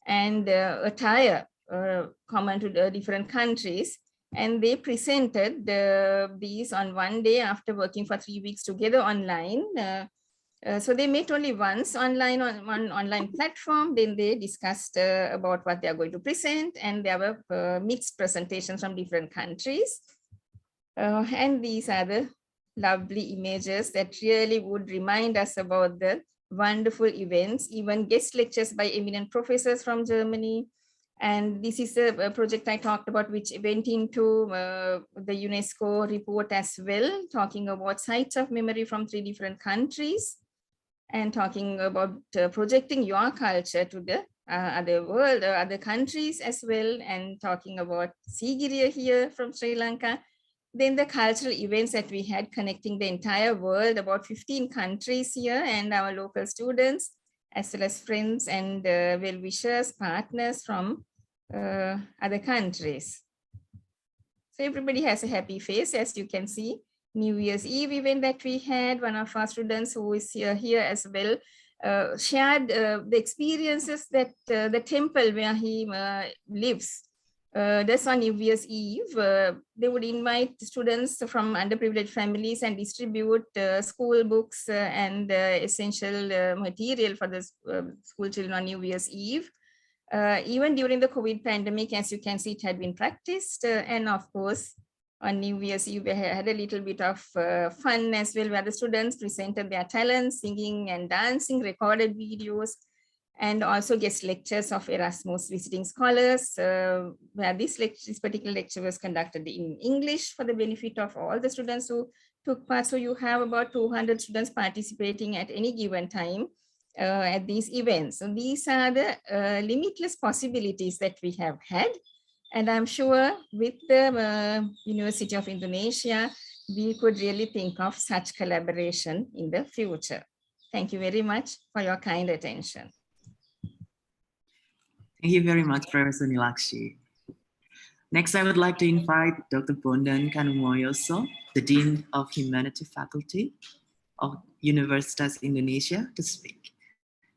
and attire common to the different countries. And they presented these on one day after working for 3 weeks together online. So they met only once online on one online platform. Then they discussed about what they are going to present, and there were mixed presentations from different countries. And these are the lovely images that really would remind us about the wonderful events, even guest lectures by eminent professors from Germany. And this is a project I talked about, which went into the UNESCO report as well, talking about sites of memory from 3 different countries, and talking about projecting your culture to the other world, other countries as well, and talking about Sigiriya here from Sri Lanka. Then the cultural events that we had connecting the entire world, about 15 countries here, and our local students, as well as friends and well-wishers, partners from other countries. So everybody has a happy face, as you can see. New Year's Eve event that we had, one of our students who is here as well, shared the experiences that the temple where he lives. That's on New Year's Eve. They would invite students from underprivileged families and distribute school books and essential material for the school children on New Year's Eve. Even during the COVID pandemic, as you can see, it had been practiced. And of course, on New Year's Eve, we had a little bit of fun as well, where the students presented their talents, singing and dancing, recorded videos, and also guest lectures of Erasmus visiting scholars, where this particular lecture was conducted in English for the benefit of all the students who took part. So you have about 200 students participating at any given time at these events. So these are the limitless possibilities that we have had. And I'm sure with the University of Indonesia, we could really think of such collaboration in the future. Thank you very much for your kind attention. Thank you very much, Professor Nilakshi. Next, I would like to invite Dr. Bondan Kanumoyoso, the Dean of Humanities Faculty of Universitas Indonesia, to speak.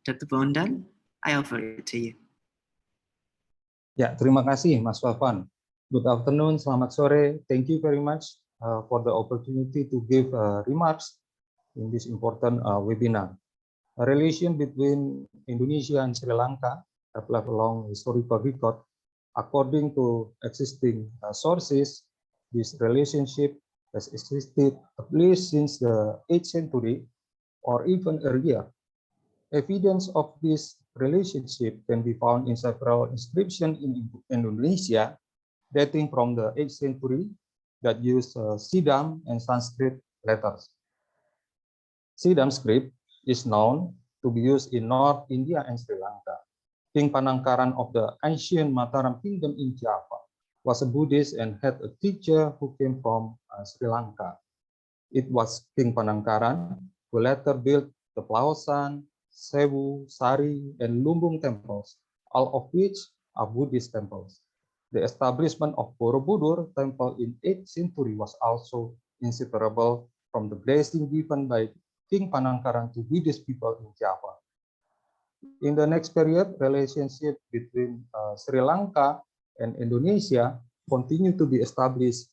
Dr. Bondan, I offer it to you. Ya, terima kasih Mas Wavan. Good afternoon, selamat sore. Thank you very much for the opportunity to give remarks in this important webinar. A relation between Indonesia and Sri Lanka have left a long historical record. According to existing sources, this relationship has existed at least since the 8th century or even earlier. Evidence of this relationship can be found in several inscriptions in Indonesia dating from the 8th century that use Siddham and Sanskrit letters. Siddham script is known to be used in North India and Sri Lanka. King Panangkaran of the ancient Mataram Kingdom in Java was a Buddhist and had a teacher who came from Sri Lanka. It was King Panangkaran who later built the Plaosan, Sewu, Sari, and Lumbung temples, all of which are Buddhist temples. The establishment of Borobudur temple in 8th century was also inseparable from the blessing given by King Panangkaran to Buddhist people in Java. In the next period, relationship between Sri Lanka and Indonesia continued to be established.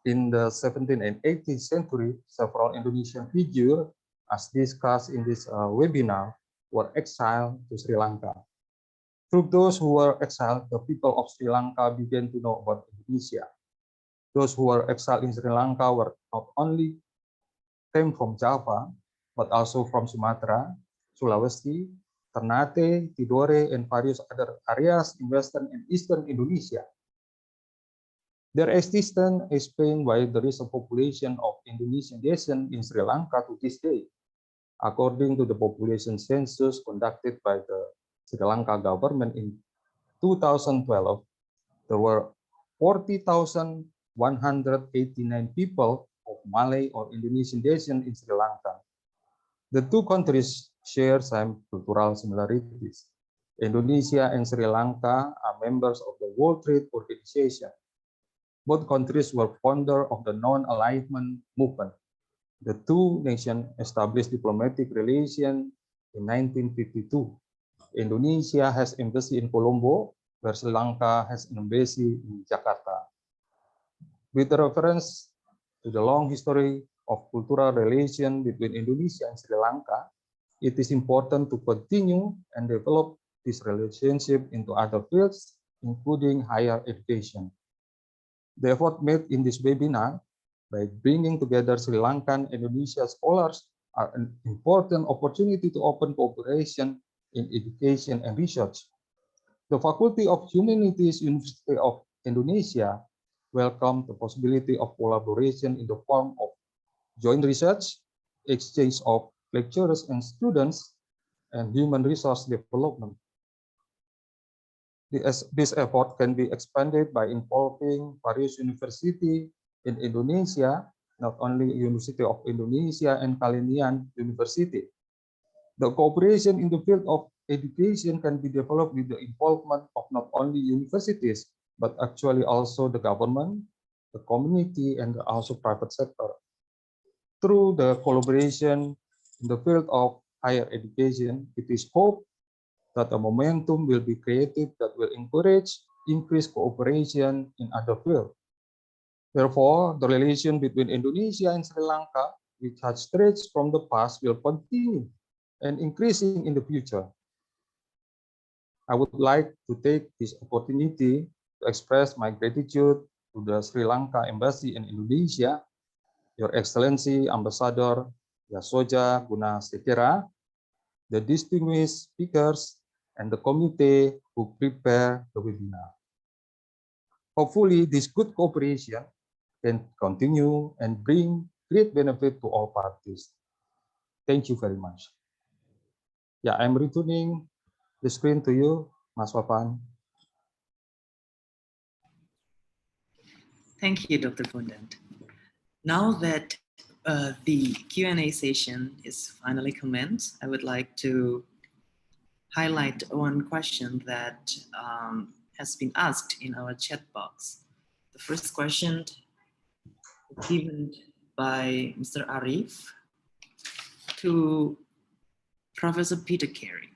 In the 17th and 18th century, several Indonesian figures, as discussed in this webinar, were exiled to Sri Lanka. Through those who were exiled, the people of Sri Lanka began to know about Indonesia. Those who were exiled in Sri Lanka were not only came from Java, but also from Sumatra, Sulawesi, Ternate, Tidore, and various other areas in Western and Eastern Indonesia. Their existence explained why there is a population of Indonesian descent in Sri Lanka to this day. According to the population census conducted by the Sri Lanka government in 2012, there were 40,189 people of Malay or Indonesian descent in Sri Lanka. The two countries share some cultural similarities. Indonesia and Sri Lanka are members of the World Trade Organization. Both countries were founder of the non-alignment movement. The two nations established diplomatic relations in 1952. Indonesia has embassy in Colombo, where Sri Lanka has an embassy in Jakarta. With reference to the long history of cultural relation between Indonesia and Sri Lanka, it is important to continue and develop this relationship into other fields, including higher education. The effort made in this webinar by bringing together Sri Lankan and Indonesia scholars are an important opportunity to open cooperation in education and research. The Faculty of Humanities University of Indonesia welcomed the possibility of collaboration in the form of joint research, exchange of lecturers and students, and human resource development. This effort can be expanded by involving various universities in Indonesia, not only University of Indonesia and Kalinian University. The cooperation in the field of education can be developed with the involvement of not only universities, but actually also the government, the community, and also private sector. Through the collaboration in the field of higher education, it is hoped that a momentum will be created that will encourage increased cooperation in other fields. Therefore, the relation between Indonesia and Sri Lanka, which has traits from the past, will continue and increasing in the future. I would like to take this opportunity to express my gratitude to the Sri Lanka Embassy in Indonesia, Your Excellency Ambassador Yasoja Gunasekera, the distinguished speakers, and the committee who prepare the webinar. Hopefully, this good cooperation can continue and bring great benefit to all parties. Thank you very much. Yeah, I'm returning the screen to you, Mas Wapan. Thank you, Dr. Fondant. Now that the Q&A session is finally commenced, I would like to highlight one question that has been asked in our chat box. The first question is given by Mr. Arif to Professor Peter Carey.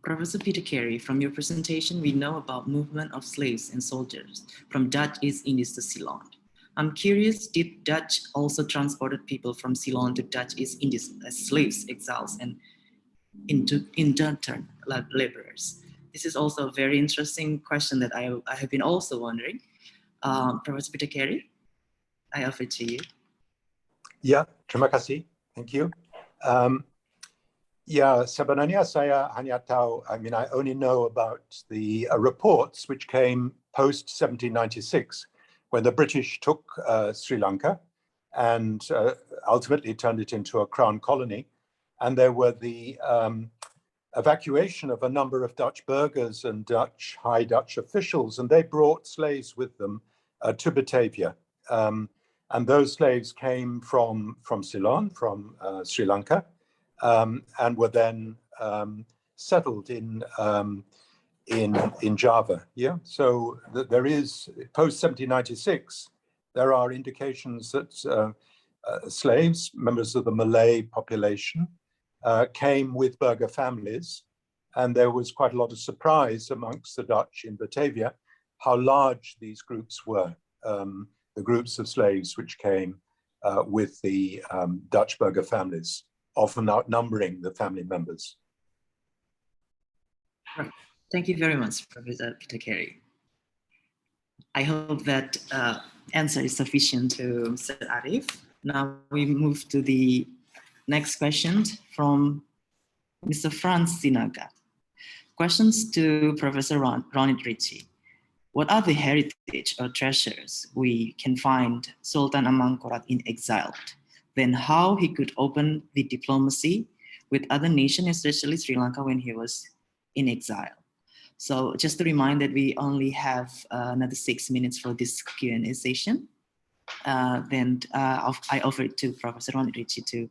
Professor Peter Carey, from your presentation, we know about movement of slaves and soldiers from Dutch East Indies to Ceylon. I'm curious, did Dutch also transported people from Ceylon to Dutch East Indies as slaves, exiles, and indentured laborers? This is also a very interesting question that I have been also wondering. Professor Peter Carey, I offer it to you. Ya, terima kasih. Thank you. Ya, sebenarnya saya hanya tahu, I only know about the reports which came post 1796, when the British took Sri Lanka and ultimately turned it into a crown colony. And there were the evacuation of a number of Dutch burghers and High Dutch officials, and they brought slaves with them to Batavia. And those slaves came from Ceylon, from Sri Lanka, and were then settled in Java. Yeah, so there is, post 1796, there are indications that slaves, members of the Malay population, came with burgher families, and there was quite a lot of surprise amongst the Dutch in Batavia how large these groups were, the groups of slaves which came with the Dutch burgher families, often outnumbering the family members. Right. Thank you very much, Professor Peter Carey. I hope that answer is sufficient to Mr. Arif. Now we move to the next question from Mr. Franz Sinaga. Questions to Professor Ronit Ritchie. What are the heritage or treasures we can find Sultan Amangkurat in exile? Then how he could open the diplomacy with other nations, especially Sri Lanka when he was in exile. So just to remind that we only have another 6 minutes for this Q&A session. Then I offer it to Professor Ronit Ritchie to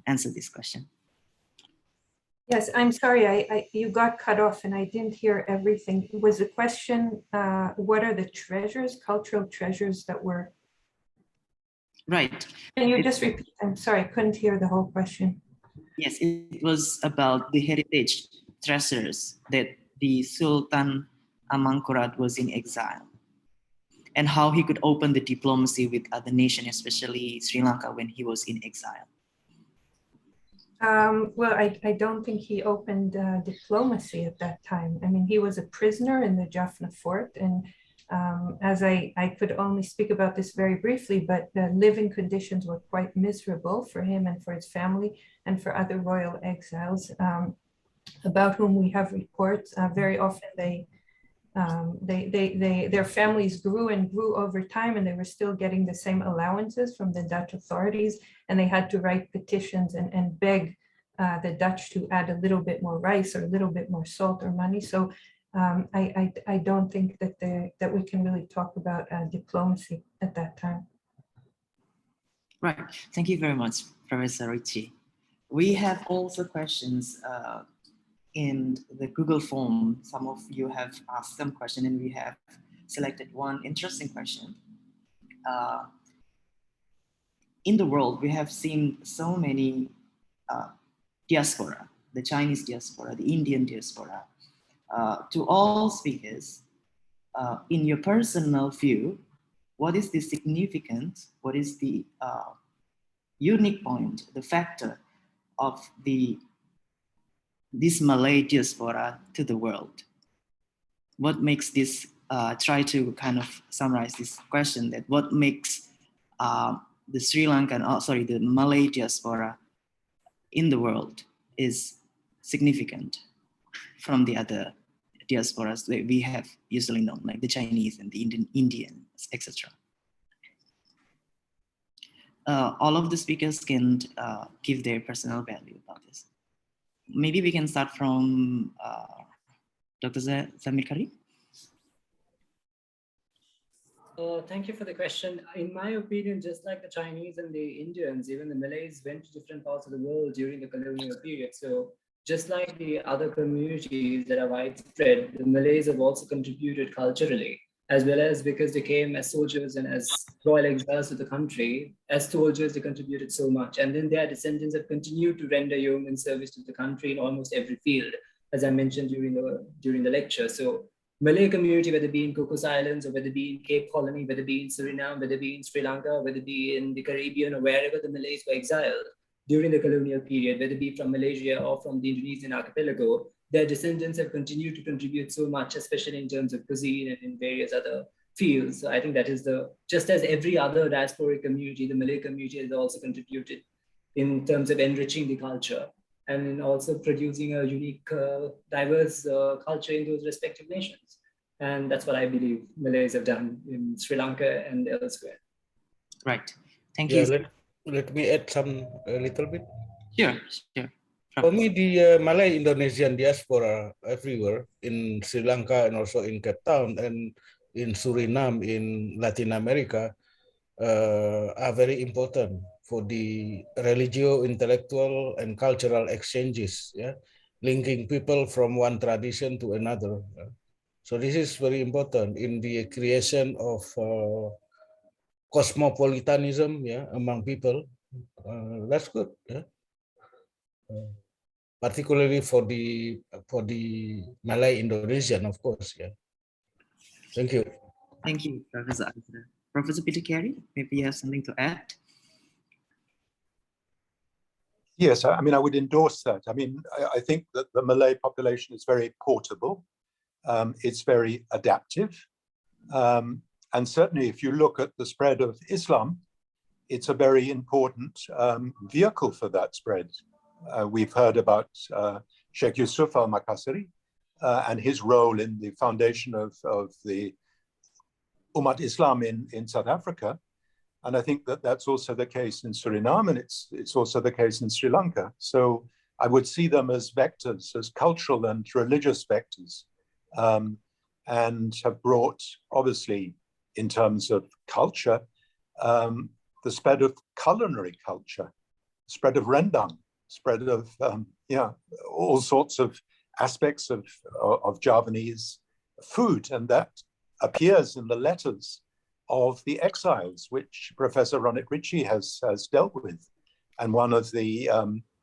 answer this question. Yes, I'm sorry, you got cut off and I didn't hear everything. Was the question, what are the treasures, cultural treasures that were? Right. Can you just repeat? I'm sorry, I couldn't hear the whole question. Yes, it was about the heritage treasures that the Sultan Amangkurat was in exile and how he could open the diplomacy with other nations, especially Sri Lanka when he was in exile. Well, I don't think he opened diplomacy at that time. I mean, he was a prisoner in the Jaffna fort, and as I could only speak about this very briefly, but the living conditions were quite miserable for him and for his family and for other royal exiles about whom we have reports. Very often their families grew and grew over time, and they were still getting the same allowances from the Dutch authorities, and they had to write petitions and beg the Dutch to add a little bit more rice or a little bit more salt or money. So I don't think that we can really talk about diplomacy at that time. Right. Thank you very much, Professor Ritchie. We have also questions in the Google form. Some of you have asked some questions, and we have selected one interesting question. In the world, we have seen so many diaspora, the Chinese diaspora, the Indian diaspora. To all speakers, in your personal view, what is the significance, what is the unique point, the factor of this Malay diaspora to the world? What makes this, try to kind of summarize this question, that what makes the Sri Lankan, the Malay diaspora in the world is significant from the other diasporas that we have usually known, like the Chinese and the Indians, etc. All of the speakers can give their personal value about this. Maybe we can start from Dr. Zamir Karim. Thank you for the question. In my opinion, just like the Chinese and the Indians, even the Malays went to different parts of the world during the colonial period. So just like the other communities that are widespread, the Malays have also contributed culturally, as well as because they came as soldiers and as royal exiles to the country. As soldiers, they contributed so much. And then their descendants have continued to render yeoman service to the country in almost every field, as I mentioned during the lecture. So Malay community, whether it be in Cocos Islands or whether it be in Cape Colony, whether it be in Suriname, whether it be in Sri Lanka, whether it be in the Caribbean or wherever the Malays were exiled during the colonial period, whether it be from Malaysia or from the Indonesian archipelago, their descendants have continued to contribute so much, especially in terms of cuisine and in various other fields. So I think that is just as every other diasporic community, the Malay community has also contributed in terms of enriching the culture and in also producing a unique, diverse culture in those respective nations. And that's what I believe Malays have done in Sri Lanka and elsewhere. Right. Thank you. Let me add some a little bit. Sure. For me, the Malay Indonesian diaspora everywhere in Sri Lanka and also in Cape Town and in Suriname in Latin America are very important for the religio, intellectual, and cultural exchanges, linking people from one tradition to another. So this is very important in the creation of cosmopolitanism, among people. That's good, particularly for the Malay Indonesian, of course. Thank you. Thank you, Professor Azra. Professor Peter Carey, maybe you have something to add? Yes, I mean, I would endorse that. I mean, I think that the Malay population is very portable. It's very adaptive. And certainly if you look at the spread of Islam, it's a very important vehicle for that spread. We've heard about Sheikh Yusuf al-Makassari and his role in the foundation of the Umat Islam in South Africa. And I think that that's also the case in Suriname, and it's also the case in Sri Lanka. So I would see them as vectors, as cultural and religious vectors, and have brought, obviously, in terms of culture, the spread of culinary culture, spread of rendang, spread of all sorts of aspects of Javanese food, and that appears in the letters of the exiles, which Professor Ronit Ritchie has dealt with. And one of the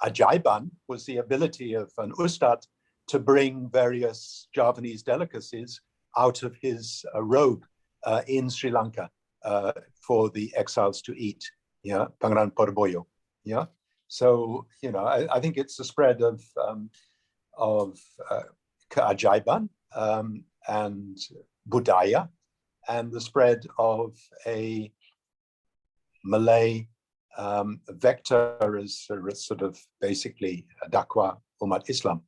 ajaiban was the ability of an ustad to bring various Javanese delicacies out of his robe in Sri Lanka for the exiles to eat, Pangeran Porboyo. So, I think it's the spread of keajaiban and budaya, and the spread of a Malay vector as sort of basically dakwah umat Islam.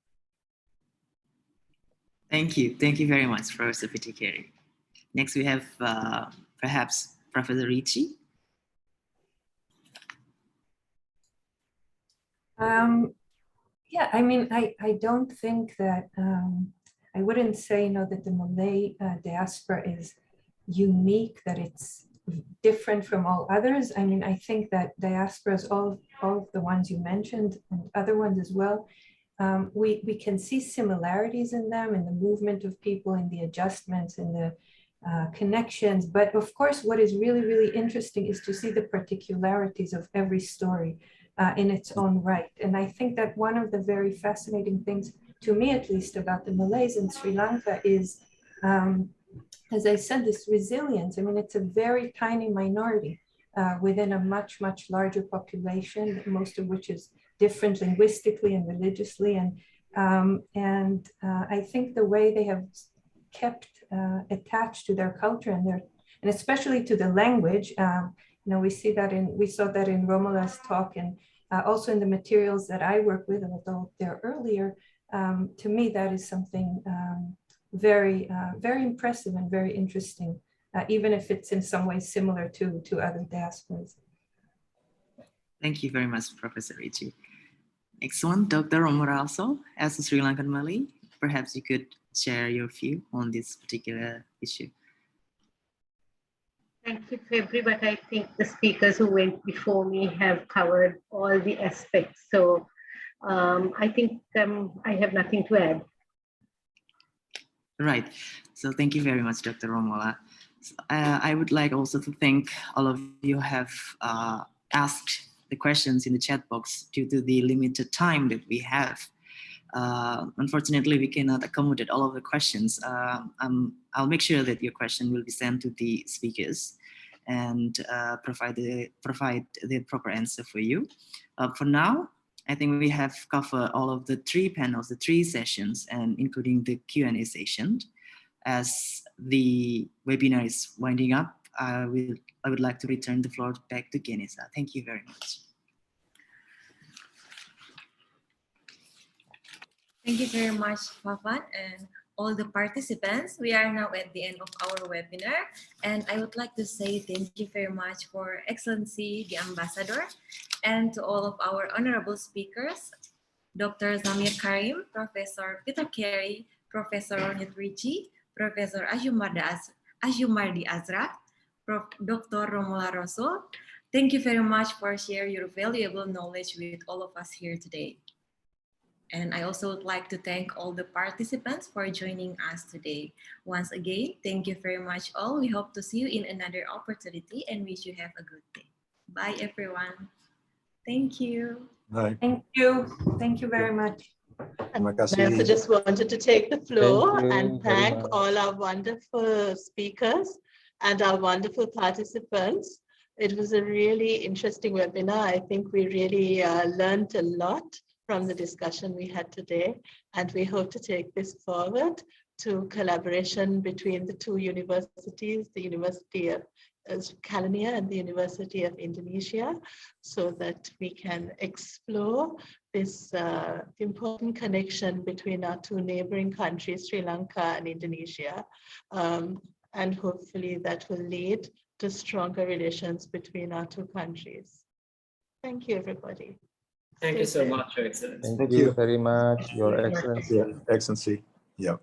Thank you. Thank you very much, Professor Peter Carey. Next, we have perhaps Professor Ritchie. Yeah, I mean, I don't think that, I wouldn't say, that the Malay diaspora is unique, that it's different from all others. I mean, I think that diasporas, all of the ones you mentioned and other ones as well, we can see similarities in them, in the movement of people, in the adjustments, in the connections. But of course, what is really, really interesting is to see the particularities of every story in its own right. And I think that one of the very fascinating things, to me at least, about the Malays in Sri Lanka is, as I said, this resilience. I mean, it's a very tiny minority within a much, much larger population, most of which is different linguistically and religiously. And I think the way they have kept attached to their culture and especially to the language, we saw that in Romola's talk, and also in the materials that I work with, although they're earlier. To me, that is something very, very impressive and very interesting, even if it's in some ways similar to other diasporas. Thank you very much, Professor Ritchie. Next one, Dr. Omoralso, as a Sri Lankan Malay, perhaps you could share your view on this particular issue. Thank you, February, but I think the speakers who went before me have covered all the aspects. So I think I have nothing to add. Right. So thank you very much, Dr. Romola. I would like also to thank all of you who have asked the questions in the chat box due to the limited time that we have. Unfortunately, we cannot accommodate all of the questions. I'll make sure that your question will be sent to the speakers and provide the proper answer for you. For now, I think we have covered all of the three panels, the three sessions, and including the Q&A session. As the webinar is winding up, I would like to return the floor back to Genesa. Thank you very much. Thank you very much, Pavan, and all the participants. We are now at the end of our webinar, and I would like to say thank you very much for Excellency, the Ambassador, and to all of our honorable speakers, Dr. Zamir Karim, Professor Peter Carey, Professor Ronit Ricci, Professor Ajumardi Azra, Dr. Romola Rosso. Thank you very much for sharing your valuable knowledge with all of us here today. And I also would like to thank all the participants for joining us today. Once again, thank you very much all. We hope to see you in another opportunity and wish you have a good day. Bye, everyone. Thank you. Thank you. Thank you very much. And I also just wanted to take the floor and thank all our wonderful speakers and our wonderful participants. It was a really interesting webinar. I think we really learned a lot from the discussion we had today, and we hope to take this forward to collaboration between the two universities, the University of Caledonia and the University of Indonesia, so that we can explore this important connection between our two neighboring countries, Sri Lanka and Indonesia, and hopefully that will lead to stronger relations between our two countries. Thank you, everybody. Thank you so much, Your Excellency. Thank you very much, Your Excellency. Yeah, Excellency. Yeah.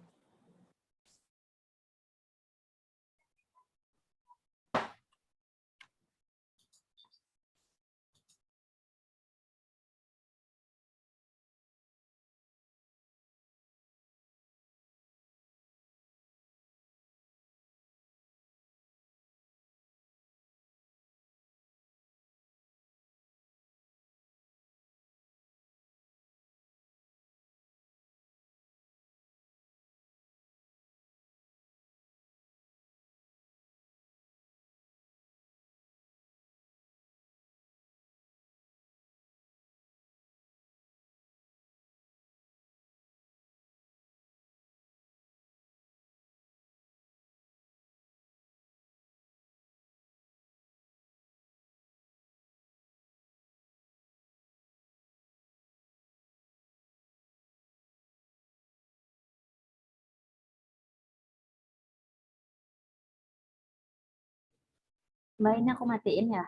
Mbak Ina, aku matiin ya?